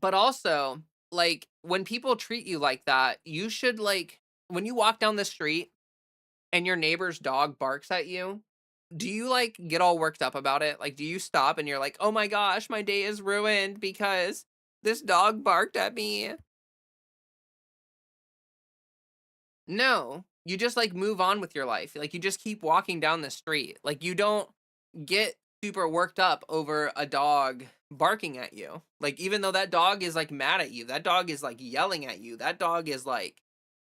But also, like when people treat you like that, you should like when you walk down the street and your neighbor's dog barks at you, do you like get all worked up about it? Like do you stop and you're like, "Oh my gosh, my day is ruined because this dog barked at me." No, you just like move on with your life. Like you just keep walking down the street. Like you don't get super worked up over a dog barking at you. Like even though that dog is like mad at you, that dog is like yelling at you, that dog is like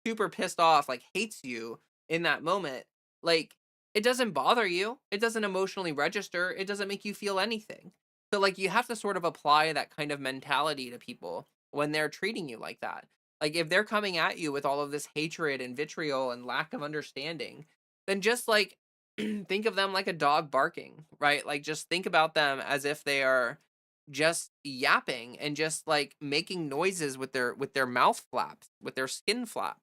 super pissed off, like hates you in that moment. Like it doesn't bother you. It doesn't emotionally register. It doesn't make you feel anything. So like you have to sort of apply that kind of mentality to people when they're treating you like that. Like if they're coming at you with all of this hatred and vitriol and lack of understanding, then just like think of them like a dog barking, right? Like just think about them as if they are just yapping and just like making noises with their mouth flaps, with their skin flap.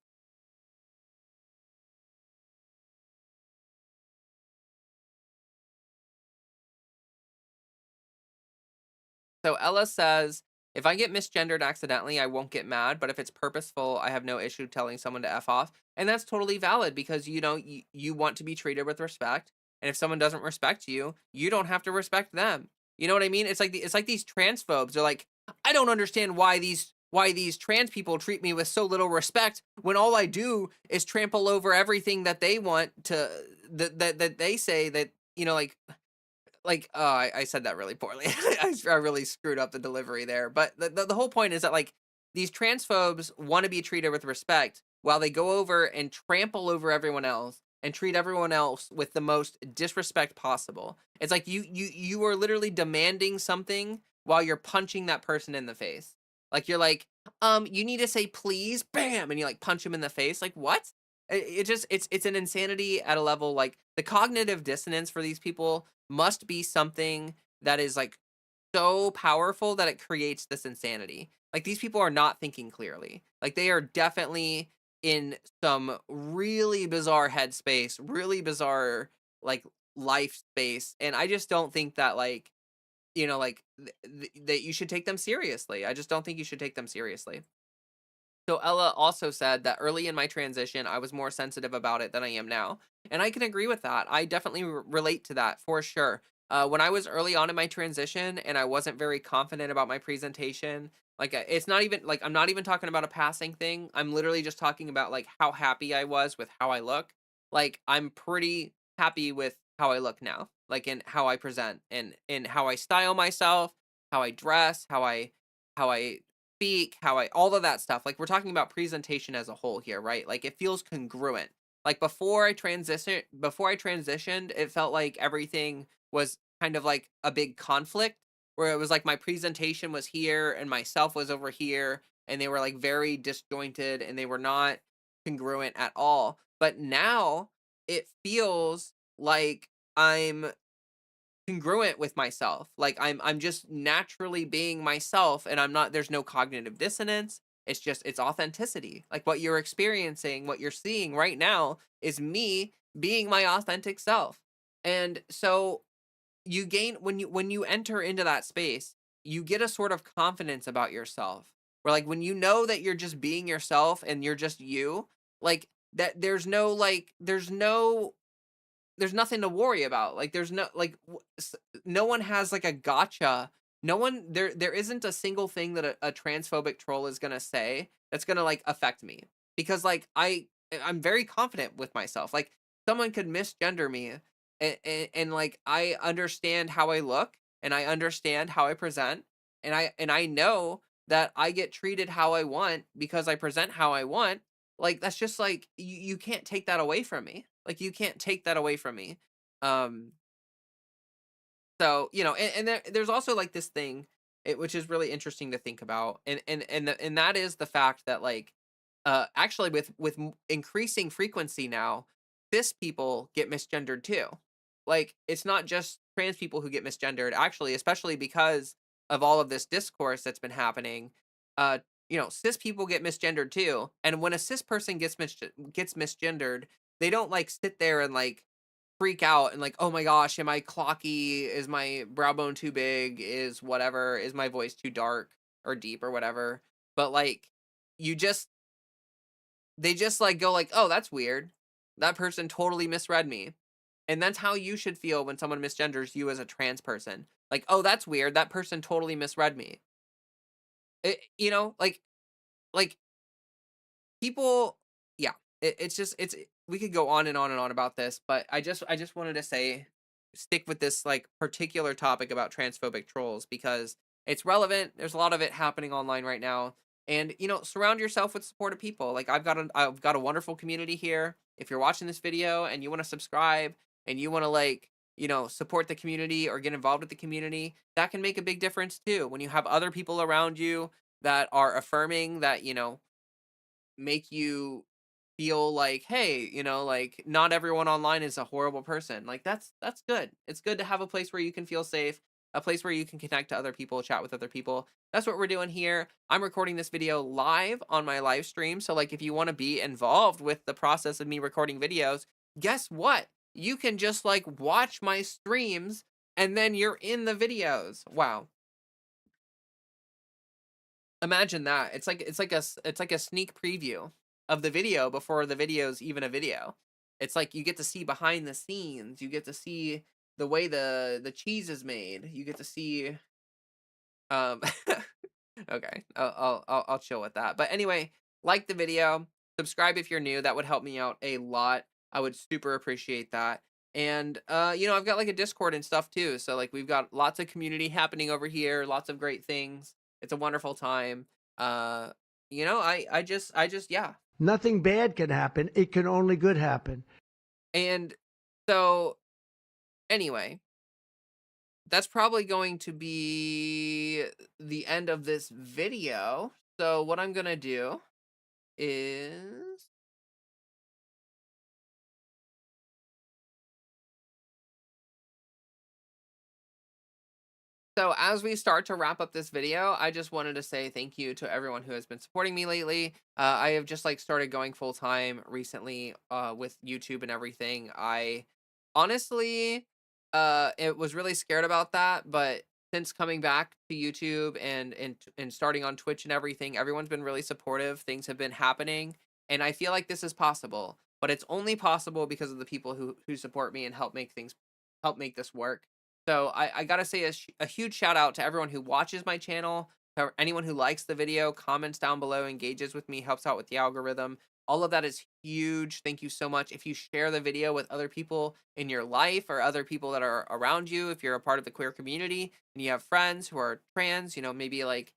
So Ella says, if I get misgendered accidentally, I won't get mad, but if it's purposeful, I have no issue telling someone to F off. And that's totally valid because you know you want to be treated with respect. And if someone doesn't respect you, you don't have to respect them. You know what I mean? It's like these transphobes are like, I don't understand why these trans people treat me with so little respect when all I do is trample over everything that they want to that they say that, you know, like oh I said that really poorly. I really screwed up the delivery there, but the whole point is that like these transphobes want to be treated with respect while they go over and trample over everyone else and treat everyone else with the most disrespect possible. It's like you are literally demanding something while you're punching that person in the face. Like you're like, you need to say please, bam, and you like punch him in the face. Like what? It just it's an insanity at a level like the cognitive dissonance for these people must be something that is like so powerful that it creates this insanity. Like, these people are not thinking clearly. Like, they are definitely in some really bizarre headspace, really bizarre, like, life space, and I just don't think that, like, like, that you should take them seriously. I just don't think you should take them seriously. So Ella also said that early in my transition, I was more sensitive about it than I am now. And I can agree with that. I definitely relate to that for sure. When I was early on in my transition and I wasn't very confident about my presentation, like it's not even like I'm not even talking about a passing thing. I'm literally just talking about like how happy I was with how I look. Like I'm pretty happy with how I look now, like in how I present and in how I style myself, how I dress, how I speak, how I all of that stuff. Like we're talking about presentation as a whole here, right? Like it feels congruent. Like before I transitioned, it felt like everything was kind of like a big conflict where it was like my presentation was here and myself was over here and they were like very disjointed and they were not congruent at all. But now it feels like I'm congruent with myself. Like I'm just naturally being myself and I'm not there's no cognitive dissonance. It's authenticity. Like what you're experiencing, what you're seeing right now is me being my authentic self. And so you gain when you enter into that space, you get a sort of confidence about yourself. Where like when you know that you're just being yourself and you're just you, like that there's nothing to worry about. Like there's no like no one has like a gotcha. No one there isn't a single thing that a transphobic troll is gonna say that's gonna like affect me because like I'm very confident with myself. Like someone could misgender me and like I understand how I look and I understand how I present and I know that I get treated how I want because I present how I want. Like that's just like you can't take that away from me. Like you can't take that away from me. Um so, and there's also like this thing which is really interesting to think about. And that is the fact that like actually with increasing frequency now, cis people get misgendered too. Like it's not just trans people who get misgendered, actually, especially because of all of this discourse that's been happening. Uh cis people get misgendered too. And when a cis person gets misgendered, they don't like sit there and like freak out and like, oh my gosh, am I clocky? Is my brow bone too big? Is whatever? Is my voice too dark or deep or whatever? But like, you just they just like go like, oh, that's weird. That person totally misread me. And that's how you should feel when someone misgenders you as a trans person. Like, oh, that's weird. That person totally misread me. Like people, yeah. It's just we could go on and on and on about this, but I just wanted to say stick with this like particular topic about transphobic trolls because it's relevant. There's a lot of it happening online right now. And surround yourself with supportive people. Like I've got a wonderful community here. If you're watching this video and you want to subscribe and you want to like, support the community or get involved with the community, that can make a big difference too. When you have other people around you that are affirming that, make you feel like, hey, like not everyone online is a horrible person. Like that's good. It's good to have a place where you can feel safe, a place where you can connect to other people, chat with other people. That's what we're doing here. I'm recording this video live on my live stream. So like if you want to be involved with the process of me recording videos, guess what? You can just like watch my streams and then you're in the videos. Wow. Imagine that. It's like a sneak preview of the video before the video's even a video. It's like you get to see behind the scenes. You get to see the way the cheese is made. You get to see um okay. I'll chill with that. But anyway, like the video, subscribe if you're new. That would help me out a lot. I would super appreciate that. And I've got like a Discord and stuff too. So like we've got lots of community happening over here, lots of great things. It's a wonderful time. I just yeah. Nothing bad can happen. It can only good happen. And so anyway, that's probably going to be the end of this video. So what I'm going to do is So as we start to wrap up this video, I just wanted to say thank you to everyone who has been supporting me lately. I have just like started going full time recently with YouTube and everything. I honestly it was really scared about that, but since coming back to YouTube and starting on Twitch and everything, everyone's been really supportive. Things have been happening, and I feel like this is possible. But it's only possible because of the people who support me and help make this work. So I gotta say a huge shout out to everyone who watches my channel, to anyone who likes the video, comments down below, engages with me, helps out with the algorithm. All of that is huge. Thank you so much. If you share the video with other people in your life or other people that are around you, if you're a part of the queer community and you have friends who are trans, maybe like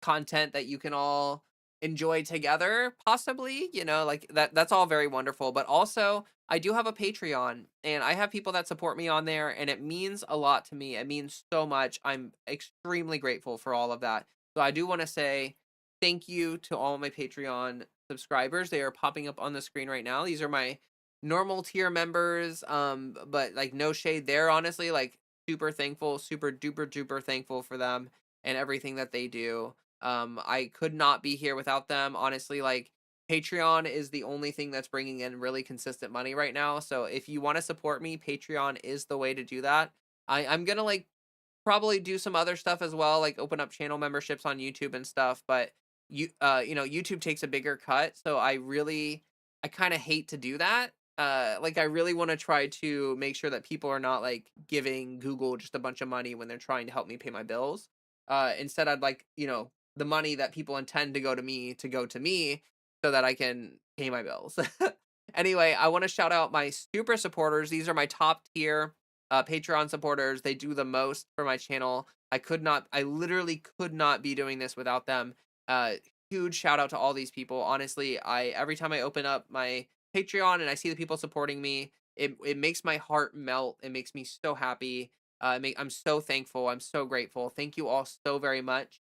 content that you can all enjoy together, possibly, like that's all very wonderful. But also, I do have a Patreon and I have people that support me on there, and it means a lot to me. It means so much. I'm extremely grateful for all of that. So I do want to say thank you to all my Patreon subscribers. They are popping up on the screen right now. These are my normal tier members, but like no shade there, honestly, like super thankful, super duper duper thankful for them and everything that they do. I could not be here without them. Honestly, like Patreon is the only thing that's bringing in really consistent money right now. So if you want to support me, Patreon is the way to do that. I'm gonna like probably do some other stuff as well, like open up channel memberships on YouTube and stuff. But YouTube takes a bigger cut, so I kind of hate to do that. Like I really want to try to make sure that people are not like giving Google just a bunch of money when they're trying to help me pay my bills. Instead, I'd like the money that people intend to go to me so that I can pay my bills. Anyway, I want to shout out my super supporters. These are my top tier Patreon supporters. They do the most for my channel. I literally could not be doing this without them. Uh, Huge shout out to all these people. Honestly, every time I open up my Patreon and I see the people supporting me, it makes my heart melt. It makes me so happy. I'm so thankful. I'm so grateful. Thank you all so very much.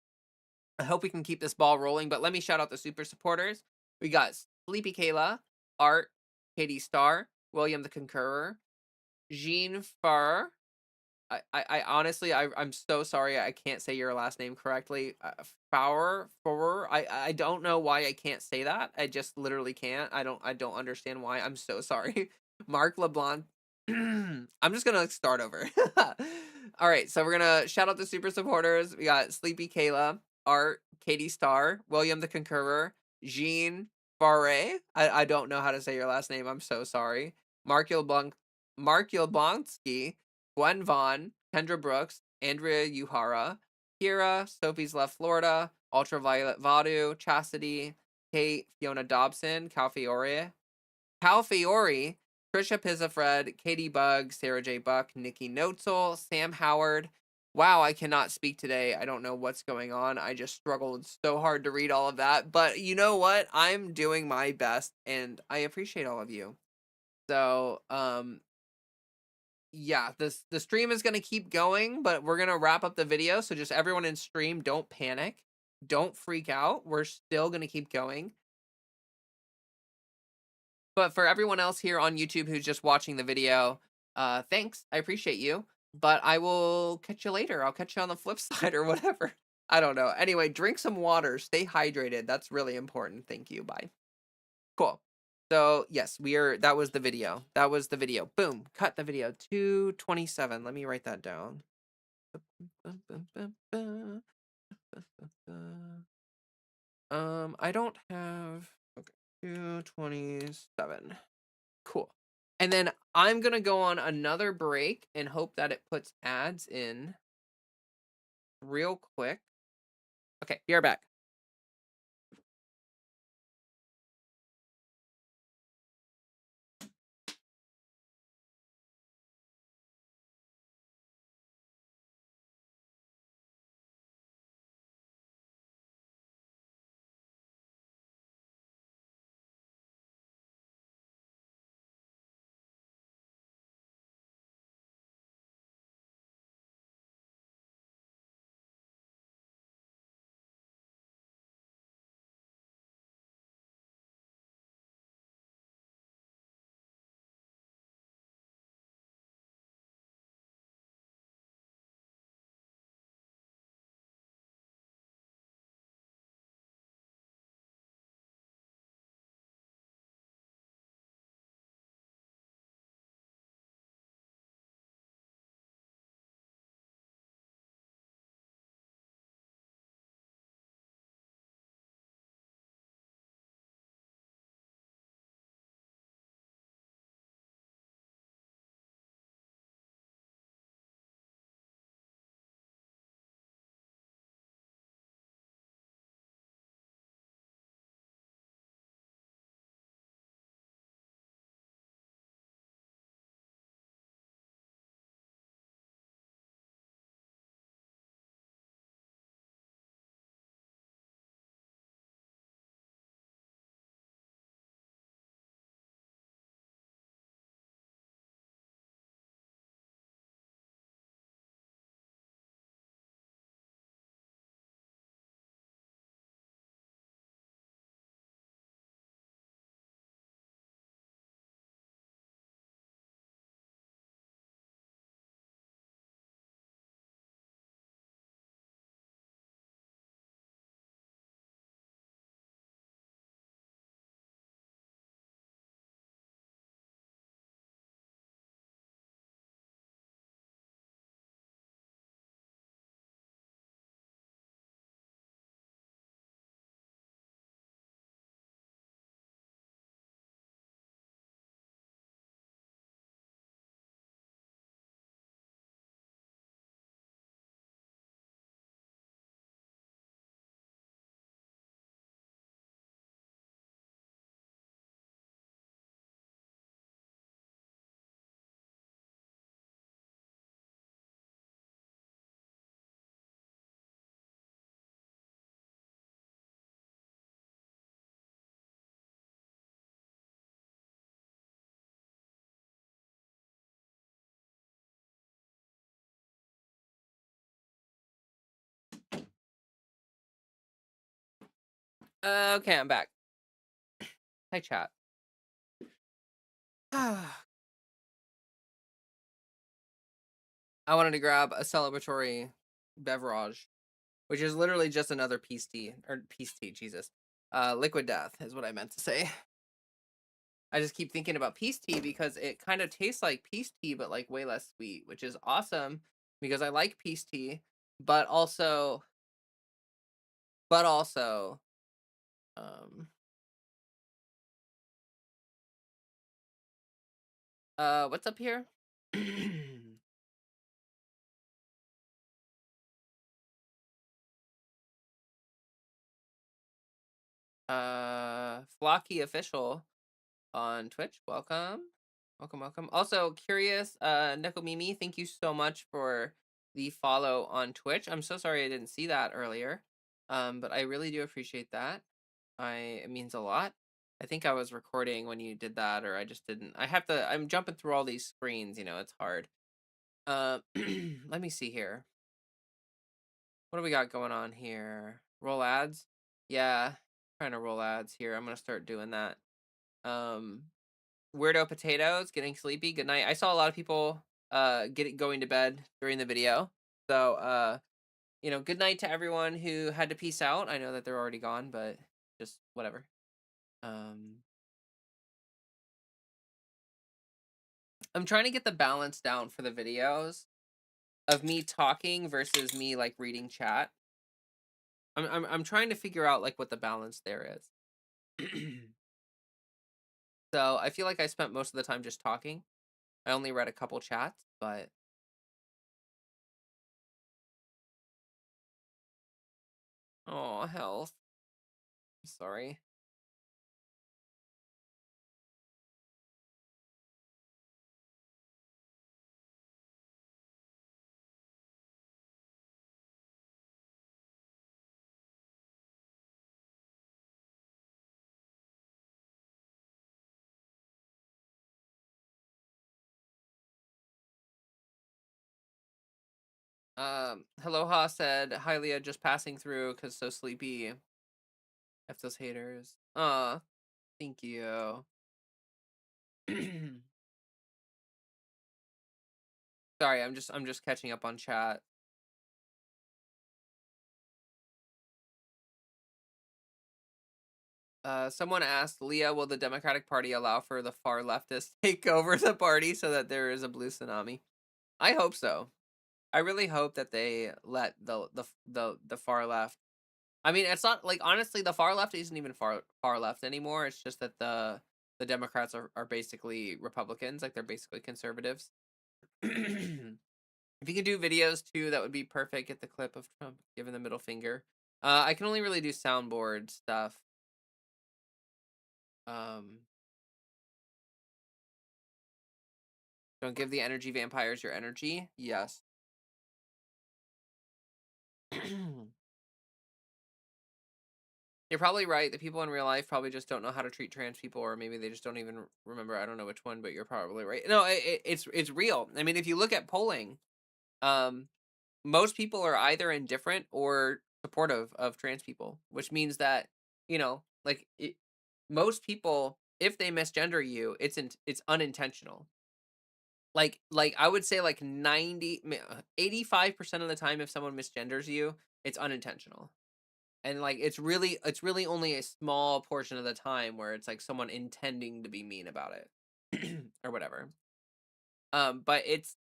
I hope we can keep this ball rolling, but let me shout out the super supporters. We got Sleepy Kayla, Art, Katie Starr, William the Concurrer, Jean Farr. I honestly, I'm so sorry I can't say your last name correctly. Fowler. I don't know why I can't say that. I just literally can't. I don't understand why. I'm so sorry. Mark LeBlanc. I'm just gonna start over. All right, so we're gonna shout out the super supporters. We got Sleepy Kayla, Art, Katie Starr, William the Concurrer, Jean Barre. I don't know how to say your last name. I'm so sorry. Mark Yulblanc, Mark Yulblansky, Gwen Vaughn, Kendra Brooks, Andrea Uhara, Kira, Sophie's Left Florida, Ultraviolet Vadu, Chastity, Kate, Fiona Dobson, Cal Fiore, Trisha Pizzafred, Katie Bug, Sarah J. Buck, Nikki Notzel, Sam Howard. Wow, I cannot speak today. I don't know what's going on. I just struggled so hard to read all of that. But you know what? I'm doing my best and I appreciate all of you. So, yeah, the stream is gonna keep going, but we're gonna wrap up the video. So just everyone in stream, don't panic. Don't freak out. We're still gonna keep going. But for everyone else here on YouTube who's just watching the video, thanks. I appreciate you. But I will catch you later. I'll catch you on the flip side or whatever. I don't know. Anyway, drink some water. Stay hydrated. That's really important. Thank you. Bye. Cool. So yes, that was the video. That was the video. Boom. Cut the video. 2:27. Let me write that down. I don't have, okay, 2:27. Cool. And then I'm gonna go on another break and hope that it puts ads in real quick. Okay, be right back. Okay, I'm back. Hi, chat. I wanted to grab a celebratory beverage, which is literally just another peace tea, or peace tea, Jesus. Liquid death is what I meant to say. I just keep thinking about peace tea because it kind of tastes like peace tea, but like way less sweet, which is awesome because I like peace tea, but also, but also, um, what's up here? Flocky official on Twitch. Welcome. Welcome, welcome. Also, curious, Nekomimi, thank you so much for the follow on Twitch. I'm so sorry I didn't see that earlier. But I really do appreciate that. It means a lot. I think I was recording when you did that, or I just didn't. I'm jumping through all these screens, it's hard. Let me see here. What do we got going on here? Roll ads? Yeah, trying to roll ads here. I'm gonna start doing that. Weirdo potatoes, getting sleepy. Good night. I saw a lot of people going to bed during the video. So good night to everyone who had to peace out. I know that they're already gone, but just whatever. I'm trying to get the balance down for the videos of me talking versus me like reading chat. I'm trying to figure out like what the balance there is. So I feel like I spent most of the time just talking. I only read a couple chats, but oh, health. Sorry. Aloha said, "Hi Leah, just passing through because so sleepy. F those haters." Thank you. Sorry, I'm just catching up on chat. Someone asked, Leah, will the Democratic Party allow for the far leftists take over the party so that there is a blue tsunami? I hope so. I really hope that they let the far left. I mean, it's not like honestly, the far left isn't even far left anymore. It's just that the Democrats are basically Republicans, like they're basically conservatives. If you could do videos too, that would be perfect. Get the clip of Trump giving the middle finger. I can only really do soundboard stuff. Don't give the energy vampires your energy. Yes. You're probably right. The people in real life probably just don't know how to treat trans people, or maybe they just don't even remember. I don't know which one, but you're probably right. No, it's real. I mean, if you look at polling, most people are either indifferent or supportive of trans people, which means that like most people, if they misgender you, it's unintentional. Like I would say like 85% of the time, if someone misgenders you, it's unintentional. And like it's really only a small portion of the time where it's like someone intending to be mean about it or whatever. But it's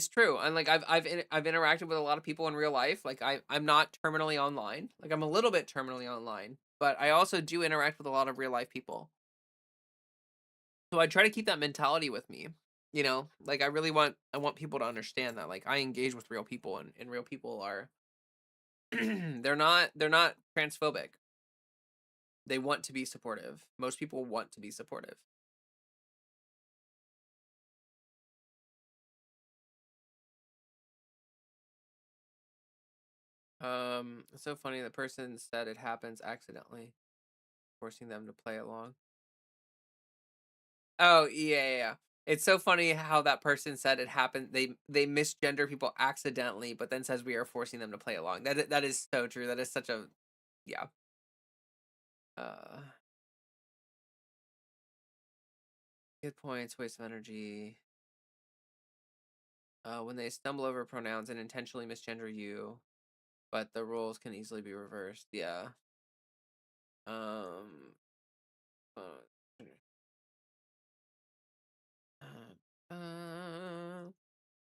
true. And like I've interacted with a lot of people in real life. Like I'm not terminally online. Like I'm a little bit terminally online, but I also do interact with a lot of real life people. So I try to keep that mentality with me. Like I want people to understand that like I engage with real people, and real people are they're not transphobic. They want to be supportive. Most people want to be supportive. It's so funny the person said it happens accidentally, forcing them to play along. Oh, yeah. It's so funny how that person said it happened. They misgender people accidentally, but then says we are forcing them to play along. That is so true. That is such a Yeah. Uh, good points, waste of energy. When they stumble over pronouns and intentionally misgender you, but the roles can easily be reversed. Yeah. Um.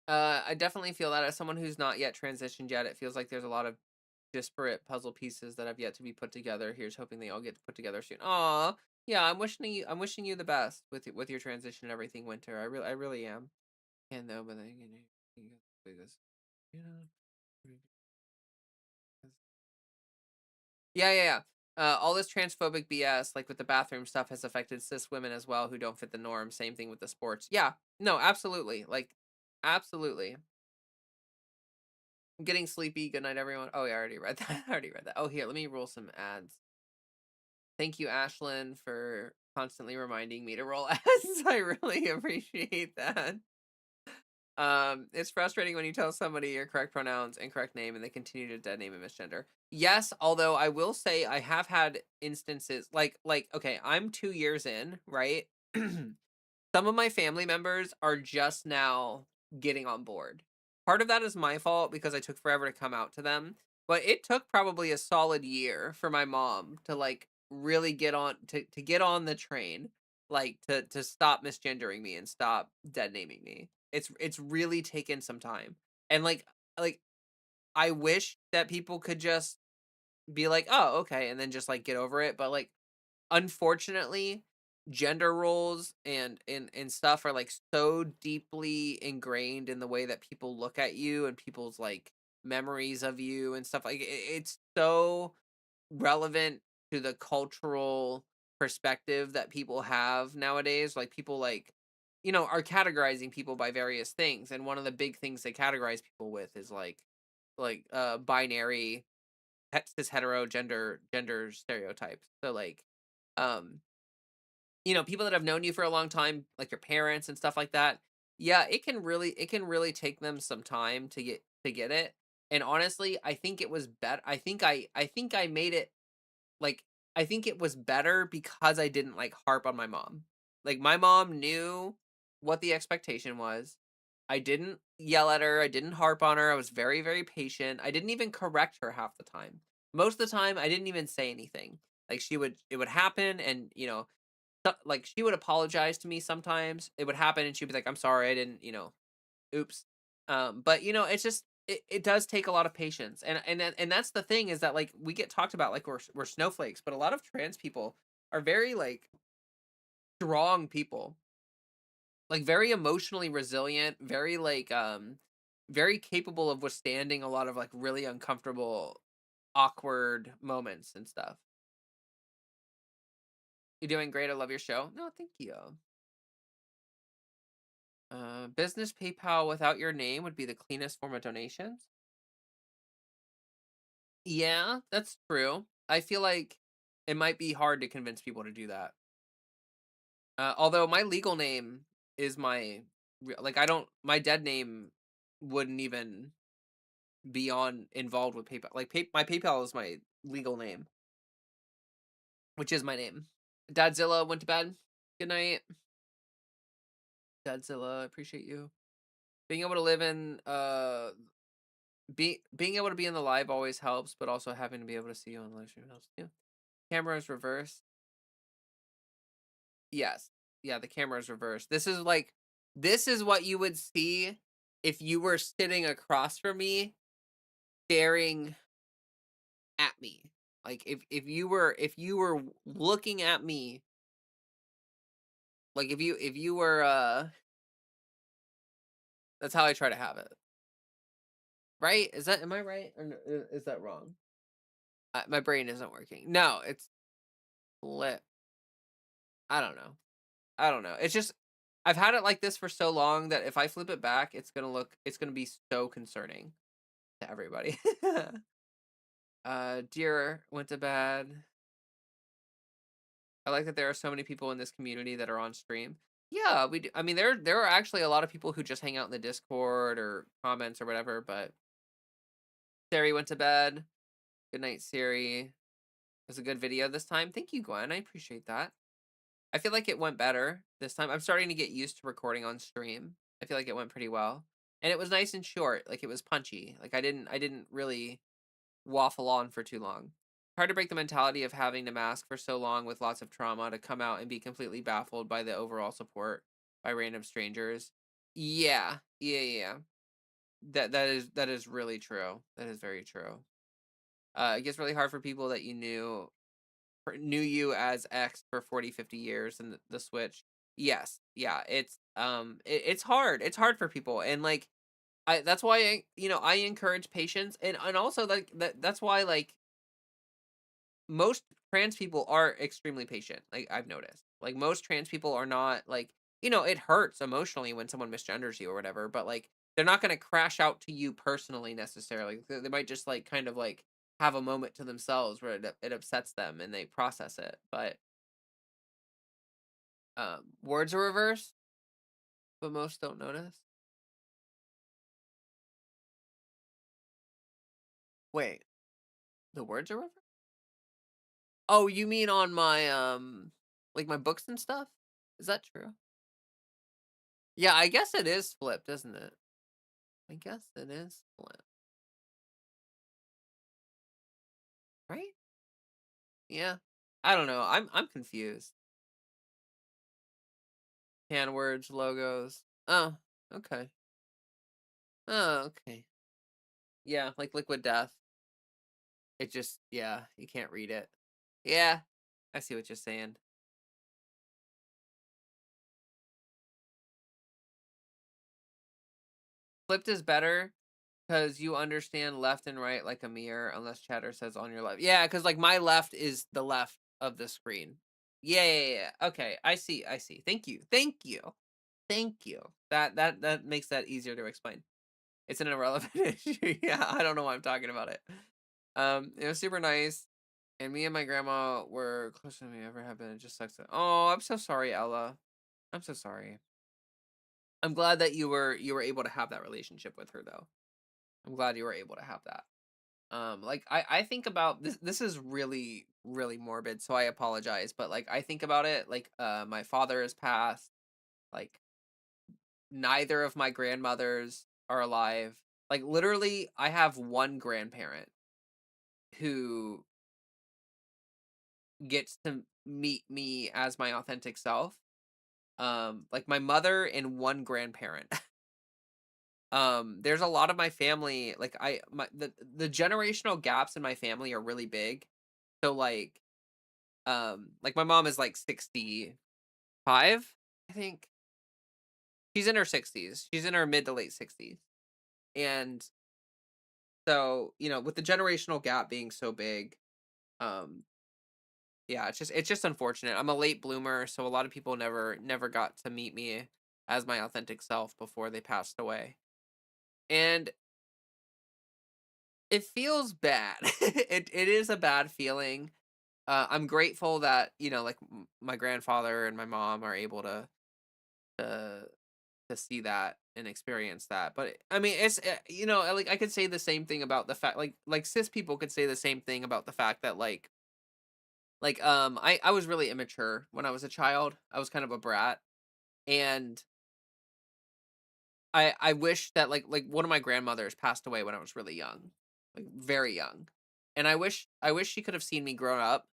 Uh, I definitely feel that as someone who's not yet transitioned yet, it feels like there's a lot of disparate puzzle pieces that have yet to be put together. Here's hoping they all get put together soon. Aw, yeah, I'm wishing you the best with your transition and everything, Winter. I really am. And though, but then you know. Yeah, yeah, yeah. All this transphobic BS, like with the bathroom stuff, has affected cis women as well who don't fit the norm. Same thing with the sports. Yeah, no, absolutely. Like, absolutely. I'm getting sleepy. Good night, everyone. Oh, yeah, I already read that. I already read that. Oh, here, let me roll some ads. Thank you, Ashlyn, for constantly reminding me to roll ads. I really appreciate that. It's frustrating when you tell somebody your correct pronouns and correct name and they continue to dead name and misgender. Yes, although I will say I have had instances like okay, I'm 2 years in, right? Some of my family members are just now getting on board. Part of that is my fault because I took forever to come out to them, but it took probably a solid year for my mom to like really get on to get on the train, like to stop misgendering me and stop dead naming me. It's really taken some time. And like I wish that people could just be like, "Oh, okay," and then just like get over it, but like unfortunately, gender roles and stuff are like so deeply ingrained in the way that people look at you and people's like memories of you and stuff like it's so relevant to the cultural perspective that people have nowadays. Like people like are categorizing people by various things, and one of the big things they categorize people with is like binary cis hetero gender stereotypes. So like um people that have known you for a long time, like your parents and stuff like that, yeah, it can really take them some time to get it. And honestly, I think it was better. I think I made it like I think it was better because I didn't like harp on my mom. Like my mom knew what the expectation was. I didn't yell at her, I didn't harp on her. I was very very patient. I didn't even correct her half the time. Most of the time I didn't even say anything. Like it would happen and like she would apologize to me sometimes. It would happen and she'd be like, "I'm sorry, I didn't, oops." But it's just it does take a lot of patience. And that's the thing is that like we get talked about like we're snowflakes, but a lot of trans people are very like strong people. Like very emotionally resilient, very like very capable of withstanding a lot of like really uncomfortable awkward moments and stuff. You're doing great. I love your show. No, thank you. Business PayPal without your name would be the cleanest form of donations. Yeah, that's true. I feel like it might be hard to convince people to do that. Although my legal name is like I don't my dead name wouldn't even be on involved with PayPal. Like my PayPal is my legal name, which is my name. Dadzilla went to bed. Good night, Dadzilla. I appreciate you being able to live in being able to be in the live always helps, but also having to be able to see you on live stream helps too. Camera is reversed. Yes. Yeah, the camera is reversed. This is what you would see if you were sitting across from me staring at me. Like if you were looking at me, like if you were that's how I try to have it. Right? Am I right or is that wrong? My brain isn't working. No, it's lit. I don't know. I don't know. It's just I've had it like this for so long that if I flip it back, it's gonna be so concerning to everybody. Deer went to bed. I like that there are so many people in this community that are on stream. Yeah, we do. I mean, there are actually a lot of people who just hang out in the Discord or comments or whatever. But Siri went to bed. Good night, Siri. was a good video this time. Thank you, Gwen. I appreciate that. I feel like it went better this time. I'm starting to get used to recording on stream. I feel like it went pretty well. And it was nice and short. Like, it was punchy. Like, I didn't really waffle on for too long. Hard to break the mentality of having to mask for so long with lots of trauma to come out and be completely baffled by the overall support by random strangers. Yeah. Yeah. That is really true. That is very true. It gets really hard for people that you knew you as X for 40, 50 years and the switch. Yes. Yeah, it's hard. It's hard for people. And like that's why I encourage patience, and also like that's why like most trans people are extremely patient. Like, I've noticed. Like, most trans people are not like, it hurts emotionally when someone misgenders you or whatever, but like they're not going to crash out to you personally necessarily. They might just like kind of like have a moment to themselves where it upsets them and they process it. But words are reversed, but most don't notice. Wait, the words are reversed? Oh, you mean on my like my books and stuff? Is that true? Yeah, I guess it is flipped, isn't it? I guess it is flipped. Right? Yeah. I don't know. I'm confused. Can words, logos. Oh, okay. Oh, okay. Yeah, like liquid death. It just, yeah, you can't read it. Yeah, I see what you're saying. Flipped is better because you understand left and right like a mirror, unless chatter says on your left. Yeah, because like my left is the left of the screen. Yeah. Okay, I see. I see. Thank you. Thank you. Thank you. That makes that easier to explain. It's an irrelevant issue. Yeah, I don't know why I'm talking about it. It was super nice, and me and my grandma were closer than we ever have been. It just sucks. Oh, I'm so sorry, Ella. I'm so sorry. I'm glad that you were able to have that relationship with her, though. I'm glad you were able to have that. Like I think about this. This is really really morbid, so I apologize. But like I think about it, like my father has passed. Like neither of my grandmothers are alive. Like literally, I have one grandparent who gets to meet me as my authentic self. Like my mother and one grandparent. There's a lot of my family, like the generational gaps in my family are really big. So like my mom is like 65, I think. She's in her 60s. She's in her mid to late 60s. And so, with the generational gap being so big, um yeah, it's just unfortunate. I'm a late bloomer, so a lot of people never got to meet me as my authentic self before they passed away. And it feels bad. It is a bad feeling. I'm grateful that, like my grandfather and my mom are able to to see that and experience that. But I mean, it's like I could say the same thing about the fact like cis people could say the same thing about the fact that I was really immature when I was a child. I was kind of a brat, and I wish that like one of my grandmothers passed away when I was really young, like very young, and I wish she could have seen me grow up.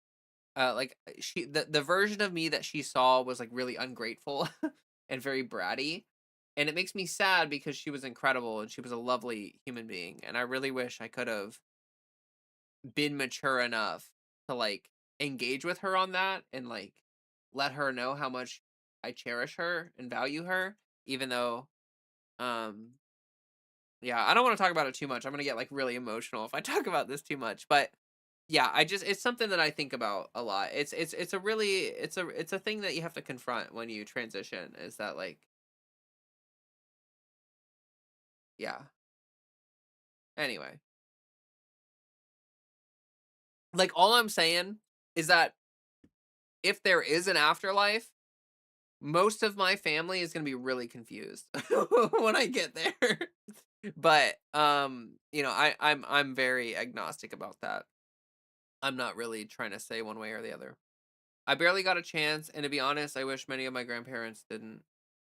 Like the version of me that she saw was like really ungrateful and very bratty, and it makes me sad because she was incredible and she was a lovely human being, and I really wish I could have been mature enough to like engage with her on that and like let her know how much I cherish her and value her, even though um yeah, I don't want to talk about it too much. I'm going to get like really emotional if I talk about this too much, but yeah, it's something that I think about a lot. It's a really it's a thing that you have to confront when you transition, is that like yeah. Anyway, like all I'm saying is that if there is an afterlife, most of my family is gonna be really confused when I get there. But I'm very agnostic about that. I'm not really trying to say one way or the other. I barely got a chance, and to be honest, I wish many of my grandparents didn't.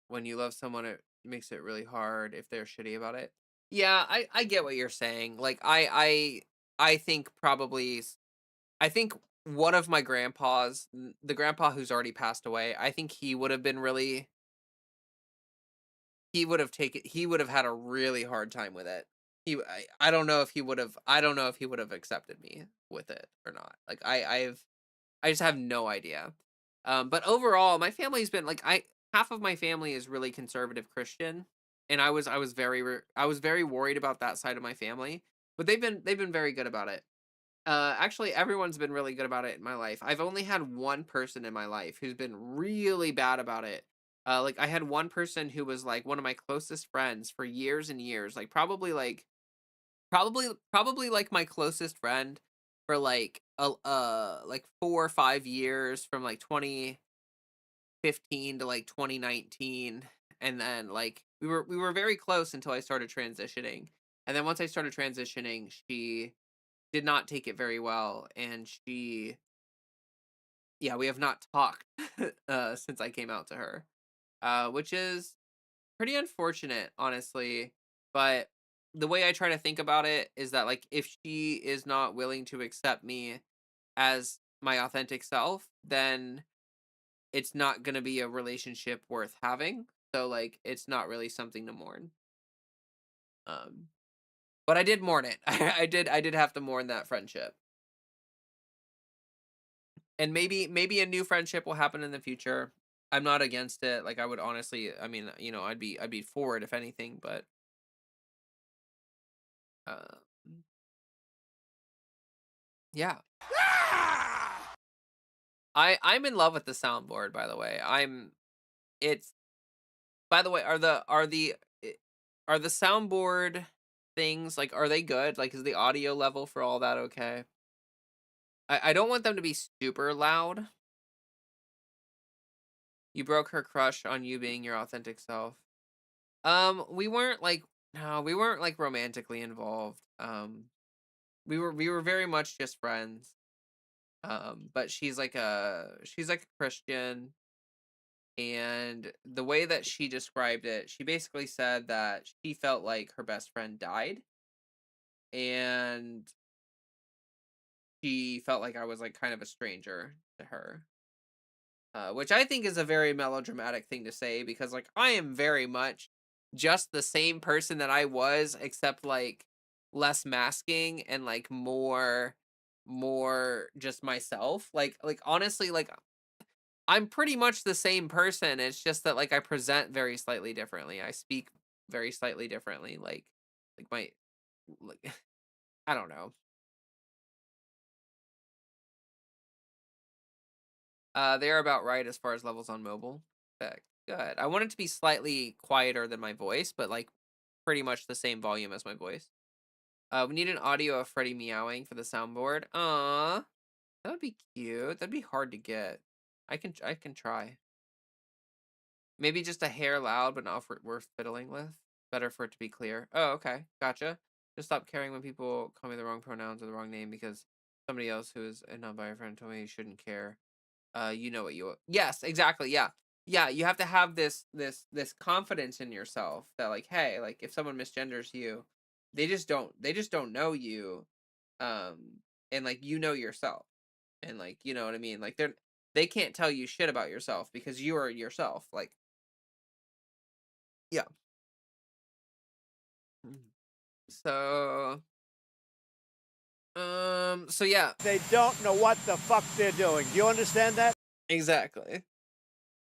When you love someone, it makes it really hard if they're shitty about it. Yeah, I get what you're saying. Like I think probably I think one of my grandpas, the grandpa who's already passed away, I think he would have been really he would have had a really hard time with it. I don't know if he would have I don't know if he would have accepted me with it or not. Like I just have no idea. But overall, my family's been like half of my family is really conservative Christian, and I was very worried about that side of my family, but they've been very good about it. Actually, everyone's been really good about it in my life. I've only had one person in my life who's been really bad about it. Like I had one person who was like one of my closest friends for years and years, like probably like my closest friend for like 4 or 5 years from like 2015 to like 2019, and then like we were very close until I started transitioning. And then once I started transitioning, she did not take it very well, and she yeah, we have not talked since I came out to her. Which is pretty unfortunate, honestly. But the way I try to think about it is that like if she is not willing to accept me as my authentic self, then it's not going to be a relationship worth having. So like it's not really something to mourn. Um but I did mourn it. I did have to mourn that friendship. And maybe a new friendship will happen in the future. I'm not against it. Like I would honestly, I mean, I'd be for it if anything, but uh yeah. I'm in love with the soundboard, by the way. It's by the way, are the soundboard things like are they good? Like is the audio level for all that okay? I don't want them to be super loud. You broke her crush on you being your authentic self. We weren't like no, we weren't like romantically involved. We were very much just friends. But she's like a Christian, and the way that she described it, she basically said that she felt like her best friend died, and she felt like I was like kind of a stranger to her. Which I think is a very melodramatic thing to say because like I am very much just the same person that I was, except like less masking and like more just myself. Like honestly, like I'm pretty much the same person. It's just that like I present very slightly differently. I speak very slightly differently. Like my like I don't know. They're about right as far as levels on mobile. Good. I want it to be slightly quieter than my voice, but like pretty much the same volume as my voice. We need an audio of Freddy meowing for the soundboard. That would be cute. That'd be hard to get. I can try. Maybe just a hair loud, but not worth fiddling with. Better for it to be clear. Oh, okay. Gotcha. Just stop caring when people call me the wrong pronouns or the wrong name because somebody else who is a non-binary friend told me you shouldn't care. You know what you yes, exactly. Yeah. Yeah, you have to have this confidence in yourself that like, hey, like if someone misgenders you, they just don't know you. And like you know yourself. And like, you know what I mean? Like they can't tell you shit about yourself because you are yourself. Like, yeah. Mhm. So so yeah, They don't know what the fuck they're doing. Do you understand that? exactly.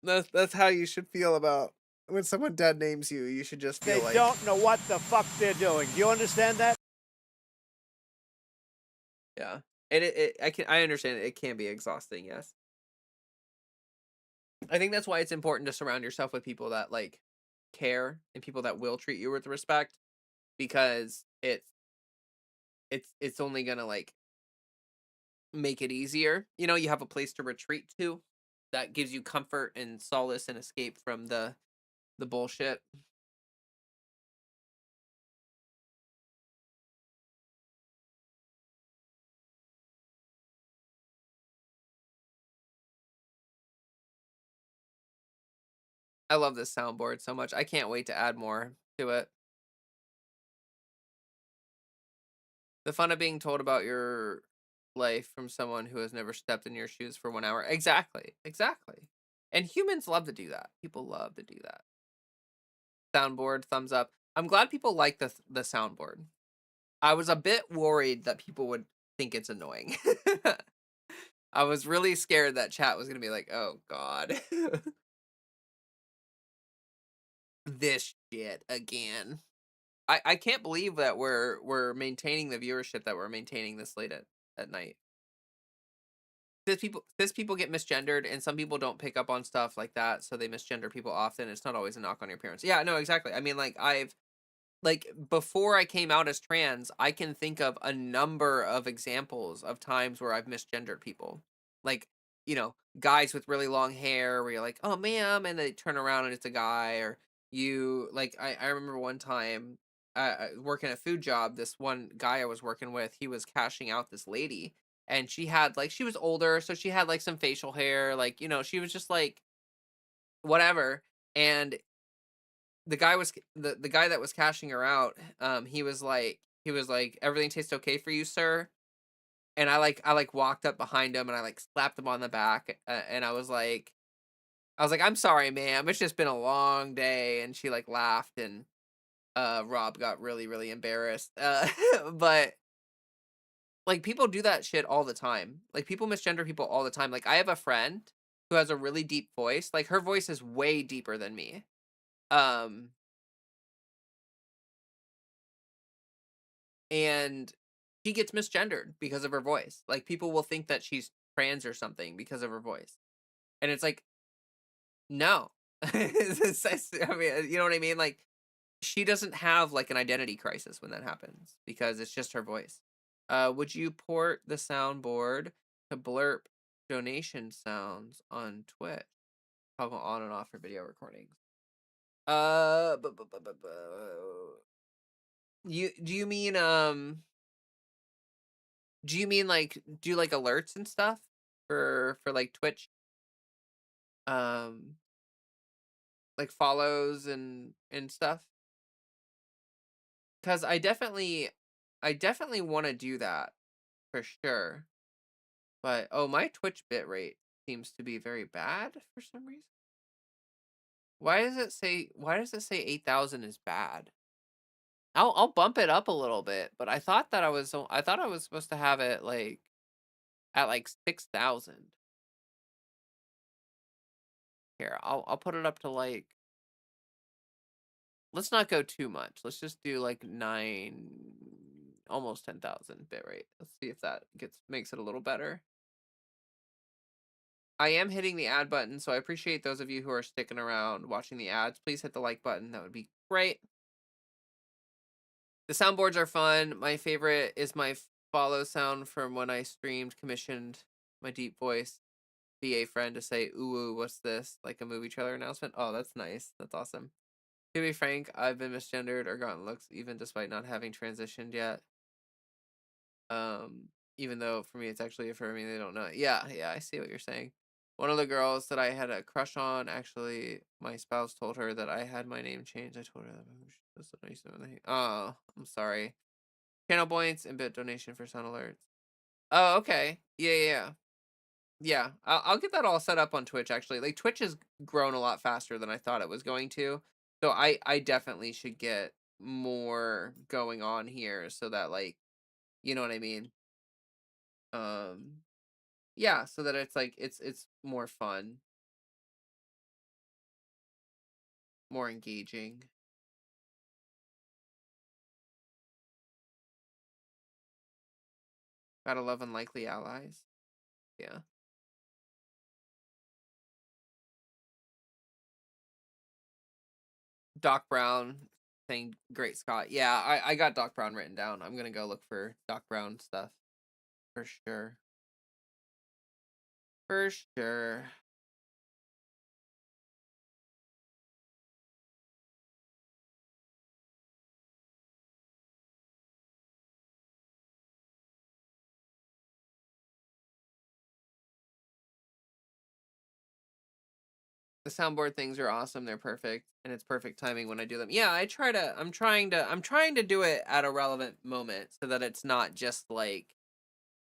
That's how you should feel about when someone dead names you. You should just They feel like don't know what the fuck they're doing. Do you understand that? yeah. And I understand it can be exhausting, yes. I think that's why it's important to surround yourself with people that like care and people that will treat you with respect because it's only gonna like make it easier. You know, you have a place to retreat to that gives you comfort and solace and escape from the bullshit. I love this soundboard so much. I can't wait to add more to it. The fun of being told about your life from someone who has never stepped in your shoes for 1 hour. Exactly, exactly. And humans love to do that. People love to do that. Soundboard, thumbs up. I'm glad people like the soundboard. I was a bit worried that people would think it's annoying. I was really scared that chat was gonna be like, "Oh God, this shit again." I can't believe that we're maintaining the viewership that we're maintaining this late at night. Cis people get misgendered, and some people don't pick up on stuff like that, so they misgender people often. It's not always a knock on your parents. Yeah, no, exactly. I mean, like, before I came out as trans, I can think of a number of examples of times where I've misgendered people. Like, guys with really long hair where you're like, "Oh, ma'am," and they turn around and it's a guy, or I remember one time, working a food job, this one guy I was working with, he was cashing out this lady, and she was older, so she had, like, some facial hair, like, she was just, like, whatever, and the guy that was cashing her out, he was like, "Everything tastes okay for you, sir?" And I walked up behind him and I slapped him on the back, and I was like, "I'm sorry, ma'am. It's just been a long day." And she laughed, and Rob got really really embarrassed. But people do that shit all the time. Like, people misgender people all the time. Like, I have a friend who has a really deep voice. Like, her voice is way deeper than me. Um and she gets misgendered because of her voice. Like, people will think that she's trans or something because of her voice. And it's like, no. I mean, you know what I mean? Like, she doesn't have an identity crisis when that happens because it's just her voice. Would you port the soundboard to blurp donation sounds on Twitch? Toggle on and off for video recordings. You do you mean do alerts and stuff for Twitch, um follows and stuff? Cuz I definitely want to do that for sure. But oh, my Twitch bitrate seems to be very bad for some reason. Why does it say 8,000 is bad? I'll bump it up a little bit, but I thought I was supposed to have it at 6,000. Here, I'll put it up to let's not go too much. Let's just do 9, almost 10,000 bitrate. Let's see if that makes it a little better. I am hitting the ad button, so I appreciate those of you who are sticking around watching the ads. Please hit the like button. That would be great. The soundboards are fun. My favorite is my follow sound from when I commissioned my deep voice VA friend to say, "Ooh, ooh, what's this?" Like a movie trailer announcement. Oh, that's nice. That's awesome. To be frank, I've been misgendered or gotten looks even despite not having transitioned yet. Even though for me it's actually affirming they don't know it. Yeah, yeah, I see what you're saying. One of the girls that I had a crush on, actually, my spouse told her that I had my name changed. I told her that. That's so nice. Oh, I'm sorry. Channel points and bit donation for sound alerts. Oh, okay. Yeah, yeah, yeah. Yeah, I'll get that all set up on Twitch, actually. Like, Twitch has grown a lot faster than I thought it was going to. So I definitely should get more going on here so that, you know what I mean? Um, yeah, so that it's more fun, more engaging. Gotta love unlikely allies. Yeah. Doc Brown saying Great Scott. Yeah, I got Doc Brown written down. I'm gonna go look for Doc Brown stuff for sure. For sure. The soundboard things are awesome. They're perfect, and it's perfect timing when I do them. Yeah, I'm trying to do it at a relevant moment so that it's not just like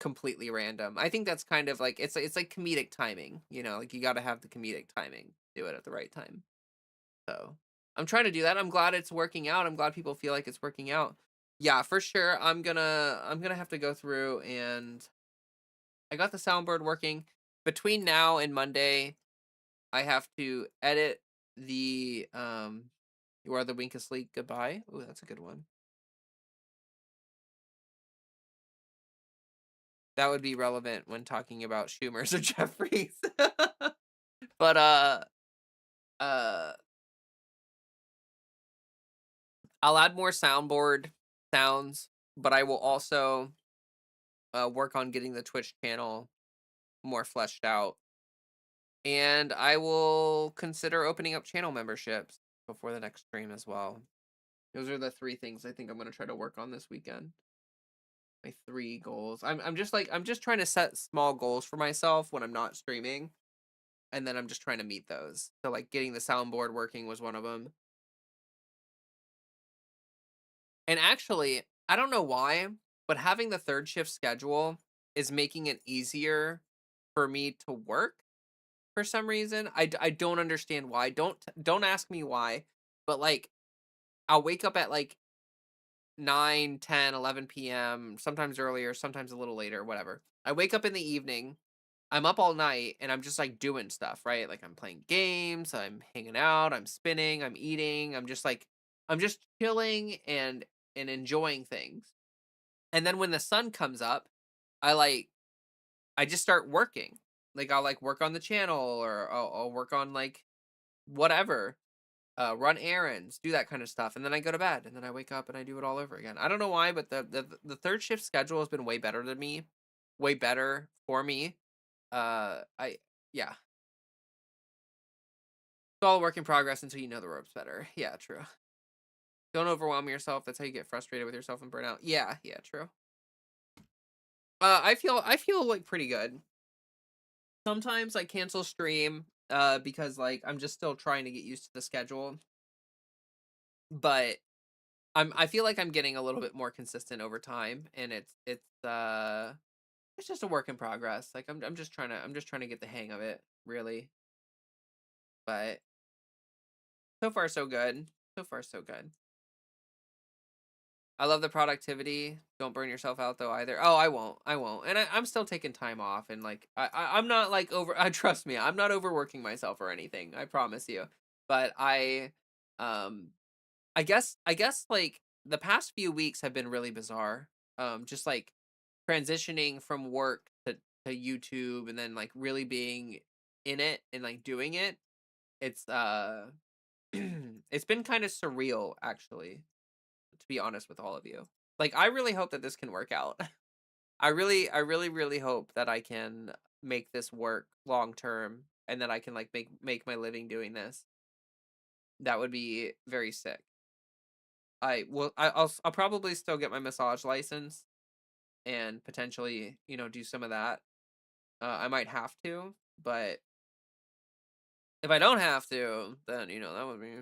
completely random. I think that's kind of like it's like comedic timing, like you got to have the comedic timing. Do it at the right time. So, I'm trying to do that. I'm glad it's working out. I'm glad people feel like it's working out. Yeah, for sure. I'm gonna have to go through and I got the soundboard working. Between now and Monday, I have to edit the "You Are the Wink Asleep Goodbye." Ooh, that's a good one. That would be relevant when talking about Schumers or Jeffries. But uh I'll add more soundboard sounds, but I will also work on getting the Twitch channel more fleshed out. And I will consider opening up channel memberships before the next stream as well. Those are the 3 things I think I'm gonna try to work on this weekend. My 3 goals. I'm just trying to set small goals for myself when I'm not streaming, and then I'm just trying to meet those. So like getting the soundboard working was one of them. And actually, I don't know why, but having the 3rd shift schedule is making it easier for me to work for some reason. I don't understand why. Don't ask me why, but like I'll wake up at like 9, 10, 11 p.m., sometimes earlier, sometimes a little later, whatever. I wake up in the evening, I'm up all night, and I'm just like doing stuff, right? Like I'm playing games, I'm hanging out, I'm spinning, I'm eating, I'm just chilling and enjoying things. And then when the sun comes up, I like I just start working. Like I'll like work on the channel or I'll work on like whatever, run errands, do that kind of stuff, and then I go to bed, and then I wake up and I do it all over again. I don't know why, but the 3rd shift schedule has been way better than me, way better for me. I Yeah, it's all a work in progress until you know the ropes better. Yeah, true. Don't overwhelm yourself. That's how you get frustrated with yourself and burn out. Yeah, yeah, true. I feel like pretty good. Sometimes I cancel stream because like I'm just still trying to get used to the schedule, but I feel like I'm getting a little bit more consistent over time, and it's just a work in progress. Like I'm just trying to get the hang of it, really. But so far so good. So far so good. I love the productivity. Don't burn yourself out though either. Oh, I won't. I won't. And I'm still taking time off, and like I'm not like over. Trust me, I'm not overworking myself or anything. I promise you. But um, I guess like the past few weeks have been really bizarre. Just like transitioning from work to YouTube, and then like really being in it and like doing it. It's it's been kind of surreal actually, to be honest with all of you. Like I really hope that this can work out. I really hope that I can make this work long term, and that I can like make my living doing this. That would be very sick. I'll probably still get my massage license and potentially, do some of that. I might have to, but if I don't have to, then that would be.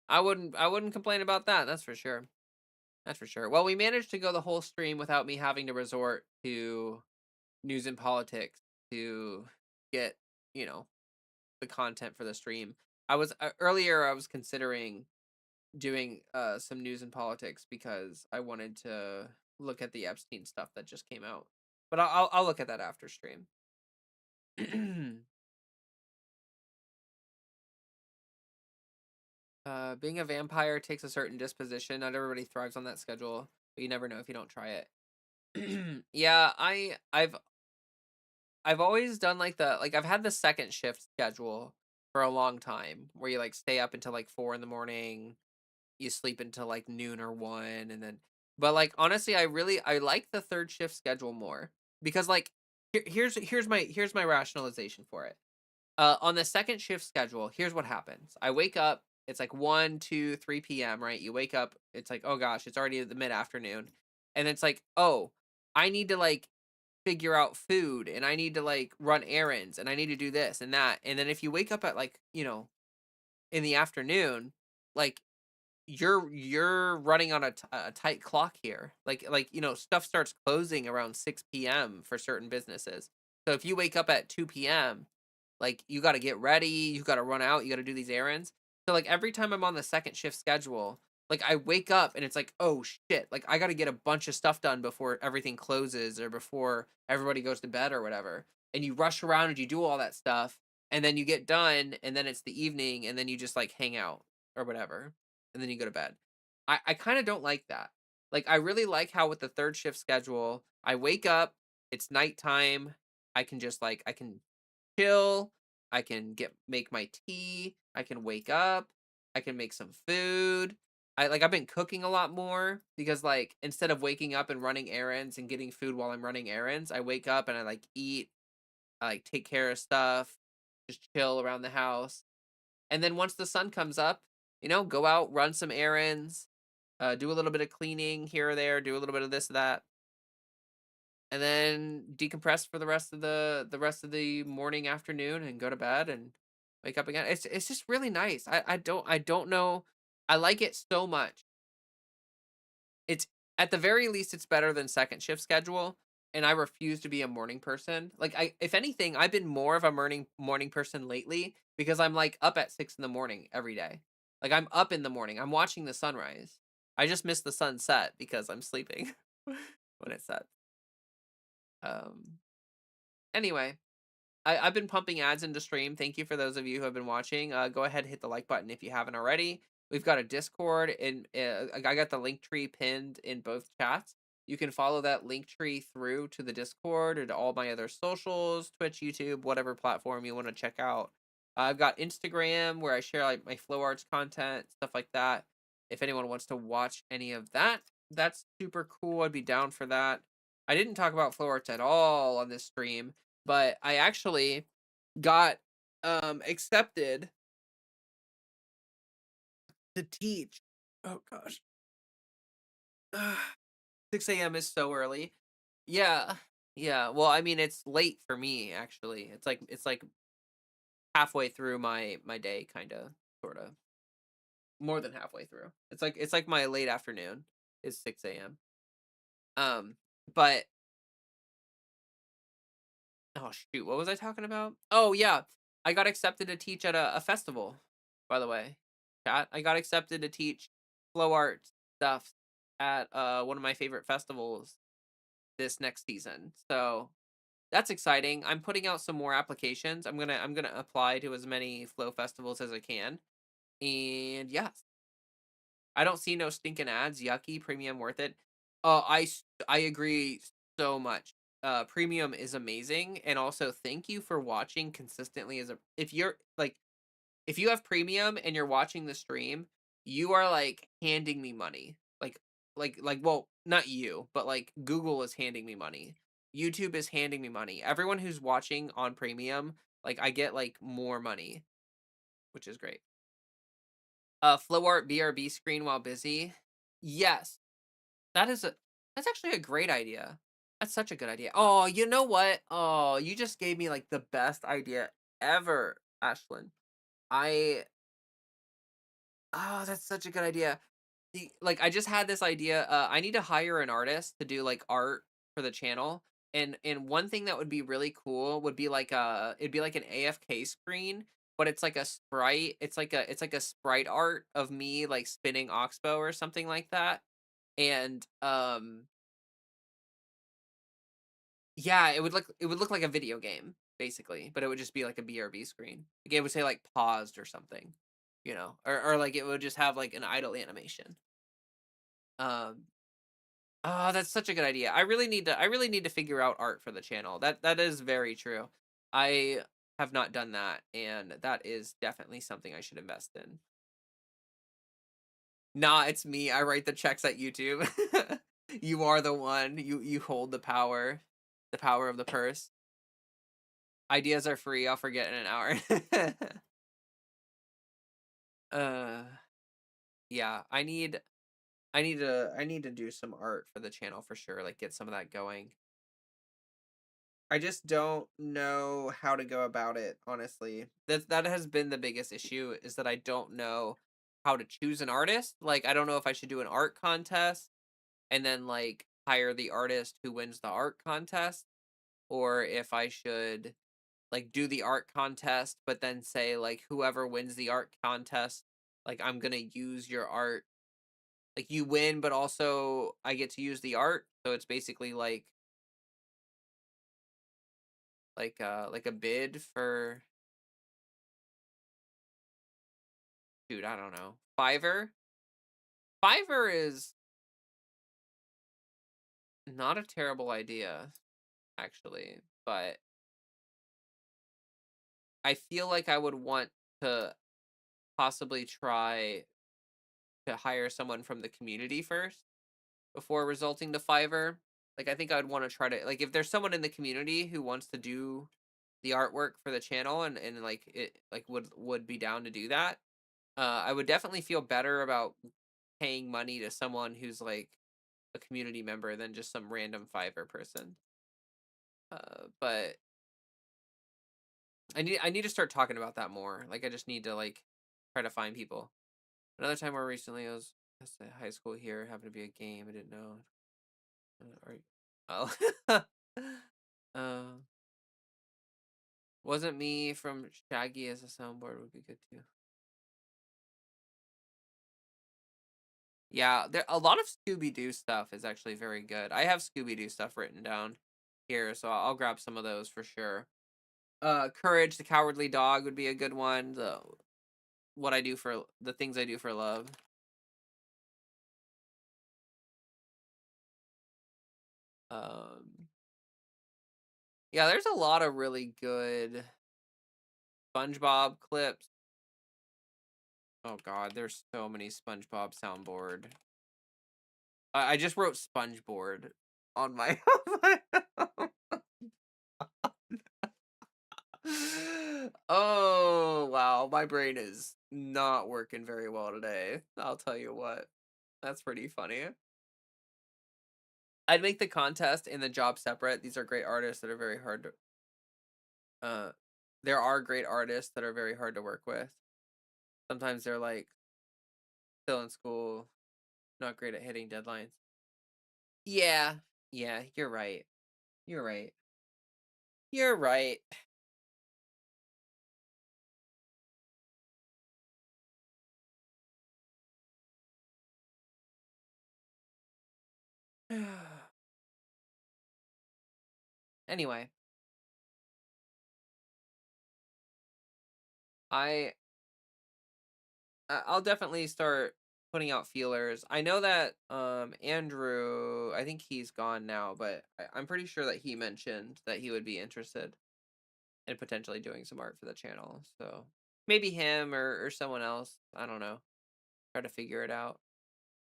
I wouldn't complain about that. That's for sure. That's for sure. Well, we managed to go the whole stream without me having to resort to news and politics to get you know the content for the stream. I was earlier. I was considering doing some news and politics because I wanted to look at the Epstein stuff that just came out. But I'll look at that after stream. Being a vampire takes a certain disposition. Not everybody thrives on that schedule, but you never know if you don't try it. Yeah, I've always done like I've had the 2nd shift schedule for a long time where you like stay up until like 4 in the morning, you sleep until like noon or 1, and then but like honestly I like the 3rd shift schedule more because like here's my rationalization for it. On the 2nd shift schedule, here's what happens. I wake up, it's like 1, 2, 3 p.m., right? You wake up, it's like, oh gosh, it's already the mid-afternoon. And it's like, oh, I need to like figure out food, and I need to like run errands, and I need to do this and that. And then if you wake up at like, in the afternoon, like you're running on a tight clock here. Stuff starts closing around 6 p.m. for certain businesses. So if you wake up at 2 p.m., like you got to get ready, you got to run out, you got to do these errands. So like every time I'm on the second shift schedule, like I wake up and it's like, oh shit, like I got to get a bunch of stuff done before everything closes or before everybody goes to bed or whatever. And you rush around and you do all that stuff, and then you get done, and then it's the evening, and then you just like hang out or whatever, and then you go to bed. I kind of don't like that. Like I really like how with the third shift schedule, I wake up, it's nighttime, I can chill, I can make my tea, I can wake up, I can make some food. I've been cooking a lot more because like instead of waking up and running errands and getting food while I'm running errands, I wake up and I like eat, I like take care of stuff, just chill around the house. And then once the sun comes up, go out, run some errands, do a little bit of cleaning here or there, do a little bit of this, that, and then decompress for the rest of the morning, afternoon, and go to bed and wake up again. It's just really nice. I don't know. I like it so much. It's at the very least it's better than second shift schedule, and I refuse to be a morning person. Like if anything, I've been more of a morning person lately because I'm like up at 6 in the morning every day. Like I'm up in the morning. I'm watching the sunrise. I just miss the sunset because I'm sleeping when it sets. Um anyway, I've been pumping ads into stream. Thank you for those of you who have been watching. Go ahead, hit the like button if you haven't already. We've got a Discord, and I got the link tree pinned in both chats. You can follow that link tree through to the Discord or to all my other socials, Twitch, YouTube, whatever platform you want to check out. I've got Instagram where I share like my flow arts content, stuff like that. If anyone wants to watch any of that, that's super cool. I'd be down for that. I didn't talk about flow arts at all on this stream, but I actually got accepted to teach. Oh gosh. 6 a.m. is so early. Yeah. Yeah. Well, I mean it's late for me actually. It's like halfway through my day kind of sort of. More than halfway through. It's like my late afternoon is 6 a.m. But oh shoot, what was I talking about? Oh yeah, I got accepted to teach at a festival. By the way, chat, I got accepted to teach flow art stuff at one of my favorite festivals this next season. So that's exciting. I'm putting out some more applications. I'm gonna apply to as many flow festivals as I can. And yes, I don't see no stinking ads. Yucky, premium worth it. I agree so much. Premium is amazing, and also thank you for watching consistently. If you have premium and you're watching the stream, you are like handing me money. Well, not you, but like Google is handing me money. YouTube is handing me money. Everyone who's watching on premium, like I get like more money, which is great. Flow art BRB screen while busy. Yes, that's actually a great idea. That's such a good idea. Oh, you know what? Oh, you just gave me like the best idea ever, Ashlyn. I that's such a good idea. Like I just had this idea. I need to hire an artist to do like art for the channel. And one thing that would be really cool would be like it'd be like an AFK screen, but it's like a sprite. It's like a sprite art of me like spinning Oxbow or something like that. And yeah, it would look like a video game, basically, but it would just be like a BRB screen. Like it would say like paused or something, or like it would just have like an idle animation. Um, oh, that's such a good idea. I really need to figure out art for the channel. That is very true. I have not done that, and that is definitely something I should invest in. Nah, it's me. I write the checks at YouTube. You are the one. You hold the power of the purse. Ideas are free. I'll forget in an hour. uh, yeah, I need to do some art for the channel for sure. Like get some of that going. I just don't know how to go about it, honestly. That has been the biggest issue, is that I don't know how to choose an artist. Like, I don't know if I should do an art contest and then like hire the artist who wins the art contest, or if I should like do the art contest but then say like whoever wins the art contest, like I'm going to use your art. Like you win but also I get to use the art. So it's basically like a bid for, dude, I don't know. Fiverr? Fiverr is not a terrible idea, actually, but I feel like I would want to possibly try to hire someone from the community first before resulting to Fiverr. Like, I think I would want to try to, like, if there's someone in the community who wants to do the artwork for the channel and like it like would be down to do that, I would definitely feel better about paying money to someone who's like a community member than just some random Fiverr person. But I need to start talking about that more. Like I just need to like try to find people. Another time more recently, I was at high school here, happened to be a game. I didn't know. Oh, uh, wasn't me from Shaggy as a soundboard would be good too. Yeah, there a lot of Scooby Doo stuff is actually very good. I have Scooby Doo stuff written down here, so I'll grab some of those for sure. Courage the Cowardly Dog would be a good one. The things I do for love. Um, yeah, there's a lot of really good SpongeBob clips. Oh God, there's so many SpongeBob soundboard. I just wrote SpongeBoard on my. Oh wow, my brain is not working very well today. I'll tell you what. That's pretty funny. I'd make the contest and the job separate. These are great artists that are very hard to uh there are great artists that are very hard to work with. Sometimes they're like still in school, not great at hitting deadlines. Yeah. Yeah, you're right. You're right. You're right. Anyway, I I'll definitely start putting out feelers. I know that Andrew, I think he's gone now, but I'm pretty sure that he mentioned that he would be interested in potentially doing some art for the channel. So maybe him or someone else. I don't know. Try to figure it out.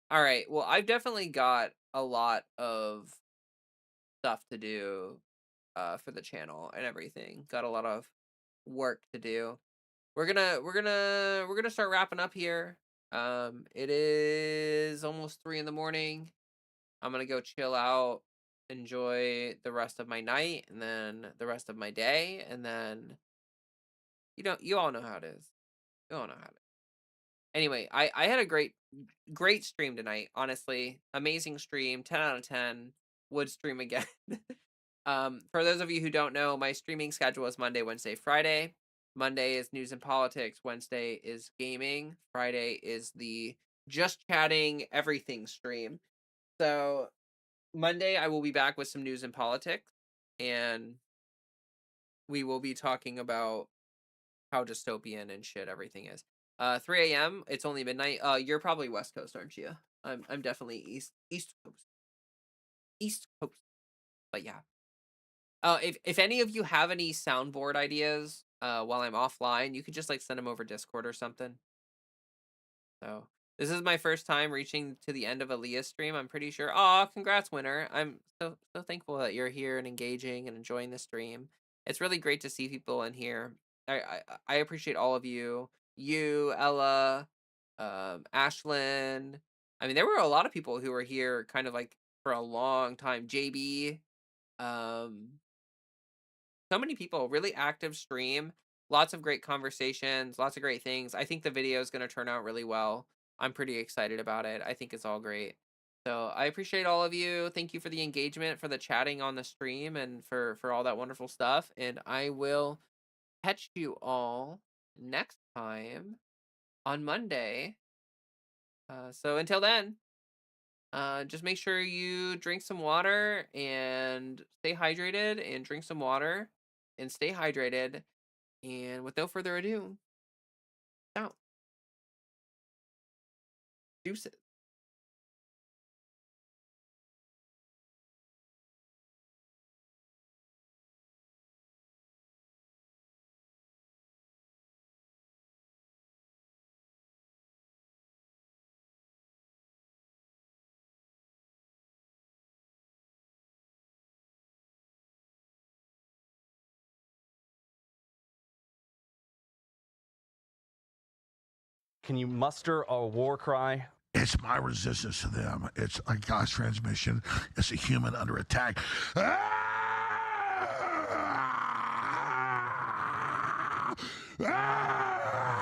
All right. Well, I've definitely got a lot of stuff to do for the channel and everything. Got a lot of work to do. We're gonna start wrapping up here. It is almost 3 in the morning. I'm gonna go chill out, enjoy the rest of my night, and then the rest of my day, and then you all know how it is. You all know how it is. Anyway, I had a great stream tonight. Honestly, amazing stream. 10 out of 10. Would stream again. For those of you who don't know, my streaming schedule is Monday, Wednesday, Friday. Monday is news and politics. Wednesday is gaming. Friday is the just chatting everything stream. So Monday I will be back with some news and politics, and we will be talking about how dystopian and shit everything is. 3 a.m. It's only midnight. You're probably West Coast, aren't you? I'm definitely East Coast. East Coast. But yeah. If any of you have any soundboard ideas, while I'm offline, you could just like send them over Discord or something. So this is my first time reaching to the end of a Leah stream. I'm pretty sure. Aw, congrats, winner! I'm so thankful that you're here and engaging and enjoying the stream. It's really great to see people in here. I appreciate all of you. You, Ella, Ashlyn. I mean, there were a lot of people who were here, kind of like for a long time. JB. Um, so many people, really active stream, lots of great conversations, lots of great things. I think the video is going to turn out really well. I'm pretty excited about it. I think it's all great. So I appreciate all of you. Thank you for the engagement, for the chatting on the stream, and for all that wonderful stuff. And I will catch you all next time on Monday. So until then, just make sure you drink some water and stay hydrated, and drink some water and stay hydrated. And with no further ado, out. Deuces. Can you muster a war cry? It's my resistance to them. It's a God's transmission. It's a human under attack. Ah! Ah!